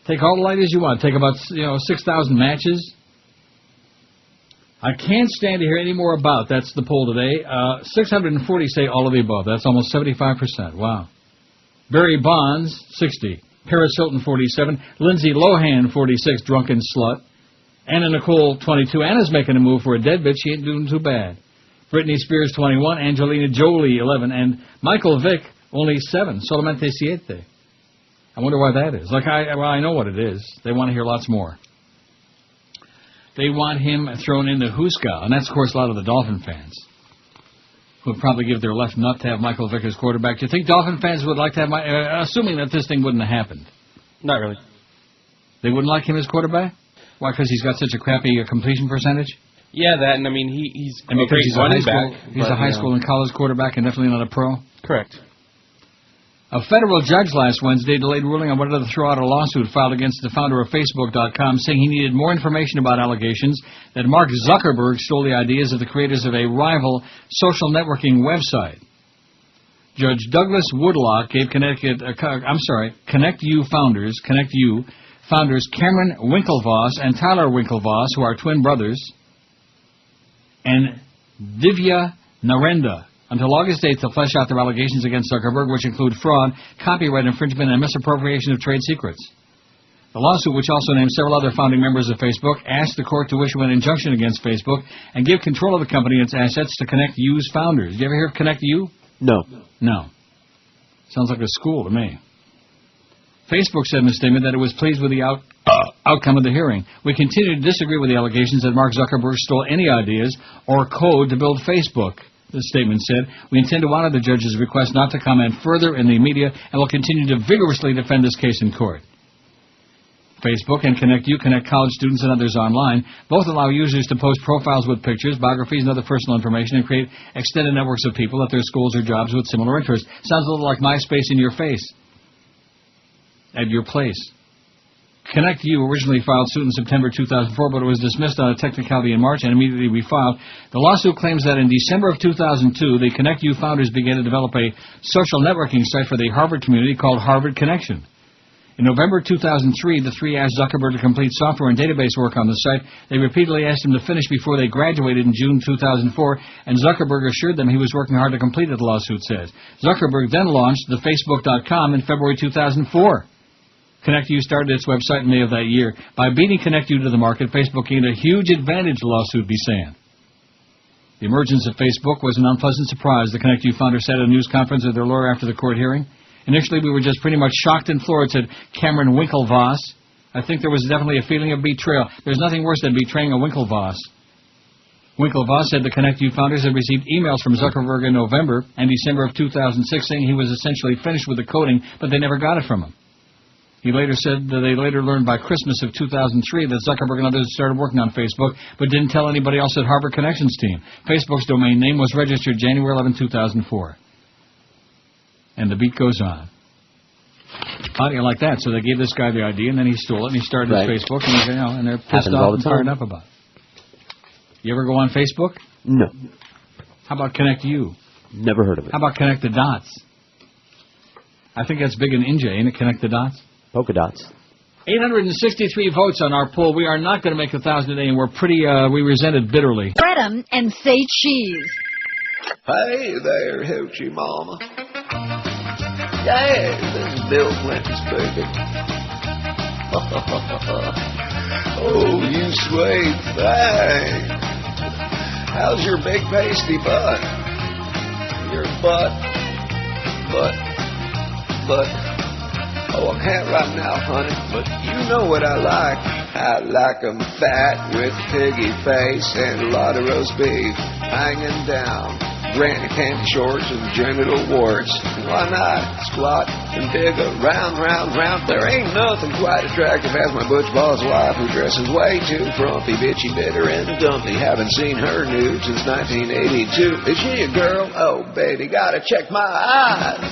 Take all the lighters you want. Take about 6,000 matches. I can't stand to hear any more about. That's the poll today. 640 say all of the above. That's almost 75%. Wow. Barry Bonds, 60. Paris Hilton, 47. Lindsay Lohan, 46. Drunken slut. Anna Nicole, 22. Anna's making a move for a deadbeat. She ain't doing too bad. Britney Spears, 21. Angelina Jolie, 11. And Michael Vick, only 7. Solamente 7. I wonder why that is. I know what it is. They want to hear lots more. They want him thrown in the Huska. And that's, of course, a lot of the Dolphin fans who would probably give their left nut to have Michael Vick as quarterback. Do you think Dolphin fans would like to have assuming that this thing wouldn't have happened? Not really. They wouldn't like him as quarterback? Why, because he's got such a crappy completion percentage? Yeah, that, and I mean, he's and because he's running a high school and college quarterback and definitely not a pro? Correct. A federal judge last Wednesday delayed ruling on whether to throw out a lawsuit filed against the founder of Facebook.com, saying he needed more information about allegations that Mark Zuckerberg stole the ideas of the creators of a rival social networking website. Judge Douglas Woodlock gave Connect You founders Cameron Winklevoss and Tyler Winklevoss, who are twin brothers, and Divya Narendra until August 8th to flesh out their allegations against Zuckerberg, which include fraud, copyright infringement, and misappropriation of trade secrets. The lawsuit, which also names several other founding members of Facebook, asked the court to issue an injunction against Facebook and give control of the company and its assets to Connect You's founders. Did you ever hear of Connect You? No. No. Sounds like a school to me. Facebook said in a statement that it was pleased with the outcome of the hearing. We continue to disagree with the allegations that Mark Zuckerberg stole any ideas or code to build Facebook, the statement said. We intend to honor the judge's request not to comment further in the media and will continue to vigorously defend this case in court. Facebook and Connect You connect college students and others online. Both allow users to post profiles with pictures, biographies, and other personal information and create extended networks of people at their schools or jobs with similar interests. Sounds a little like MySpace in your face. At your place. Connect You originally filed suit in September 2004, but it was dismissed on a technicality in March and immediately refiled. The lawsuit claims that in December of 2002, the Connect You founders began to develop a social networking site for the Harvard community called Harvard Connection. In November 2003, the three asked Zuckerberg to complete software and database work on the site. They repeatedly asked him to finish before they graduated in June 2004, and Zuckerberg assured them he was working hard to complete it, the lawsuit says. Zuckerberg then launched the Facebook.com in February 2004. ConnectU started its website in May of that year. By beating ConnectU to the market, Facebook gained a huge advantage, the lawsuit be saying. The emergence of Facebook was an unpleasant surprise, the ConnectU founder said at a news conference with their lawyer after the court hearing. Initially, we were just pretty much shocked and floored, said Cameron Winklevoss. I think there was definitely a feeling of betrayal. There's nothing worse than betraying a Winklevoss. Winklevoss said the ConnectU founders had received emails from Zuckerberg in November and December of 2006 saying he was essentially finished with the coding, but they never got it from him. He later said that they later learned by Christmas of 2003 that Zuckerberg and others started working on Facebook, but didn't tell anybody else at Harvard Connections team. Facebook's domain name was registered January 11, 2004. And the beat goes on. How do you like that? So they gave this guy the idea, and then he stole it, and he started his Facebook, and, and they're pissed off and fired up about it. You ever go on Facebook? No. How about ConnectU? Never heard of it. How about Connect the Dots? I think that's big in India, ain't it? Connect the Dots? Polka dots. 863 votes on our poll. We are not going to make 1,000 today, and we're pretty, we resent it bitterly. Spread 'em and say cheese. Hey there, Hoochie Mama. Yeah, this is Bill Clinton speaking. Oh, you sweet thing. How's your big pasty butt? Your butt. Oh, I can't right now, honey, but you know what I like. I like 'em fat with piggy face and a lot of roast beef hanging down. Granny candy shorts and genital warts. Why not squat and dig around, round? There ain't nothing quite attractive as my butch boss wife who dresses way too frumpy, bitchy, bitter, and dumpy. Haven't seen her nude since 1982. Is she a girl? Oh, baby, gotta check my eyes.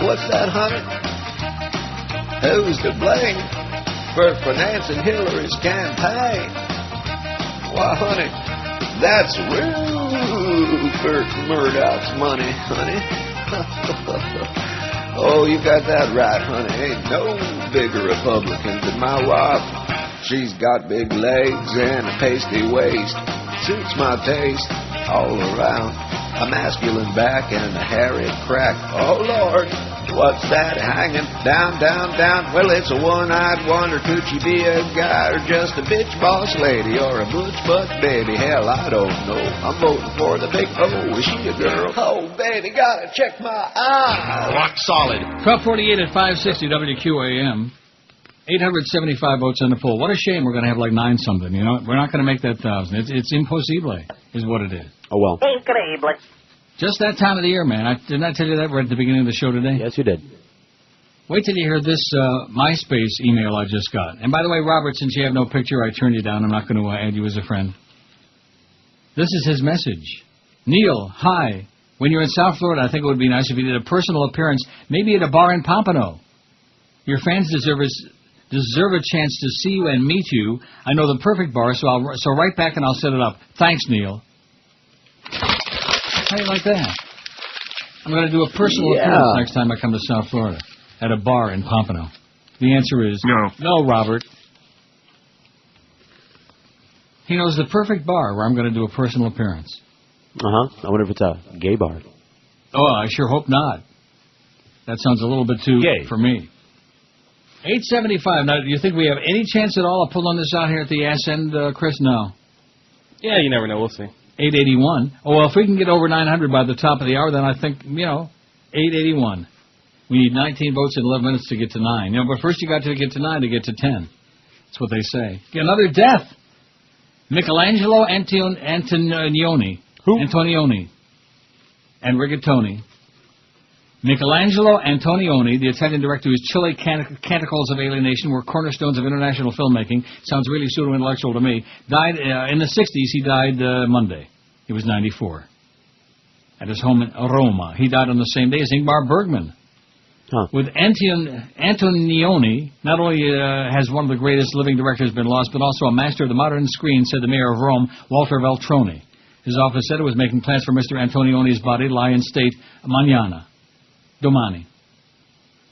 What's that, honey? Who's to blame for financing Hillary's campaign? Why, honey, that's Rupert Murdoch's money, honey. Oh, you got that right, honey. Ain't no bigger Republican than my wife. She's got big legs and a pasty waist. Suits my taste all around. A masculine back and a hairy crack. Oh, Lord, what's that hanging down? Well, it's a one-eyed wonder. Could she be a guy or just a bitch boss lady or a butch butt baby? Hell, I don't know. I'm voting for the big O. Is she a girl? Oh, baby, gotta check my eyes. Rock solid. 1248 at 560 WQAM. 875 votes on the poll. What a shame we're going to have like 9-something, you know. We're not going to make that 1,000. It's impossible, is what it is. Oh, well. Incredible. Just that time of the year, man. Didn't I tell you that right at the beginning of the show today? Yes, you did. Wait till you hear this MySpace email I just got. And by the way, Robert, since you have no picture, I turned you down. I'm not going to add you as a friend. This is his message. Neil, hi. When you're in South Florida, I think it would be nice if you did a personal appearance, maybe at a bar in Pompano. Your fans deserve a chance to see you and meet you. I know the perfect bar, so write back and I'll set it up. Thanks, Neil. How do you like that? I'm going to do a personal appearance next time I come to South Florida at a bar in Pompano. The answer is no, Robert. He knows the perfect bar where I'm going to do a personal appearance. I wonder if it's a gay bar. Oh, I sure hope not. That sounds a little bit too gay for me. 875. Now, do you think we have any chance at all of pulling this out here at the ass end, Chris? No. Yeah, you never know. We'll see. 881. Oh, well, if we can get over 900 by the top of the hour, then I think, 881. We need 19 votes in 11 minutes to get to 9. But first you got to get to 9 to get to 10. That's what they say. Another death. Michelangelo Antonioni. Who? Antonioni. And Rigatoni. Michelangelo Antonioni, the Italian director whose Chile Canticles of Alienation were cornerstones of international filmmaking, sounds really pseudo-intellectual to me, died in the 60s. He died Monday. He was 94. At his home in Roma. He died on the same day as Ingmar Bergman. With Antonioni, not only has one of the greatest living directors been lost, but also a master of the modern screen, said the mayor of Rome, Walter Veltroni. His office said it was making plans for Mr. Antonioni's body lie in state domani.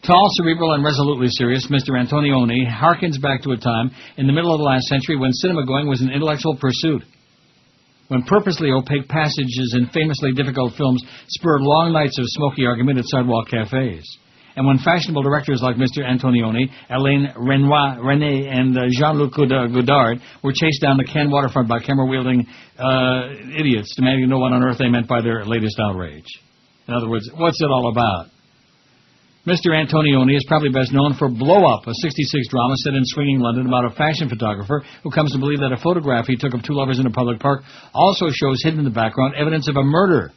Tall, cerebral, and resolutely serious, Mr. Antonioni harkens back to a time in the middle of the last century when cinema-going was an intellectual pursuit, when purposely opaque passages in famously difficult films spurred long nights of smoky argument at sidewalk cafes, and when fashionable directors like Mr. Antonioni, Alain René, and Jean-Luc Godard were chased down the Cannes waterfront by camera-wielding idiots demanding to know what on earth they meant by their latest outrage. In other words, what's it all about? Mr. Antonioni is probably best known for Blow Up, a 66 drama set in swinging London about a fashion photographer who comes to believe that a photograph he took of two lovers in a public park also shows hidden in the background evidence of a murder.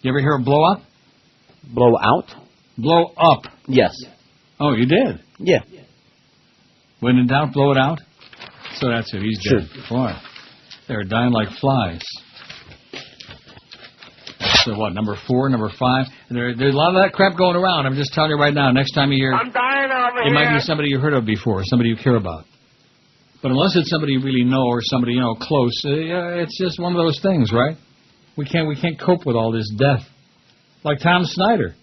You ever hear of Blow Up? Blow out? Blow up. Yes. Oh, you did? Yeah. When in doubt, blow it out? So that's it. He's dead. Sure. Boy, they're dying like flies. So what, number 4, number 5? There's a lot of that crap going around. I'm just telling you right now, next time you hear I'm dying over it here. might be somebody you heard of before, somebody you care about. But unless it's somebody you really know or somebody, close, it's just one of those things, right? We can't cope with all this death. Like Tom Snyder.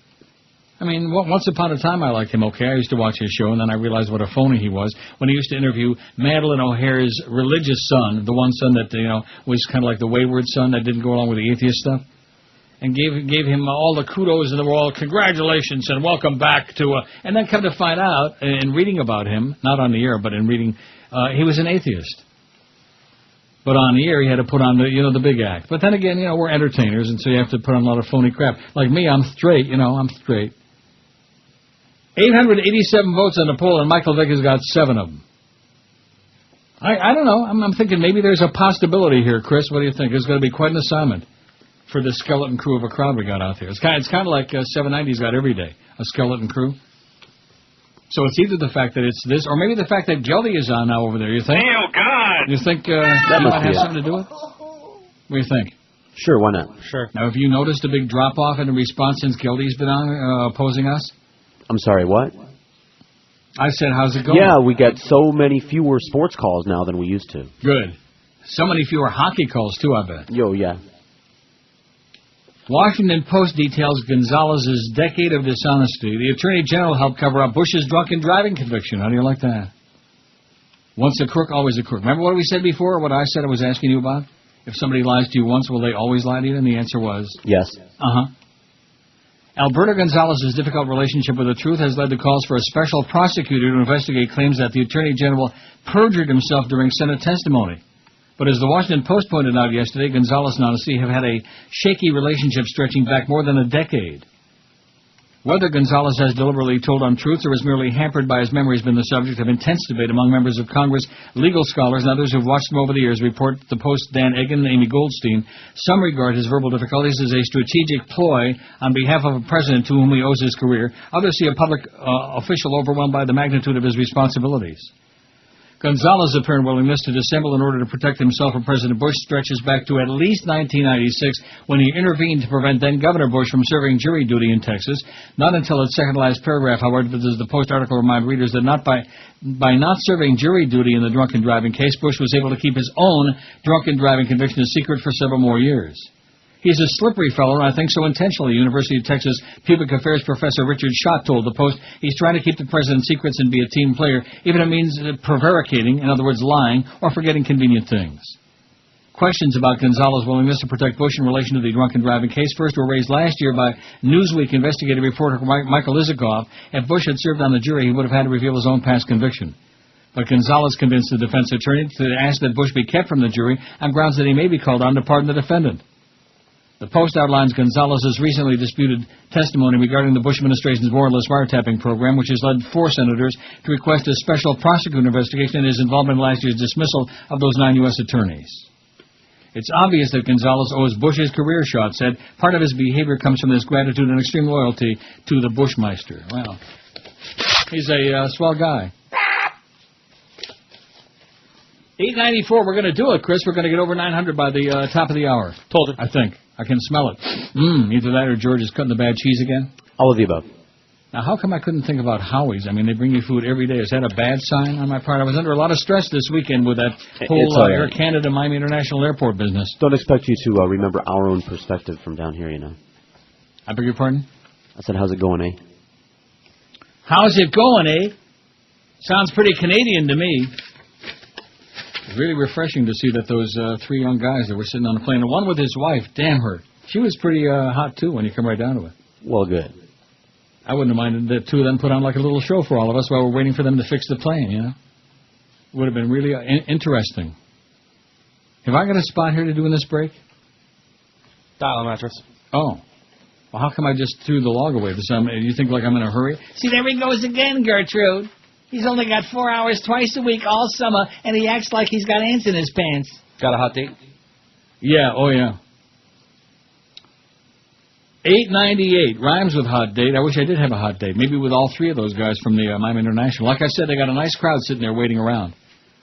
I mean, once upon a time I liked him okay. I used to watch his show, and then I realized what a phony he was when he used to interview Madeleine O'Hare's religious son, the one son that, was kind of like the wayward son that didn't go along with the atheist stuff. And gave him all the kudos in the world, congratulations and welcome back to... and then come to find out, in reading about him, not on the air, but in reading, he was an atheist. But on the air, he had to put on the big act. But then again, we're entertainers, and so you have to put on a lot of phony crap. Like me, I'm straight, I'm straight. 887 votes on the poll, and Michael Vick has got 7 of them. I don't know. I'm thinking maybe there's a possibility here, Chris. What do you think? It's going to be quite an assignment for the skeleton crew of a crowd we got out there. It's kind of like 790's got every day, a skeleton crew. So it's either the fact that it's this, or maybe the fact that Geldy is on now over there. You think? Oh, God! You think that might have something to do with it? What do you think? Sure, why not? Sure. Now, have you noticed a big drop-off in the response since Geldy's been on opposing us? I'm sorry, what? I said, how's it going? Yeah, we get so many fewer sports calls now than we used to. Good. So many fewer hockey calls, too, I bet. Yo, yeah. Washington Post details Gonzalez's decade of dishonesty. The Attorney General helped cover up Bush's drunken driving conviction. How do you like that? Once a crook, always a crook. Remember what we said before, or what I said I was asking you about? If somebody lies to you once, will they always lie to you? And the answer was... Yes. Uh-huh. Alberto Gonzalez's difficult relationship with the truth has led to calls for a special prosecutor to investigate claims that the Attorney General perjured himself during Senate testimony. But as the Washington Post pointed out yesterday, Gonzalez and Honesty have had a shaky relationship stretching back more than a decade. Whether Gonzalez has deliberately told untruths or is merely hampered by his memory has been the subject of intense debate among members of Congress, legal scholars, and others who have watched him over the years, report the Post's Dan Egan and Amy Goldstein. Some regard his verbal difficulties as a strategic ploy on behalf of a president to whom he owes his career. Others see a public official overwhelmed by the magnitude of his responsibilities. Gonzalez's apparent willingness to dissemble in order to protect himself from President Bush stretches back to at least 1996, when he intervened to prevent then-Governor Bush from serving jury duty in Texas. Not until its second-to-last paragraph, however, does the Post article remind readers that by not serving jury duty in the drunken driving case, Bush was able to keep his own drunken driving conviction a secret for several more years. He's a slippery fellow, and I think so intentionally. University of Texas Public Affairs professor Richard Schott told the Post he's trying to keep the president's secrets and be a team player, even if it means prevaricating, in other words, lying, or forgetting convenient things. Questions about Gonzalez's willingness to protect Bush in relation to the drunken driving case first were raised last year by Newsweek investigative reporter Michael Isikoff. If Bush had served on the jury, he would have had to reveal his own past conviction. But Gonzalez convinced the defense attorney to ask that Bush be kept from the jury on grounds that he may be called on to pardon the defendant. The Post outlines Gonzalez's recently disputed testimony regarding the Bush administration's warrantless wiretapping program, which has led 4 senators to request a special prosecutor investigation into his involvement in last year's dismissal of those 9 U.S. attorneys. It's obvious that Gonzalez owes Bush's career, Schott said. Part of his behavior comes from his gratitude and extreme loyalty to the Bushmeister. Well, he's a swell guy. 894, we're going to do it, Chris. We're going to get over 900 by the top of the hour. Told her. I think. I can smell it. Either that or George is cutting the bad cheese again. All of the above. Now, how come I couldn't think about Howie's? I mean, they bring you food every day. Is that a bad sign on my part? I was under a lot of stress this weekend with that whole Air Canada Miami International Airport business. Don't expect you to remember our own perspective from down here, you know. I beg your pardon? I said, how's it going, eh? How's it going, eh? Sounds pretty Canadian to me. It's really refreshing to see that those 3 young guys that were sitting on the plane, the one with his wife, damn her. She was pretty hot, too, when you come right down to it. Well, good. I wouldn't have minded the 2 of them put on like a little show for all of us while we're waiting for them to fix the plane, you know? Would have been really interesting. Have I got a spot here to do in this break? Dial a mattress. Oh. Well, how come I just threw the log away? You think like I'm in a hurry? See, there he goes again, Gertrude. He's only got 4 hours twice a week all summer, and he acts like he's got ants in his pants. Got a hot date? Yeah, oh yeah. 898 rhymes with hot date. I wish I did have a hot date. Maybe with all 3 of those guys from the Miami International. Like I said, they got a nice crowd sitting there waiting around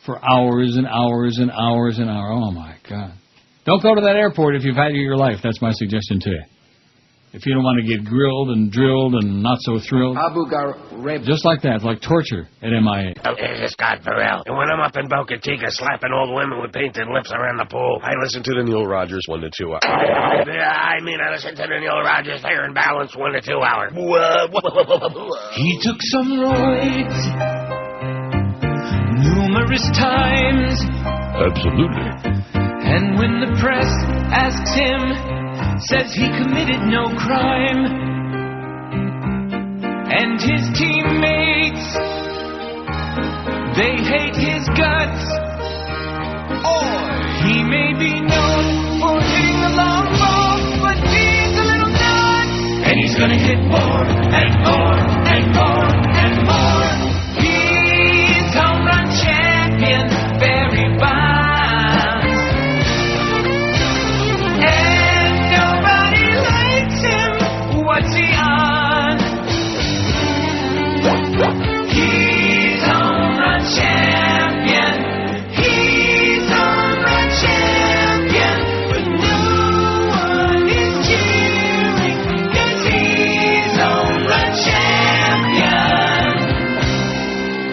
for hours and hours and hours and hours. Oh my God! Don't go to that airport if you've had your life. That's my suggestion to you. If you don't want to get grilled and drilled and not so thrilled. Abu Ghraib. Just like that, like torture at MIA. Okay, this is Scott Farrell. And when I'm up in Boca Chica slapping old women with painted lips around the pool, I listen to the Neil Rogers 1 to 2 hour. I listen to the Neil Rogers Fair and Balanced 1 to 2 hour. He took some roids numerous times. Absolutely. And when the press asks him, says he committed no crime. And his teammates, they hate his guts. He may be known for hitting the long ball, but he's a little nuts. And he's gonna hit more and more and more and more. He's home run champion, Barry Bonds. And nobody likes him. What's he on? He's home run champion. He's home run champion. But no one is cheering, 'cause he's home run champion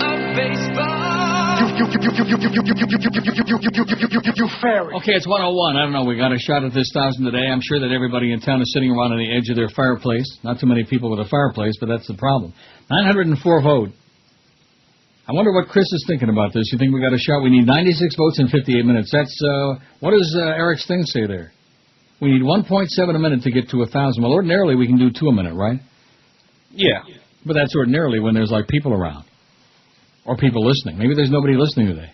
of baseball. You fairy. Okay, it's 101. I don't know. We got a shot at this 1,000 today. I'm sure that everybody in town is sitting around on the edge of their fireplace. Not too many people with a fireplace, but that's the problem. 904 vote. I wonder what Chris is thinking about this. You think we got a shot? We need 96 votes in 58 minutes. That's, what does Eric's thing say there? We need 1.7 a minute to get to 1,000. Well, ordinarily we can do 2 a minute, right? Yeah. But that's ordinarily when there's like people around. Or people listening. Maybe there's nobody listening today.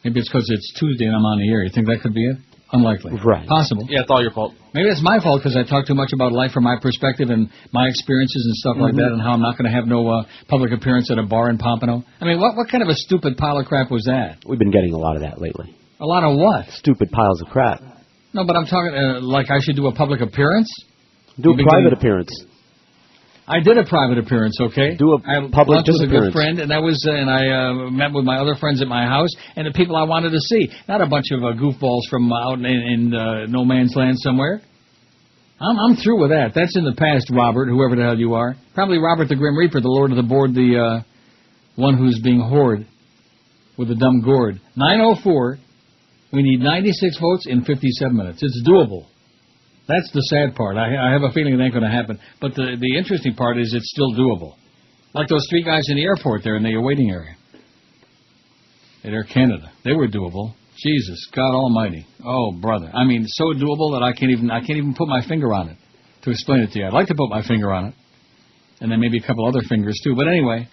Maybe it's because it's Tuesday and I'm on the air. You think that could be it? Unlikely. Right. Possible. Yeah, it's all your fault. Maybe it's my fault because I talk too much about life from my perspective and my experiences and stuff like that, and how I'm not going to have no public appearance at a bar in Pompano. I mean, what kind of a stupid pile of crap was that? We've been getting a lot of that lately. A lot of what? Stupid piles of crap. No, but I'm talking like I should do a public appearance? Do a private appearance. I did a private appearance, okay? Do a public with a appearance. good friend, and that was, and I met with my other friends at my house, and the people I wanted to see. Not a bunch of goofballs from out in no man's land somewhere. I'm through with that. That's in the past, Robert, whoever the hell you are. Probably Robert the Grim Reaper, the Lord of the Board, the one who's being whored with the dumb gourd. 904. We need 96 votes in 57 minutes. It's doable. That's the sad part. I have a feeling it ain't going to happen. But the interesting part is it's still doable. Like those 3 guys in the airport there in the waiting area at Air Canada. They were doable. Jesus, God Almighty. Oh, brother. I mean, so doable that I can't even put my finger on it to explain it to you. I'd like to put my finger on it. And then maybe a couple other fingers, too. But anyway,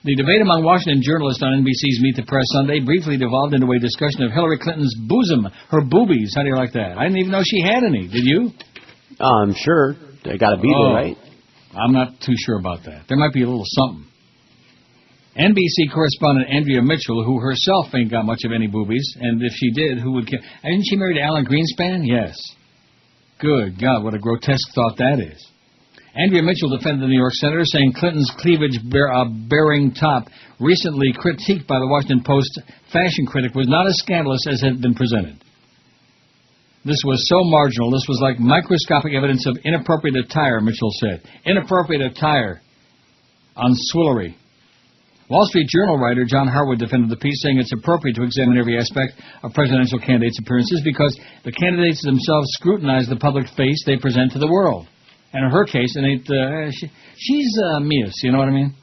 the debate among Washington journalists on NBC's Meet the Press Sunday briefly devolved into a discussion of Hillary Clinton's bosom, her boobies. How do you like that? I didn't even know she had any. Did you? I'm sure. They got to be there, right? I'm not too sure about that. There might be a little something. NBC correspondent Andrea Mitchell, who herself ain't got much of any boobies, and if she did, who would care? Isn't she married to Alan Greenspan? Yes. Good God, what a grotesque thought that is. Andrea Mitchell defended the New York senator, saying Clinton's cleavage-bearing top, recently critiqued by the Washington Post fashion critic, was not as scandalous as had been presented. This was so marginal. This was like microscopic evidence of inappropriate attire, Mitchell said. Inappropriate attire on swillery. Wall Street Journal writer John Harwood defended the piece, saying it's appropriate to examine every aspect of presidential candidates' appearances because the candidates themselves scrutinize the public face they present to the world. And in her case, it ain't, she's Mias, you know what I mean?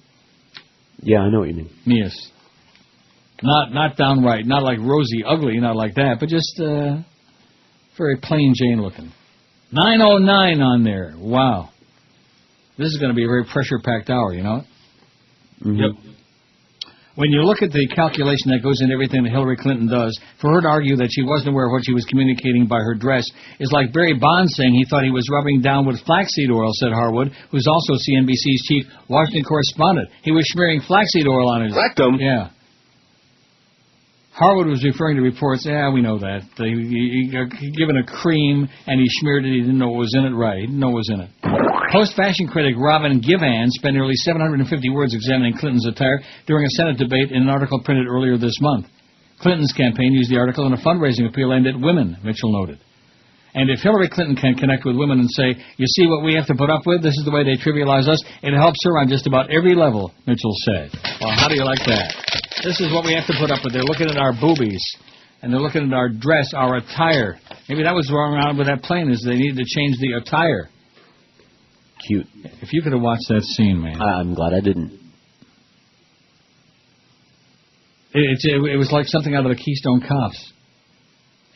Yeah, I know what you mean. Yes. Not downright, not like Rosie ugly, not like that, but just very plain Jane looking. 9:09 on there. Wow. This is going to be a very pressure-packed hour, you know? Mm-hmm. Yep. When you look at the calculation that goes into everything that Hillary Clinton does, for her to argue that she wasn't aware of what she was communicating by her dress is like Barry Bonds saying he thought he was rubbing down with flaxseed oil, said Harwood, who's also CNBC's chief Washington correspondent. He was smearing flaxseed oil on his rectum. Yeah. Harwood was referring to reports, we know that. He given a cream, and he smeared it. He didn't know what was in it right. He didn't know what was in it. Post-fashion critic Robin Givhan spent nearly 750 words examining Clinton's attire during a Senate debate in an article printed earlier this month. Clinton's campaign used the article in a fundraising appeal aimed at women, Mitchell noted. And if Hillary Clinton can connect with women and say, you see what we have to put up with, this is the way they trivialize us, it helps her on just about every level, Mitchell said. Well, how do you like that? This is what we have to put up with. They're looking at our boobies, and they're looking at our dress, our attire. Maybe that was wrong with that plane, is they needed to change the attire. Cute. If you could have watched that scene, man. I'm glad I didn't. It was like something out of the Keystone Cops.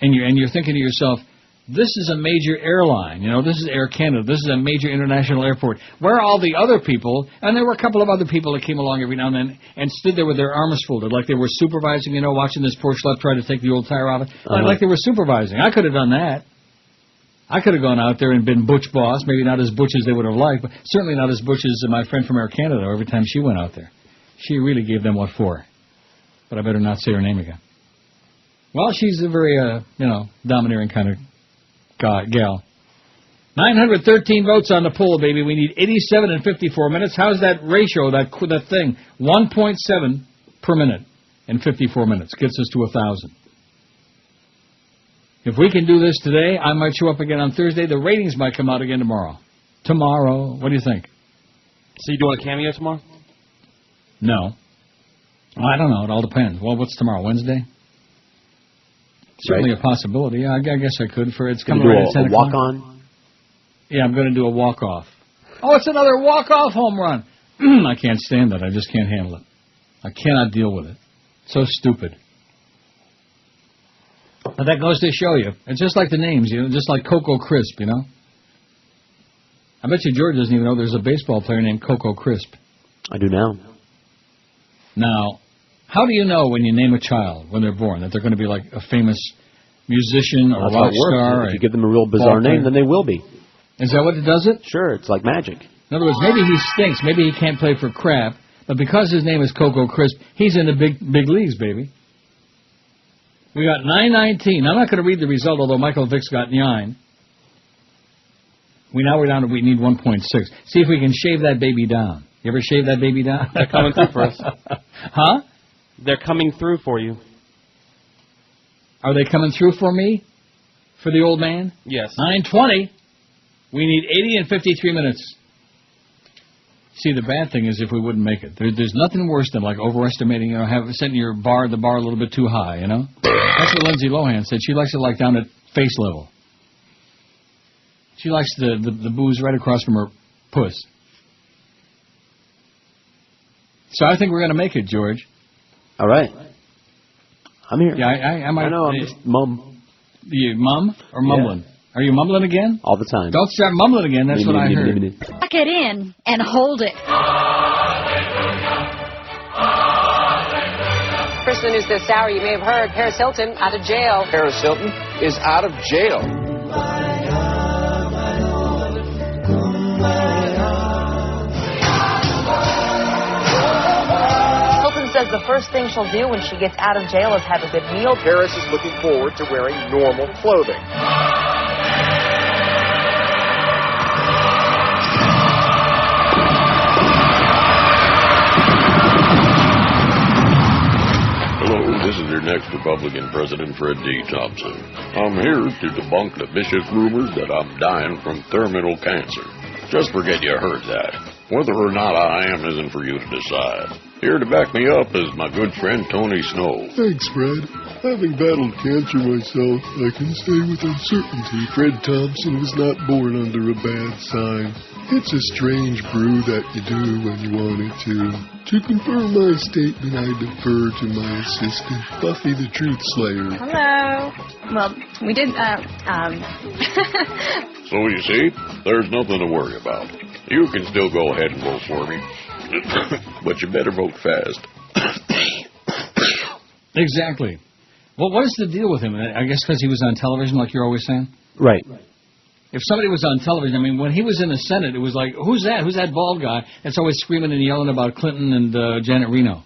And you're thinking to yourself, this is a major airline, you know, this is Air Canada, this is a major international airport. Where are all the other people? And there were a couple of other people that came along every now and then and stood there with their arms folded, like they were supervising, you know, watching this poor schlep try to take the old tire off it. Like they were supervising. I could have done that. I could have gone out there and been Butch Boss, maybe not as butch as they would have liked, but certainly not as butch as my friend from Air Canada every time she went out there. She really gave them what for. But I better not say her name again. Well, she's a very, domineering kind of gal. 913 votes on the poll, baby. We need 87 in 54 minutes. How's that ratio, that thing? 1.7 per minute in 54 minutes. Gets us to 1,000. If we can do this today, I might show up again on Thursday. The ratings might come out again tomorrow. What do you think? So you doing a cameo tomorrow? No. I don't know. It all depends. Well, what's tomorrow? Wednesday? Certainly a possibility. Yeah, I guess I could. It's coming right at 10 o'clock. Walk-on? Yeah, I'm going to do a walk-off. Oh, it's another walk-off home run. I can't stand that. I just can't handle it. I cannot deal with it. So stupid. But that goes to show you. It's just like the names, just like Coco Crisp, you know. I bet you George doesn't even know there's a baseball player named Coco Crisp. I do now. Now, how do you know when you name a child, when they're born, that they're going to be like a famous musician or rock star? If you give them a real bizarre name, then they will be. Is that what it does it? Sure, it's like magic. In other words, maybe he stinks, maybe he can't play for crap, but because his name is Coco Crisp, he's in the big leagues, baby. We got 919. I'm not going to read the result, although Michael Vick's got 9. We need 1.6. See if we can shave that baby down. You ever shave that baby down? They're coming through for us. Huh? They're coming through for you. Are they coming through for me? For the old man? Yes. 920. We need 80 and 53 minutes. See, the bad thing is if we wouldn't make it. There's nothing worse than like overestimating, setting the bar a little bit too high, you know? That's what Lindsay Lohan said. She likes it like down at face level. She likes the booze right across from her puss. So I think we're going to make it, George. All right. I'm here. Yeah, I might. I know, I'm just mum. You mum or mumbling? Yeah. Are you mumbling again? All the time. Don't start mumbling again. That's what I heard. Tuck it in and hold it. First news this hour, you may have heard Paris Hilton out of jail. Paris Hilton is out of jail. Hilton says the first thing she'll do when she gets out of jail is have a good meal. Paris is looking forward to wearing normal clothing. This is your next Republican President, Fred D. Thompson. I'm here to debunk the vicious rumors that I'm dying from terminal cancer. Just forget you heard that. Whether or not I am isn't for you to decide. Here to back me up is my good friend Tony Snow. Thanks, Fred. Having battled cancer myself, I can say with uncertainty Fred Thompson was not born under a bad sign. It's a strange brew that you do when you want it to. To confirm my statement, I defer to my assistant, Buffy the Truth Slayer. Hello. Well, we did, So you see, there's nothing to worry about. You can still go ahead and vote for me. But you better vote fast. Exactly. Well, what is the deal with him? I guess because he was on television, like you're always saying? Right. If somebody was on television, I mean, when he was in the Senate, it was like, who's that? Who's that bald guy that's always screaming and yelling about Clinton and Janet Reno?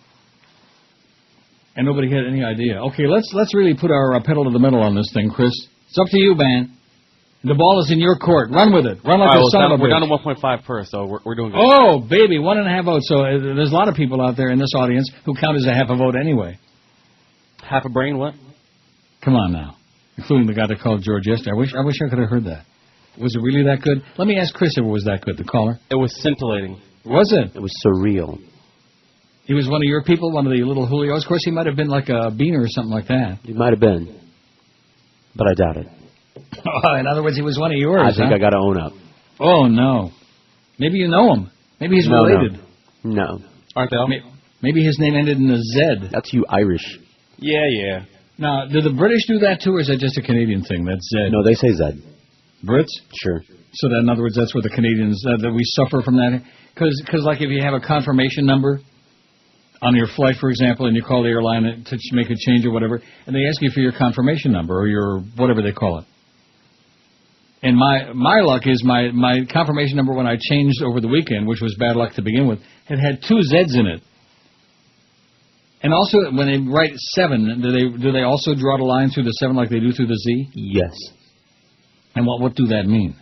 And nobody had any idea. Okay, let's really put our pedal to the metal on this thing, Chris. It's up to you, man. The ball is in your court. Run with it. Run like a son of a bitch. We're down to 1.5 per, so we're doing good. Oh, baby, 1.5 votes. So there's a lot of people out there in this audience who count as a half a vote anyway. Half a brain, what? Come on now. Including the guy that called George yesterday. I wish I could have heard that. Was it really that good? Let me ask Chris if it was that good, the caller. It was scintillating. Was it? It was surreal. He was one of your people, one of the little Julios. Of course, he might have been like a beaner or something like that. He might have been. But I doubt it. In other words, he was one of yours, I think I got to own up. Oh, no. Maybe you know him. Maybe he's related. No. Aren't they all? Maybe his name ended in a Z. That's you Irish. Yeah. Now, do the British do that too, or is that just a Canadian thing, that Z? No, they say Z. Brits? Sure. So that, in other words, that's where the Canadians, that we suffer from that? Because like if you have a confirmation number on your flight, for example, and you call the airline to make a change or whatever, and they ask you for your confirmation number or your whatever they call it. And my luck is my confirmation number when I changed over the weekend, which was bad luck to begin with, had 2 Z's in it. And also, when they write 7, do they also draw the line through the 7 like they do through the Z? Yes. And what do that mean?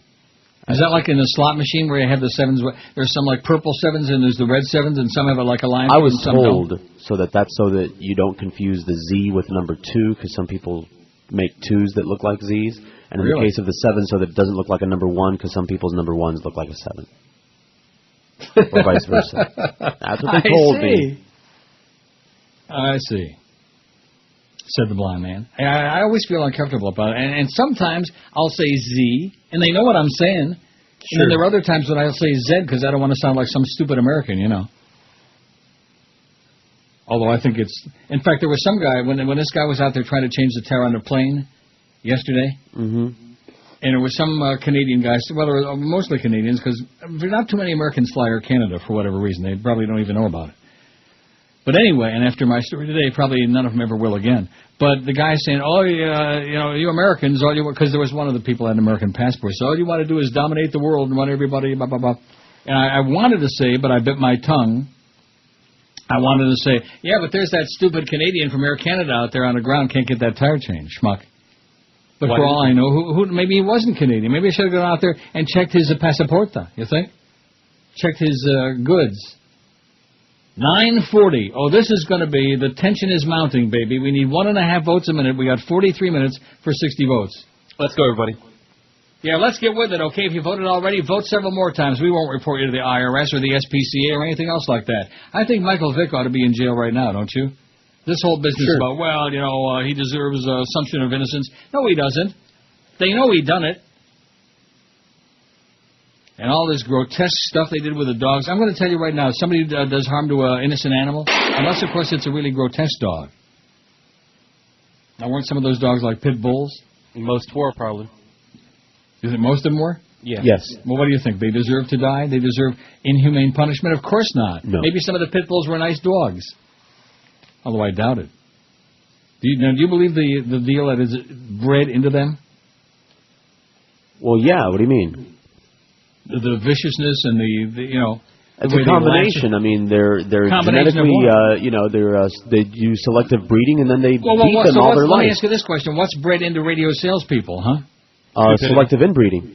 Is that like in the slot machine where you have the 7s? There's some like purple 7s and there's the red 7s, and some have like a line. I was told so that you don't confuse the Z with number 2, because some people make 2s that look like Z's. And in the case of the 7, so that it doesn't look like a number 1, because some people's number 1s look like a 7. Or vice versa. That's what they told me. I see. Said the blind man. I always feel uncomfortable about it. And sometimes I'll say Z, and they know what I'm saying. Sure. And then there are other times when I'll say Z because I don't want to sound like some stupid American, you know. Although I think it's... In fact, there was some guy, when this guy was out there trying to change the tower on the plane yesterday, and there was some Canadian guys, well, there were mostly Canadians, because there are not too many Americans fly Air Canada for whatever reason. They probably don't even know about it. But anyway, and after my story today, probably none of them ever will again. But the guy's saying, you Americans, because there was one of the people that had an American passport, so all you want to do is dominate the world and want everybody, blah, blah, blah. And I wanted to say, but I bit my tongue, I wanted to say, yeah, but there's that stupid Canadian from Air Canada out there on the ground, can't get that tire changed, schmuck. But for all I know, who maybe he wasn't Canadian. Maybe I should have gone out there and checked his passaporta, you think? Checked his goods. 9:40. Oh, this is going to be, the tension is mounting, baby. We need 1.5 votes a minute. We got 43 minutes for 60 votes. Let's go, everybody. Yeah, let's get with it, okay? If you voted already, vote several more times. We won't report you to the IRS or the SPCA or anything else like that. I think Michael Vick ought to be in jail right now, don't you? This whole business about, he deserves assumption of innocence. No, he doesn't. They know he done it. And all this grotesque stuff they did with the dogs. I'm going to tell you right now, if somebody does harm to an innocent animal, unless, of course, it's a really grotesque dog. Now, weren't some of those dogs like pit bulls? Most were, probably. Is it most of them were? Yeah. Yes. Well, what do you think? They deserve to die? They deserve inhumane punishment? Of course not. No. Maybe some of the pit bulls were nice dogs. Although I doubt it. Do you believe the deal that is bred into them? Well, yeah. What do you mean? The viciousness and it's a combination. I mean, they're genetically, they do selective breeding, and then they beat them all their life. Let me ask you this question: what's bred into radio salespeople, huh? Selective inbreeding.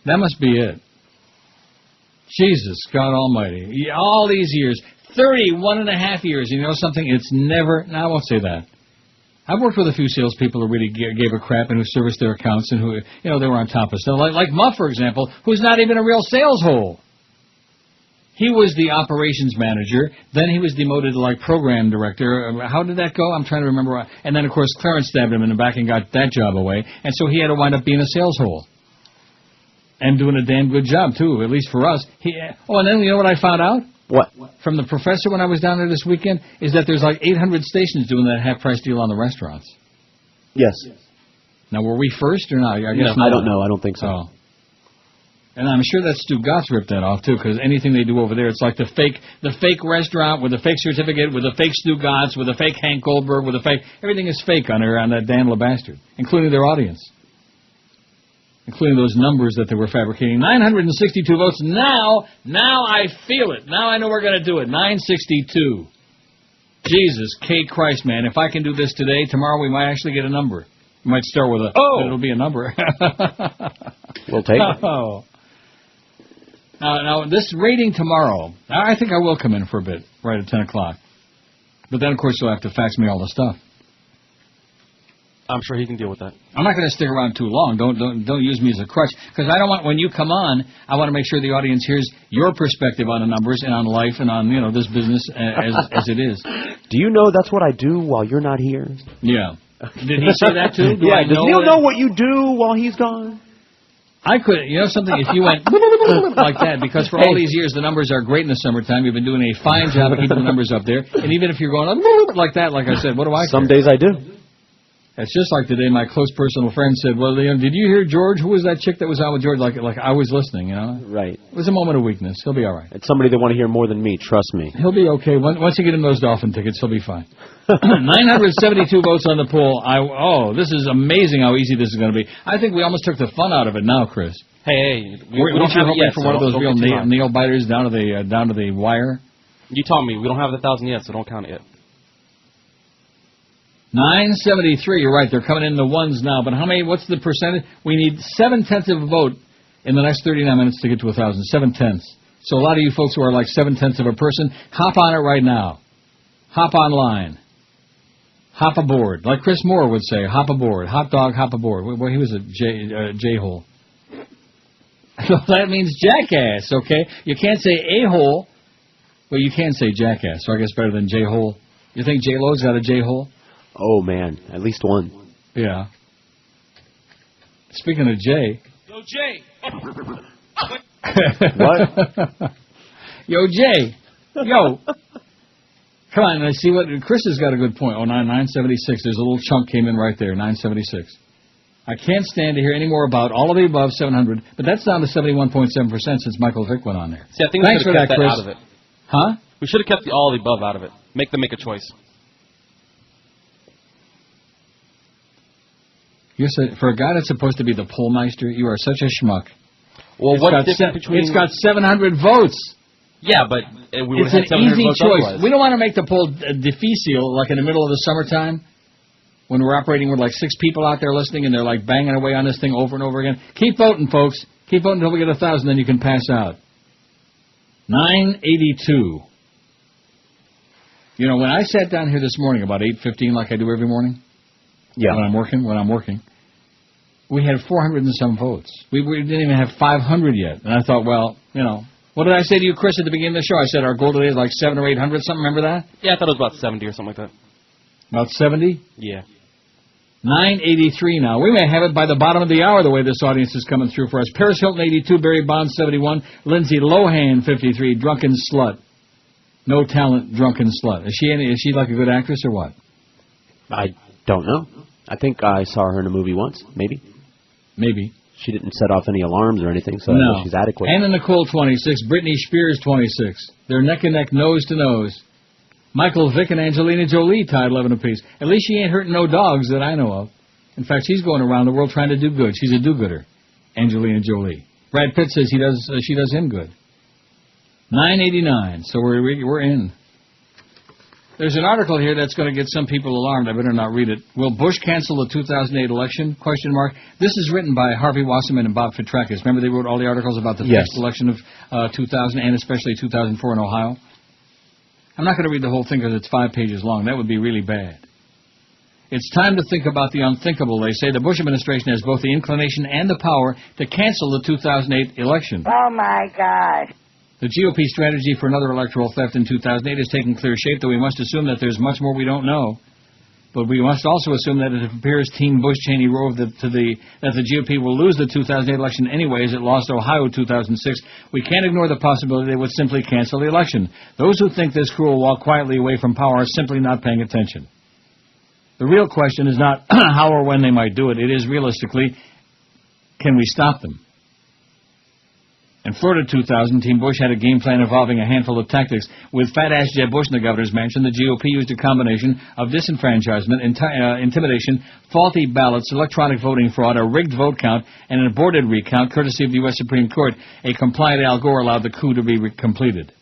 That must be it. Jesus, God Almighty! All these years, 31.5 years. You know something? It's never. No, I won't say that. I've worked with a few salespeople who really gave a crap and who serviced their accounts and who, they were on top of stuff. Like Muff, for example, who's not even a real sales hole. He was the operations manager. Then he was demoted to, like, program director. How did that go? I'm trying to remember. And then, of course, Clarence stabbed him in the back and got that job away. And so he had to wind up being a sales hole. And doing a damn good job, too, at least for us. And then you know what I found out? What? From the professor when I was down there this weekend, is that there's like 800 stations doing that half-price deal on the restaurants. Yes. Now, were we first or not? I guess no, I don't know. I don't think so. Oh. And I'm sure that Stu Gotts ripped that off, too, because anything they do over there, it's like the fake restaurant with the fake certificate, with the fake Stu Gotts, with the fake Hank Goldberg, with the fake... Everything is fake on that Dan LeBastard, including their audience. Including those numbers that they were fabricating. 962 votes. Now I feel it. Now I know we're going to do it. 962. Jesus, K. Christ, man. If I can do this today, tomorrow we might actually get a number. We might start with it'll be a number. We'll take it. Oh. Now, this rating tomorrow, I think I will come in for a bit, right at 10 o'clock. But then, of course, you'll have to fax me all the stuff. I'm sure he can deal with that. I'm not going to stick around too long. Don't use me as a crutch, because I don't want, when you come on, I want to make sure the audience hears your perspective on the numbers and on life and on this business as it is. Do you know that's what I do while you're not here? Yeah. Did he say that too? Yeah. Does Neil know what you do while he's gone? I could, something, if you went like that, because for all these years the numbers are great in the summertime. You've been doing a fine job of keeping the numbers up there. And even if you're going like that, like I said, what do I care? Some days I do. It's just like today my close personal friend said, well, did you hear George? Who was that chick that was out with George? Like I was listening, Right. It was a moment of weakness. He'll be all right. It's somebody they want to hear more than me, trust me. He'll be okay. Once you get him those Dolphin tickets, he'll be fine. 972 votes on the poll. This is amazing how easy this is going to be. I think we almost took the fun out of it now, Chris. Hey, we don't have it yet, for one of those real nail biters down to the wire. You told me we don't have the 1,000 yet, so don't count it yet. 973, you're right, they're coming in the ones now, but what's the percentage? We need 7/10 of a vote in the next 39 minutes to get to 1,000, 7/10. So a lot of you folks who are like 7/10 of a person, hop on it right now. Hop online. Hop aboard. Like Chris Moore would say, hop aboard. Hot dog, hop aboard. Well, he was a J-hole. That means jackass, okay? You can't say a-hole, but you can say jackass, so I guess better than J-hole. You think J-Lo's got a J-hole? Oh, man, at least one. Yeah. Speaking of Jay. Yo, Jay. What? Yo, Jay. Yo. Come on, I see what Chris has got a good point. 976. There's a little chunk came in right there. 976. I can't stand to hear any more about all of the above 700, but that's down to 71.7% since Michael Vick went on there. See, I think Thanks we for should have that, kept that Chris. out of it. Huh? We should have kept all the above out of it. Make them make a choice. For a guy that's supposed to be the pollmeister, you are such a schmuck. Well, It's got 700 votes. Yeah, but we would it's have an easy votes choice. otherwise. We don't want to make the poll difficile, like in the middle of the summertime, when we're operating with like 6 people out there listening, and they're like banging away on this thing over and over again. Keep voting, folks. Keep voting until we get 1,000, then you can pass out. 982. When I sat down here this morning about 8:15, like I do every morning. Yeah. When I'm working, we had 400 and some votes. We didn't even have 500 yet. And I thought, what did I say to you, Chris, at the beginning of the show? I said our goal today is like 700 or 800, something. Remember that? Yeah, I thought it was about 70 or something like that. About 70? Yeah. 983 now. We may have it by the bottom of the hour, the way this audience is coming through for us. Paris Hilton, 82. Barry Bonds, 71. Lindsay Lohan, 53. Drunken slut. No talent, drunken slut. Is she like a good actress or what? I don't know. I think I saw her in a movie once, maybe. Maybe. She didn't set off any alarms or anything, so no. She's adequate. Anna Nicole, 26. Britney Spears, 26. They're neck and neck, nose to nose. Michael Vick and Angelina Jolie tied 11 apiece. At least she ain't hurting no dogs that I know of. In fact, she's going around the world trying to do good. She's a do-gooder, Angelina Jolie. Brad Pitt says she does him good. 989. So we're in. There's an article here that's going to get some people alarmed. I better not read it. Will Bush cancel the 2008 election? ? This is written by Harvey Wasserman and Bob Fitrakis. Remember they wrote all the articles about the fixed election of 2000 and especially 2004 in Ohio? I'm not going to read the whole thing because it's 5 pages long. That would be really bad. It's time to think about the unthinkable, they say. The Bush administration has both the inclination and the power to cancel the 2008 election. Oh, my God. The GOP strategy for another electoral theft in 2008 is taking clear shape, though we must assume that there's much more we don't know. But we must also assume that it appears Team Bush-Cheney rove that the GOP will lose the 2008 election anyway, as it lost Ohio 2006. We can't ignore the possibility they would simply cancel the election. Those who think this crew will walk quietly away from power are simply not paying attention. The real question is not how or when they might do it. It is, realistically, can we stop them? In Florida 2000, Team Bush had a game plan involving a handful of tactics. With fat-ass Jeb Bush in the governor's mansion, the GOP used a combination of disenfranchisement, intimidation, faulty ballots, electronic voting fraud, a rigged vote count, and an aborted recount, courtesy of the U.S. Supreme Court. A compliant Al Gore allowed the coup to be completed.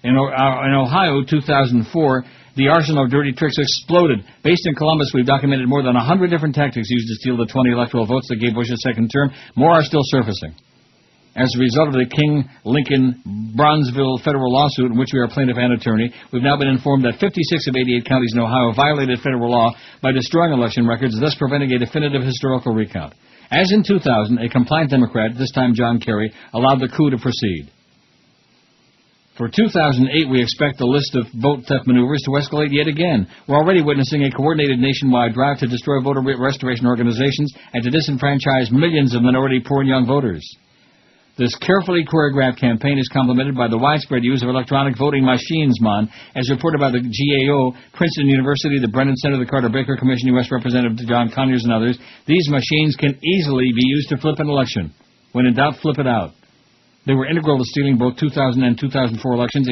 In Ohio 2004, the arsenal of dirty tricks exploded. Based in Columbus, we've documented more than 100 different tactics used to steal the 20 electoral votes that gave Bush a second term. More are still surfacing. As a result of the King-Lincoln-Bronzeville federal lawsuit in which we are plaintiff and attorney, we've now been informed that 56 of 88 counties in Ohio violated federal law by destroying election records, thus preventing a definitive historical recount. As in 2000, a compliant Democrat, this time John Kerry, allowed the coup to proceed. For 2008, we expect the list of vote theft maneuvers to escalate yet again. We're already witnessing a coordinated nationwide drive to destroy voter restoration organizations and to disenfranchise millions of minority, poor, and young voters. This carefully choreographed campaign is complemented by the widespread use of electronic voting machines, as reported by the GAO, Princeton University, the Brennan Center, the Carter Baker Commission, U.S. Representative John Conyers, and others. These machines can easily be used to flip an election. When in doubt, flip it out. They were integral to stealing both 2000 and 2004 elections.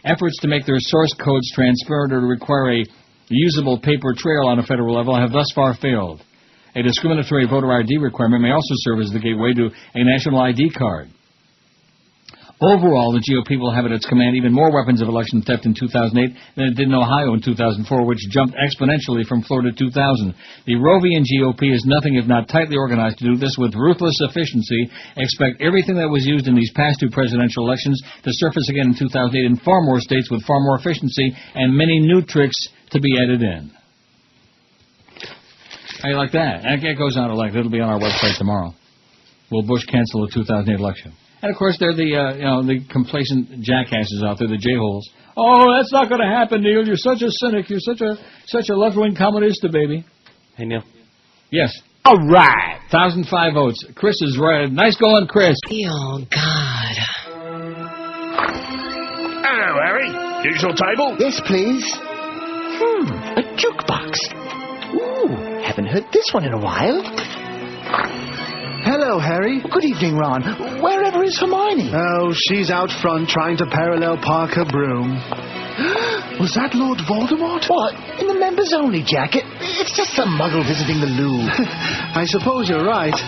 Efforts to make their source codes transparent or to require a usable paper trail on a federal level have thus far failed. A discriminatory voter ID requirement may also serve as the gateway to a national ID card. Overall, the GOP will have at its command even more weapons of election theft in 2008 than it did in Ohio in 2004, which jumped exponentially from Florida 2000. The Rovian GOP is nothing if not tightly organized to do this with ruthless efficiency. Expect everything that was used in these past two presidential elections to surface again in 2008 in far more states with far more efficiency and many new tricks to be added in. How you like that? That goes on it'll be on our website tomorrow. Will Bush cancel the 2008 election? And of course, they're the complacent jackasses out there, the J-holes. Oh, that's not going to happen, Neil. You're such a cynic. You're such a left-wing communista, baby. Hey, Neil. Yes. All right. 1,005 votes. Chris is right. Nice going, Chris. Oh, God. Hello, Harry. Usual table? Yes, please. A jukebox. Ooh, haven't heard this one in a while. Hello, Harry. Good evening, Ron. Wherever is Hermione? Oh, she's out front trying to parallel park her broom. Was that Lord Voldemort? What? In the members-only jacket? It's just some muggle visiting the loo. I suppose you're right.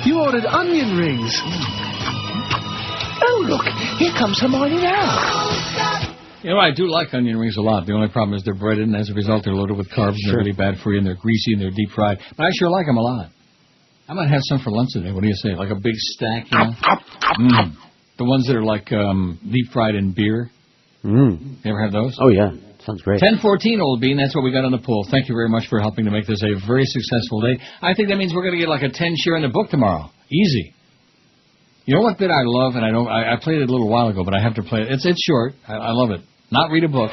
You ordered onion rings. Oh, look. Here comes Hermione now. You know, I do like onion rings a lot. The only problem is they're breaded, and as a result, they're loaded with carbs, and they're really bad for you, and they're greasy, and they're deep-fried. But I sure like them a lot. I might have some for lunch today. What do you say? Like a big stack, you know? The ones that are like deep-fried in beer. You ever have those? Oh, yeah. Sounds great. 10:14, Old Bean. That's what we got on the poll. Thank you very much for helping to make this a very successful day. I think that means we're going to get like a 10 share in the book tomorrow. Easy. You know what bit I love, and I played it a little while ago, but I have to play it. It's short. I love it. Not read a book.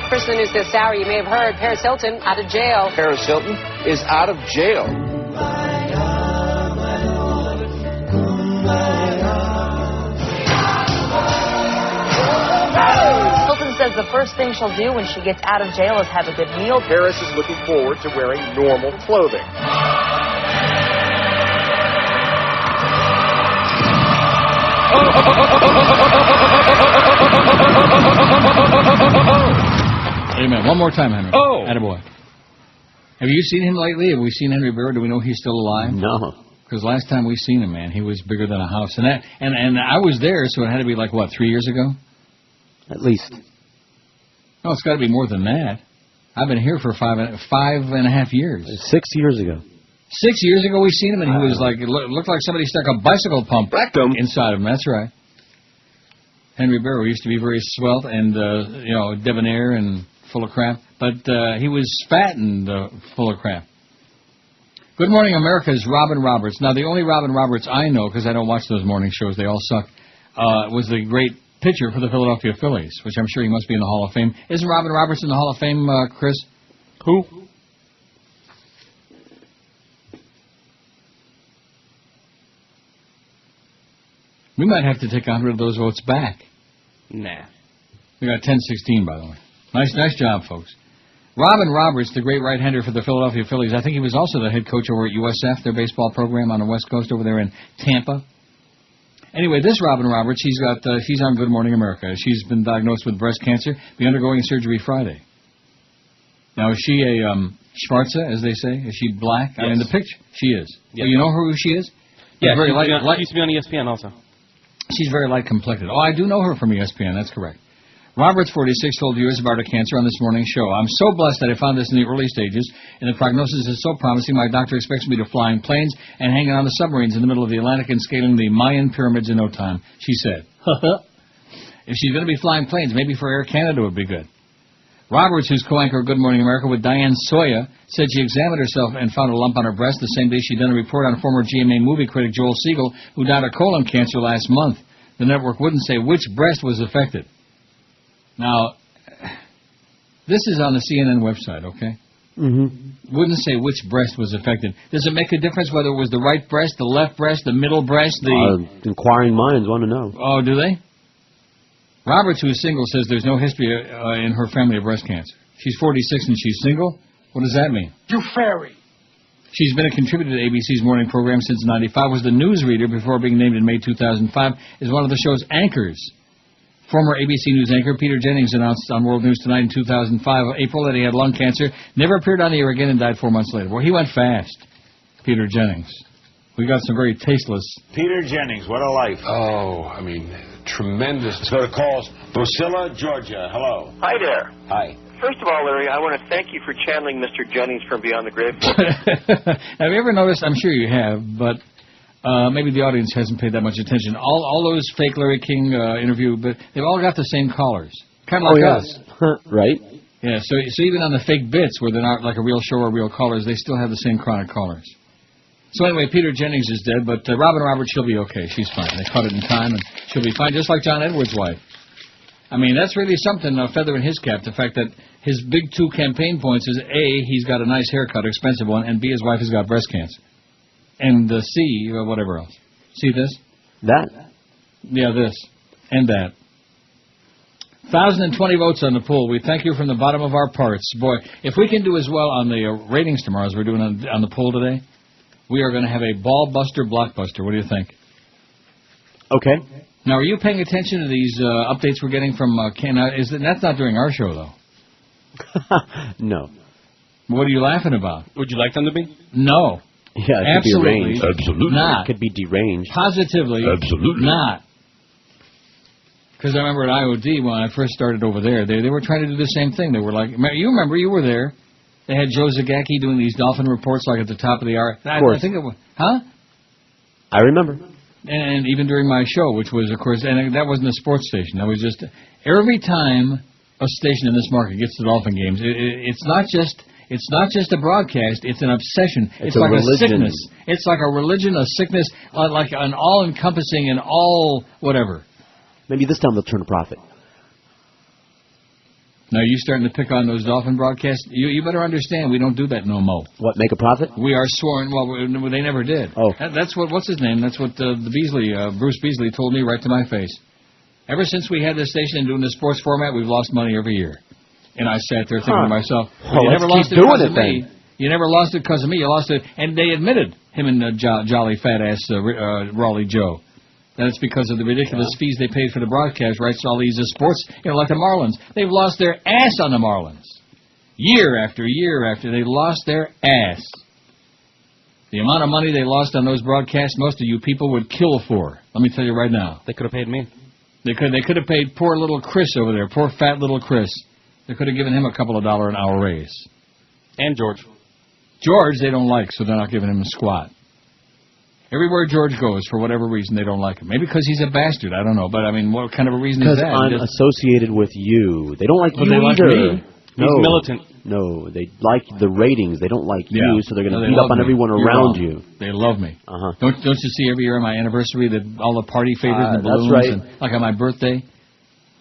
First in the news this hour, you may have heard Paris Hilton out of jail. Paris Hilton is out of jail. Hilton says the first thing she'll do when she gets out of jail is have a good meal. Paris is looking forward to wearing normal clothing. Amen. One more time, Henry. Oh! Attaboy. Have you seen him lately? Have we seen Henry Barrow? Do we know he's still alive? No. Because last time we seen him, man, he was bigger than a house. And I was there, so it had to be like, what, 3 years ago? At least. No, it's got to be more than that. I've been here for 5.5 years. 6 years ago. 6 years ago we seen him, and he was like, it looked like somebody stuck a bicycle pump inside him. That's right. Henry Barrow used to be very svelte and, debonair and full of crap. But he was fat and full of crap. Good Morning America is Robin Roberts. Now, the only Robin Roberts I know, because I don't watch those morning shows, they all suck, was the great pitcher for the Philadelphia Phillies, which I'm sure he must be in the Hall of Fame. Isn't Robin Roberts in the Hall of Fame, Chris? Who? We might have to take 100 of those votes back. Nah. We got 10-16, by the way. Nice job, folks. Robin Roberts, the great right-hander for the Philadelphia Phillies. I think he was also the head coach over at USF, their baseball program on the West Coast over there in Tampa. Anyway, this Robin Roberts, she's on Good Morning America. She's been diagnosed with breast cancer, be undergoing surgery Friday. Now, is she a Schwarze, as they say? Is she black? Yes. I mean, the picture, she is. Yes. Well, you know who she is? Yeah, very light, she used to be on ESPN also. She's very light-complected. Oh, I do know her from ESPN, that's correct. Roberts, 46, told viewers about her cancer on this morning's show. I'm so blessed that I found this in the early stages, and the prognosis is so promising. My doctor expects me to flying planes and hanging on the submarines in the middle of the Atlantic and scaling the Mayan pyramids in no time, she said. If she's going to be flying planes, maybe for Air Canada would be good. Roberts, who's co-anchor of Good Morning America with Diane Soya, said she examined herself and found a lump on her breast the same day she'd done a report on former GMA movie critic Joel Siegel, who died of colon cancer last month. The network wouldn't say which breast was affected. Now, this is on the CNN website, okay? Mm-hmm. Wouldn't say which breast was affected. Does it make a difference whether it was the right breast, the left breast, the middle breast, inquiring minds want to know. Oh, do they? Roberts, who is single, says there's no history in her family of breast cancer. She's 46 and she's single? What does that mean? You fairy. She's been a contributor to ABC's morning program since '95, was the newsreader before being named in May 2005, is one of the show's anchors. Former ABC News anchor Peter Jennings announced on World News Tonight in 2005, April, that he had lung cancer, never appeared on the air again, and died 4 months later. Well, he went fast, Peter Jennings. We got some very tasteless. Peter Jennings, what a life. Oh, I mean, tremendous. Let's go to calls. Drusilla, Georgia. Hello. Hi there. Hi. First of all, Larry, I want to thank you for channeling Mr. Jennings from Beyond the Grave. Have you ever noticed, I'm sure you have, but maybe the audience hasn't paid that much attention. All those fake Larry King interview, but they've all got the same callers. Kind of like us. Right. Yeah, so even on the fake bits where they're not like a real show or real callers, they still have the same chronic callers. So anyway, Peter Jennings is dead, but Robin Roberts, she'll be okay. She's fine. They caught it in time, and she'll be fine, just like John Edwards' wife. I mean, that's really something, a feather in his cap, the fact that his big 2 campaign points is, A, he's got a nice haircut, expensive one, and B, his wife has got breast cancer. And C, whatever else. See this? That? Yeah, this. And that. 1,020 votes on the poll. We thank you from the bottom of our parts. Boy, if we can do as well on the ratings tomorrow as we're doing on the poll today, we are going to have a ball-buster blockbuster. What do you think? Okay. Now, are you paying attention to these updates we're getting from that's not during our show, though. No. What are you laughing about? Would you like them to be? No. Yeah, it absolutely could be arranged. Absolutely. Not. It could be deranged. Positively. Absolutely. Not. Because I remember at IOD, when I first started over there, they were trying to do the same thing. They were like, you remember, you were there. They had Joe Zagacki doing these dolphin reports like at the top of the hour. Of course. I think it was, huh? I remember. And even during my show, which was, of course, and that wasn't a sports station. That was just, every time a station in this market gets to Dolphin games, it's not just a broadcast, it's an obsession. It's like a sickness. It's like a religion, a sickness, like an all-encompassing and all whatever. Maybe this time they'll turn a profit. Now, you starting to pick on those Dolphin broadcasts? You better understand, we don't do that no more. What, make a profit? We are sworn, well, they never did. Oh. That's what's his name? That's what Bruce Beasley told me right to my face. Ever since we had this station and doing the sports format, we've lost money every year. And I sat there thinking to myself, you never lost it because of me. You never lost it because of me. You lost it, and they admitted, him and jolly fat-ass Raleigh Joe, that it's because of the ridiculous fees they paid for the broadcast rights to all these sports, like the Marlins. They've lost their ass on the Marlins. Year after year after, they lost their ass. The amount of money they lost on those broadcasts, most of you people would kill for. Let me tell you right now. They could have paid me. They could have paid poor little Chris over there, poor fat little Chris. They could have given him a couple of $1 an hour raise. And George. George they don't like, so they're not giving him a squat. Everywhere George goes, for whatever reason, they don't like him. Maybe because he's a bastard, I don't know. But, I mean, what kind of a reason is that? Because I'm associated with you. They don't like you they either. Like me. He's militant. No, they like the ratings. They don't like Yeah. you, so they're going No, to they beat up love on me. everyone You're around wrong. you. They love me. Uh-huh. Don't you see every year on my anniversary that all the party favors and the That's balloons right. and like on my birthday?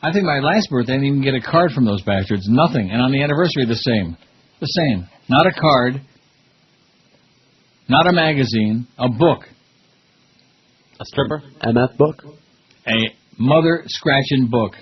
I think my last birthday I didn't even get a card from those bastards. Nothing. And on the anniversary the same. The same. Not a card. Not a magazine. A book. A stripper? MF book? A mother scratching book.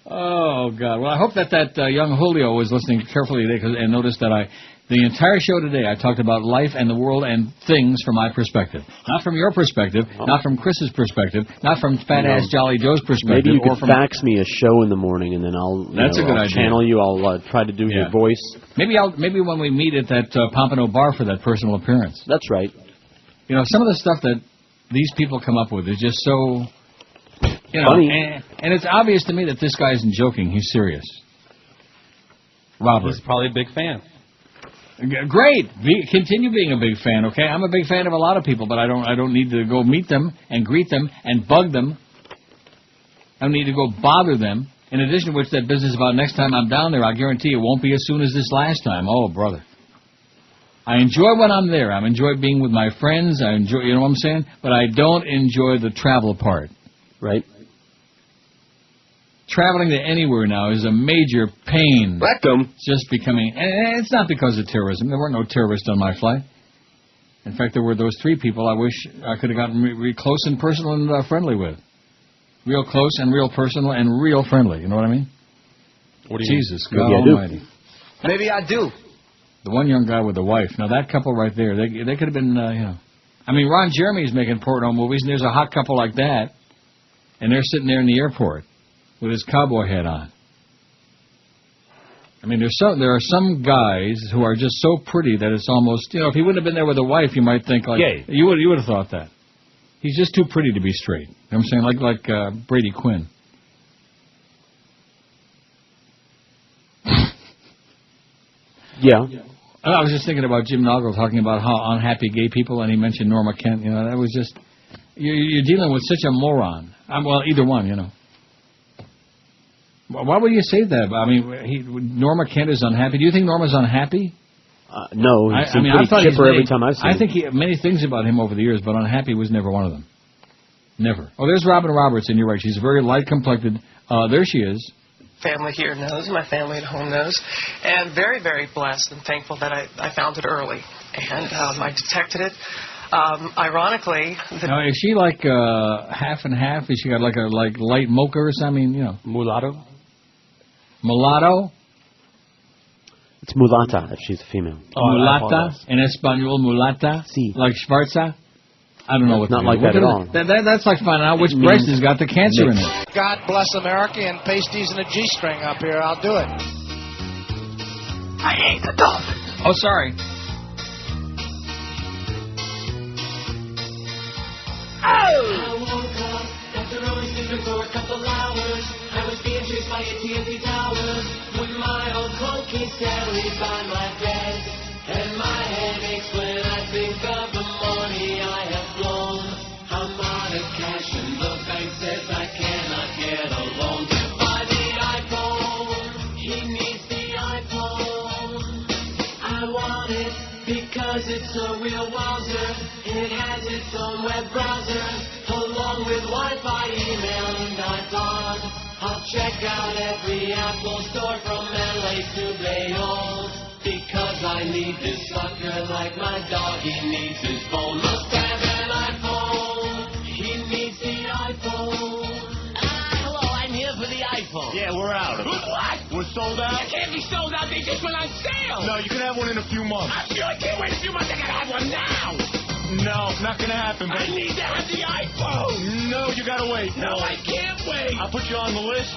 Oh, God. Well, I hope that young Julio was listening carefully today and noticed that the entire show today, I talked about life and the world and things from my perspective. Not from your perspective, not from Chris's perspective, not from Fat-Ass Jolly Joe's perspective. Maybe you or could from fax me a show in the morning, and then I'll That's a good I'll idea. channel you. I'll try to do your voice. Maybe when we meet at that Pompano bar for that personal appearance. That's right. You know, some of the stuff that these people come up with is just so... You know, Funny. and it's obvious to me that this guy isn't joking. He's serious. Robert. He's probably a big fan. Great. Continue being a big fan, okay? I'm a big fan of a lot of people, but I don't need to go meet them and greet them and bug them. I don't need to go bother them. In addition to which, that business about next time I'm down there, I guarantee it won't be as soon as this last time. Oh, brother. I enjoy when I'm there. I enjoy being with my friends. I enjoy, you know what I'm saying? But I don't enjoy the travel part. Right. Traveling to anywhere now is a major pain. Rectum. It's just becoming... And it's not because of terrorism. There were no terrorists on my flight. In fact, there were those 3 people I wish I could have gotten real close and personal and friendly with. Real close and real personal and real friendly. You know what I mean? What do you Jesus, mean? God Maybe I Almighty. Maybe I do. The one young guy with the wife. Now, that couple right there, they could have been, you know... I mean, Ron Jeremy's making porno movies, and there's a hot couple like that, and they're sitting there in the airport with his cowboy hat on. I mean, there are some guys who are just so pretty that it's almost, you know, if he wouldn't have been there with a wife, you might think, like, Yay. you would have thought that. He's just too pretty to be straight. You know what I'm saying? Like Brady Quinn. Yeah. I was just thinking about Jim Noggle talking about how unhappy gay people, and he mentioned Norma Kent. You know, that was just... You're dealing with such a moron. Well, either one, you know. Why would you say that? I mean, Norma Kent is unhappy. Do you think Norma's unhappy? No, he's pretty chipper every time I've seen him. I think many things about him over the years, but unhappy was never one of them. Never. Oh, there's Robin Roberts, and you're right. She's very light-complected. There she is. Family here knows, my family at home knows, and very, very blessed and thankful that I found it early, and I detected it. Ironically, Now, is she like half and half? Is she got like light mocha or something? I mean, you know, mulatto. Mulatto. It's mulata if she's a female. Mulata in Espanol, mulata. Sí. Like Schwarza. I don't know what. Not like that at all. That's like finding out which breast has got the cancer in it. God bless America and pasties and a G-string up here. I'll do it. I hate the Dolphins. Oh, sorry. I woke up after only sleeping for a couple hours. I was being chased by AT&T towers with my old clunky Sally by my bed. And my head aches when I think of the money I have blown. I'm out of cash and the bank says I cannot get a loan to buy the iPhone. He needs the iPhone. I want it because it's a real wowzer. It has its own web browser, along with Wi-Fi, email, and iPod. I'll check out every Apple store from LA to Bayonne, because I need this sucker like my doggy needs his phone. Must have an iPhone. He needs the iPhone. Hello, I'm here for the iPhone. Yeah, we're out. What? We're sold out? You can't be sold out. They just went on sale. No, you can have one in a few months. I can't wait a few months. I gotta have one now. No, not gonna happen, I baby. need to have the iPhone. No, you gotta wait. No, I can't wait. I'll put you on the list.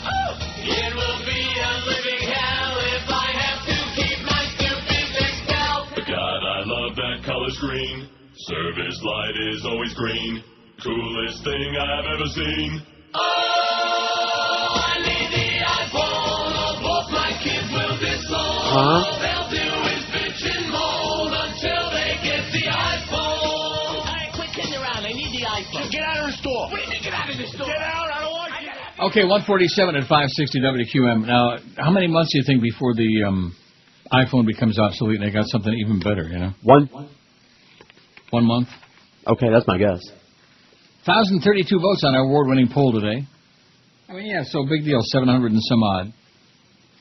It will be a living hell if I have to keep my stupid Excel. God, I love that color screen. Service light is always green. Coolest thing I've ever seen. Oh, I need the iPhone, or both my kids will disown. All they'll do is bitch and moan until they get the iPhone. All right, quit kidding around. I need the iPhone. Just get out of the store. What do you mean get out of the store? Get out. I don't want you. Okay, 147 at 560 WQM. Now, how many months do you think before the iPhone becomes obsolete and they got something even better, you know? 1 month. Okay, that's my guess. 1,032 votes on our award-winning poll today. I mean, yeah, so big deal, 700 and some odd.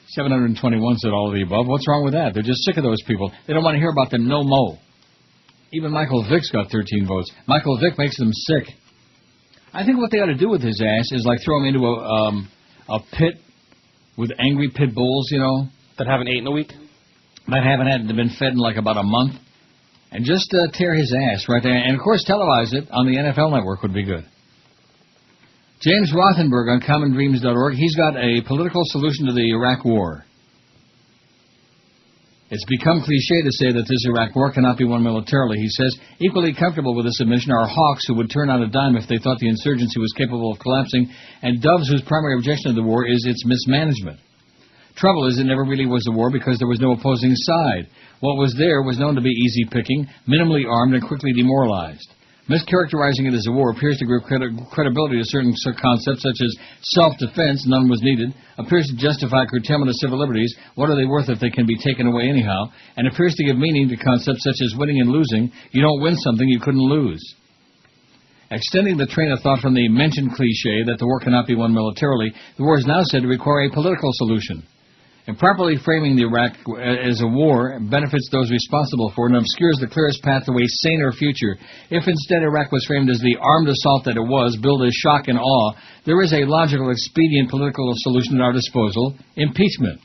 721 said all of the above. What's wrong with that? They're just sick of those people. They don't want to hear about them no mo. Even Michael Vick's got 13 votes. Michael Vick makes them sick. I think what they ought to do with his ass is like throw him into a pit with angry pit bulls, you know. That haven't eaten a week? That haven't been fed in like about a month. And just tear his ass right there. And, of course, televise it on the NFL Network would be good. James Rothenberg on commondreams.org, he's got a political solution to the Iraq War. It's become cliché to say that this Iraq war cannot be won militarily. He says, equally comfortable with this admission are hawks who would turn on a dime if they thought the insurgency was capable of collapsing, and doves whose primary objection to the war is its mismanagement. Trouble is, it never really was a war because there was no opposing side. What was there was known to be easy picking, minimally armed, and quickly demoralized. Mischaracterizing it as a war appears to give credibility to certain concepts such as self-defense, none was needed, appears to justify curtailment of civil liberties, what are they worth if they can be taken away anyhow, and appears to give meaning to concepts such as winning and losing. You don't win something you couldn't lose. Extending the train of thought from the mentioned cliché that the war cannot be won militarily, the war is now said to require a political solution. Improperly framing the Iraq as a war benefits those responsible for it and obscures the clearest path to a saner future. If instead Iraq was framed as the armed assault that it was, billed as shock and awe, there is a logical, expedient political solution at our disposal: impeachment.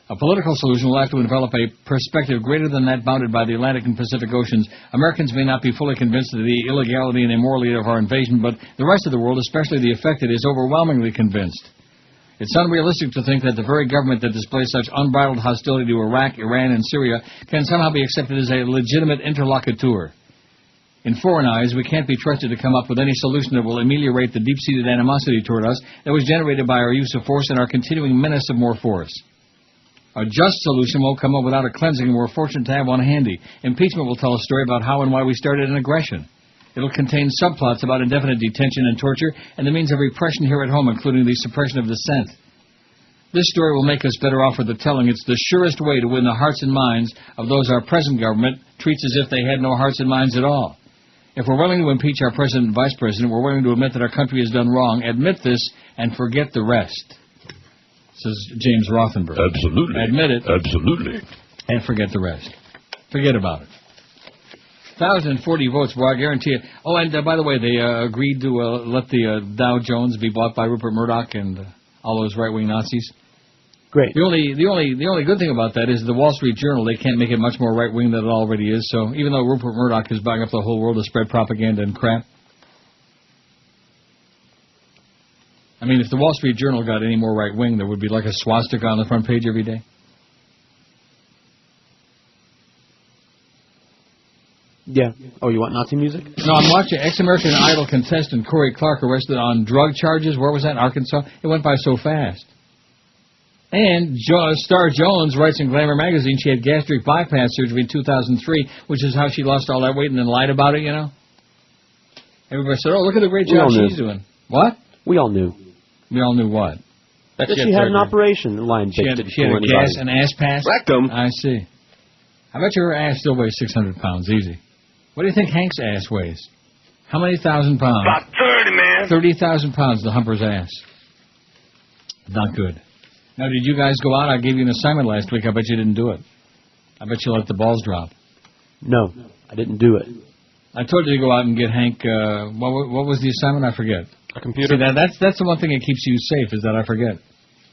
A political solution will have to envelop a perspective greater than that bounded by the Atlantic and Pacific Oceans. Americans may not be fully convinced of the illegality and immorality of our invasion, but the rest of the world, especially the affected, is overwhelmingly convinced. It's unrealistic to think that the very government that displays such unbridled hostility to Iraq, Iran, and Syria can somehow be accepted as a legitimate interlocutor. In foreign eyes, we can't be trusted to come up with any solution that will ameliorate the deep-seated animosity toward us that was generated by our use of force and our continuing menace of more force. A just solution won't come up without a cleansing, and we're fortunate to have one handy. Impeachment will tell a story about how and why we started an aggression. It'll contain subplots about indefinite detention and torture and the means of repression here at home, including the suppression of dissent. This story will make us better off for the telling. It's the surest way to win the hearts and minds of those our present government treats as if they had no hearts and minds at all. If we're willing to impeach our president and vice president, we're willing to admit that our country has done wrong. Admit this and forget the rest, says James Rothenberg. Absolutely. Admit it. Absolutely. And forget the rest. Forget about it. 1,040 votes, boy, I guarantee it. Oh, and by the way, they agreed to let the Dow Jones be bought by Rupert Murdoch and all those right-wing Nazis. Great. The only good thing about that is the Wall Street Journal, they can't make it much more right-wing than it already is. So even though Rupert Murdoch is buying up the whole world to spread propaganda and crap, I mean, if the Wall Street Journal got any more right-wing, there would be like a swastika on the front page every day. Yeah. Oh, you want Nazi music? No, I'm watching ex-American Idol contestant Corey Clark arrested on drug charges. Where was that? Arkansas? It went by so fast. And Star Jones writes in Glamour magazine she had gastric bypass surgery in 2003, which is how she lost all that weight and then lied about it, you know? Everybody said, oh, look at the great job she's doing. What? We all knew. We all knew what? That she had an operation. The line she had an ass pass? Rectum. I see. I bet your ass still weighs 600 pounds, easy. What do you think Hank's ass weighs? How many thousand pounds? About 30, man. 30,000 pounds, the humper's ass. Not good. Now, did you guys go out? I gave you an assignment last week. I bet you didn't do it. I bet you let the balls drop. No, I didn't do it. I told you to go out and get Hank. What was the assignment? I forget. A computer. See, that's the one thing that keeps you safe, is that I forget.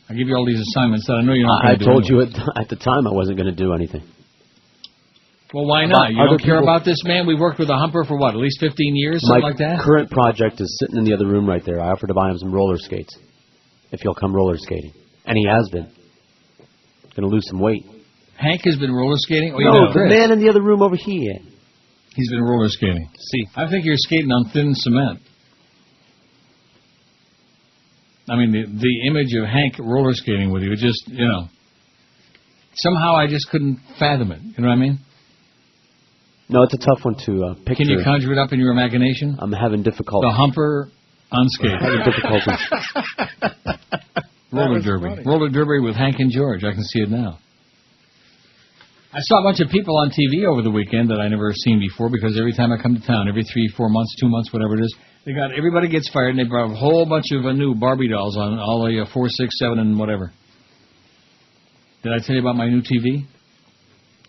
I give you all these assignments that I know you're not going to do. I told you at the time I wasn't going to do anything. Well, why not? You don't care about this man? We worked with a humper for what, at least 15 years, something like that? My current project is sitting in the other room right there. I offered to buy him some roller skates, if he'll come roller skating. And he has been. Going to lose some weight. Hank has been roller skating? Oh, no, the man in the other room over here. He's been roller skating. See. I think you're skating on thin cement. I mean, the image of Hank roller skating with you, just, you know. Somehow I just couldn't fathom it. You know what I mean? No, it's a tough one to picture. Can you conjure it up in your imagination? I'm having difficulty. The humper Unscathed. Having difficulties. Roller derby. Funny. Roller derby with Hank and George. I can see it now. I saw a bunch of people on TV over the weekend that I never seen before because every time I come to town, every 3, 4 months, 2 months, whatever it is, everybody gets fired and they brought a whole bunch of new Barbie dolls on all the 4, 6, 7, and whatever. Did I tell you about my new TV?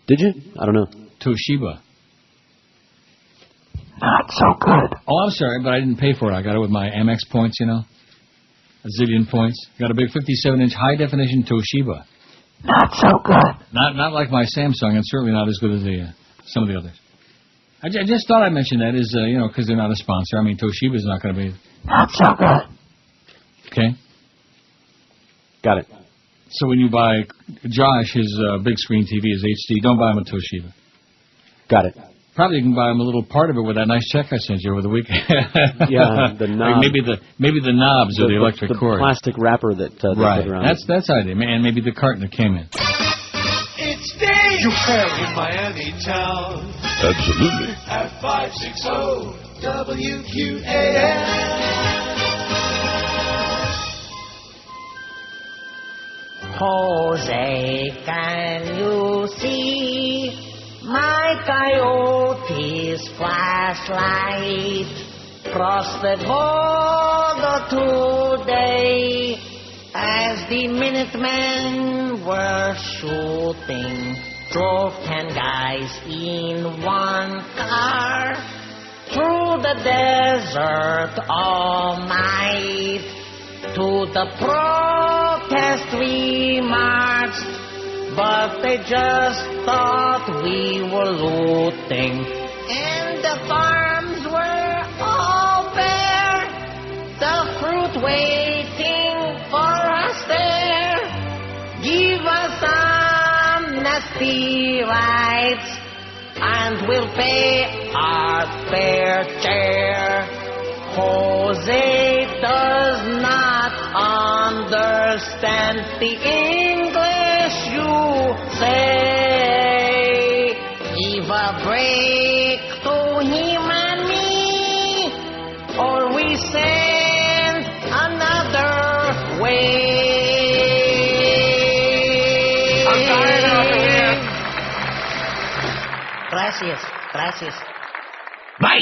Did you? I don't know. Toshiba. Not so good. Oh, I'm sorry, but I didn't pay for it. I got it with my Amex points, you know. A zillion points. Got a big 57-inch high-definition Toshiba. Not so good. Not like my Samsung, and certainly not as good as some of the others. I just thought I'd mention that is, because they're not a sponsor. I mean, Toshiba's not going to be... Not so good. Okay. Got it. So when you buy Josh his big screen TV is HD, don't buy him a Toshiba. Got it. Probably you can buy him a little part of it with that nice check I sent you over the weekend. Yeah, the knob. Like maybe the knobs or the electric cord. The plastic wrapper that they put around. That's idea. And maybe the carton that came in. It's Dave. You care in Miami town. Absolutely. At 560 WQAM. Jose, can you see my coyote's flashlight cross the border today as the Minutemen were shooting? Drove 10 guys in one car through the desert all night. To the protest we marched, but they just thought we were looting. And the farms were all bare, the fruit waiting for us there. Give us amnesty rights, and we'll pay our fair share. Jose does not understand the English you say. Give a break to him and me, or we send another way. I'm tired of it. Gracias. Bye.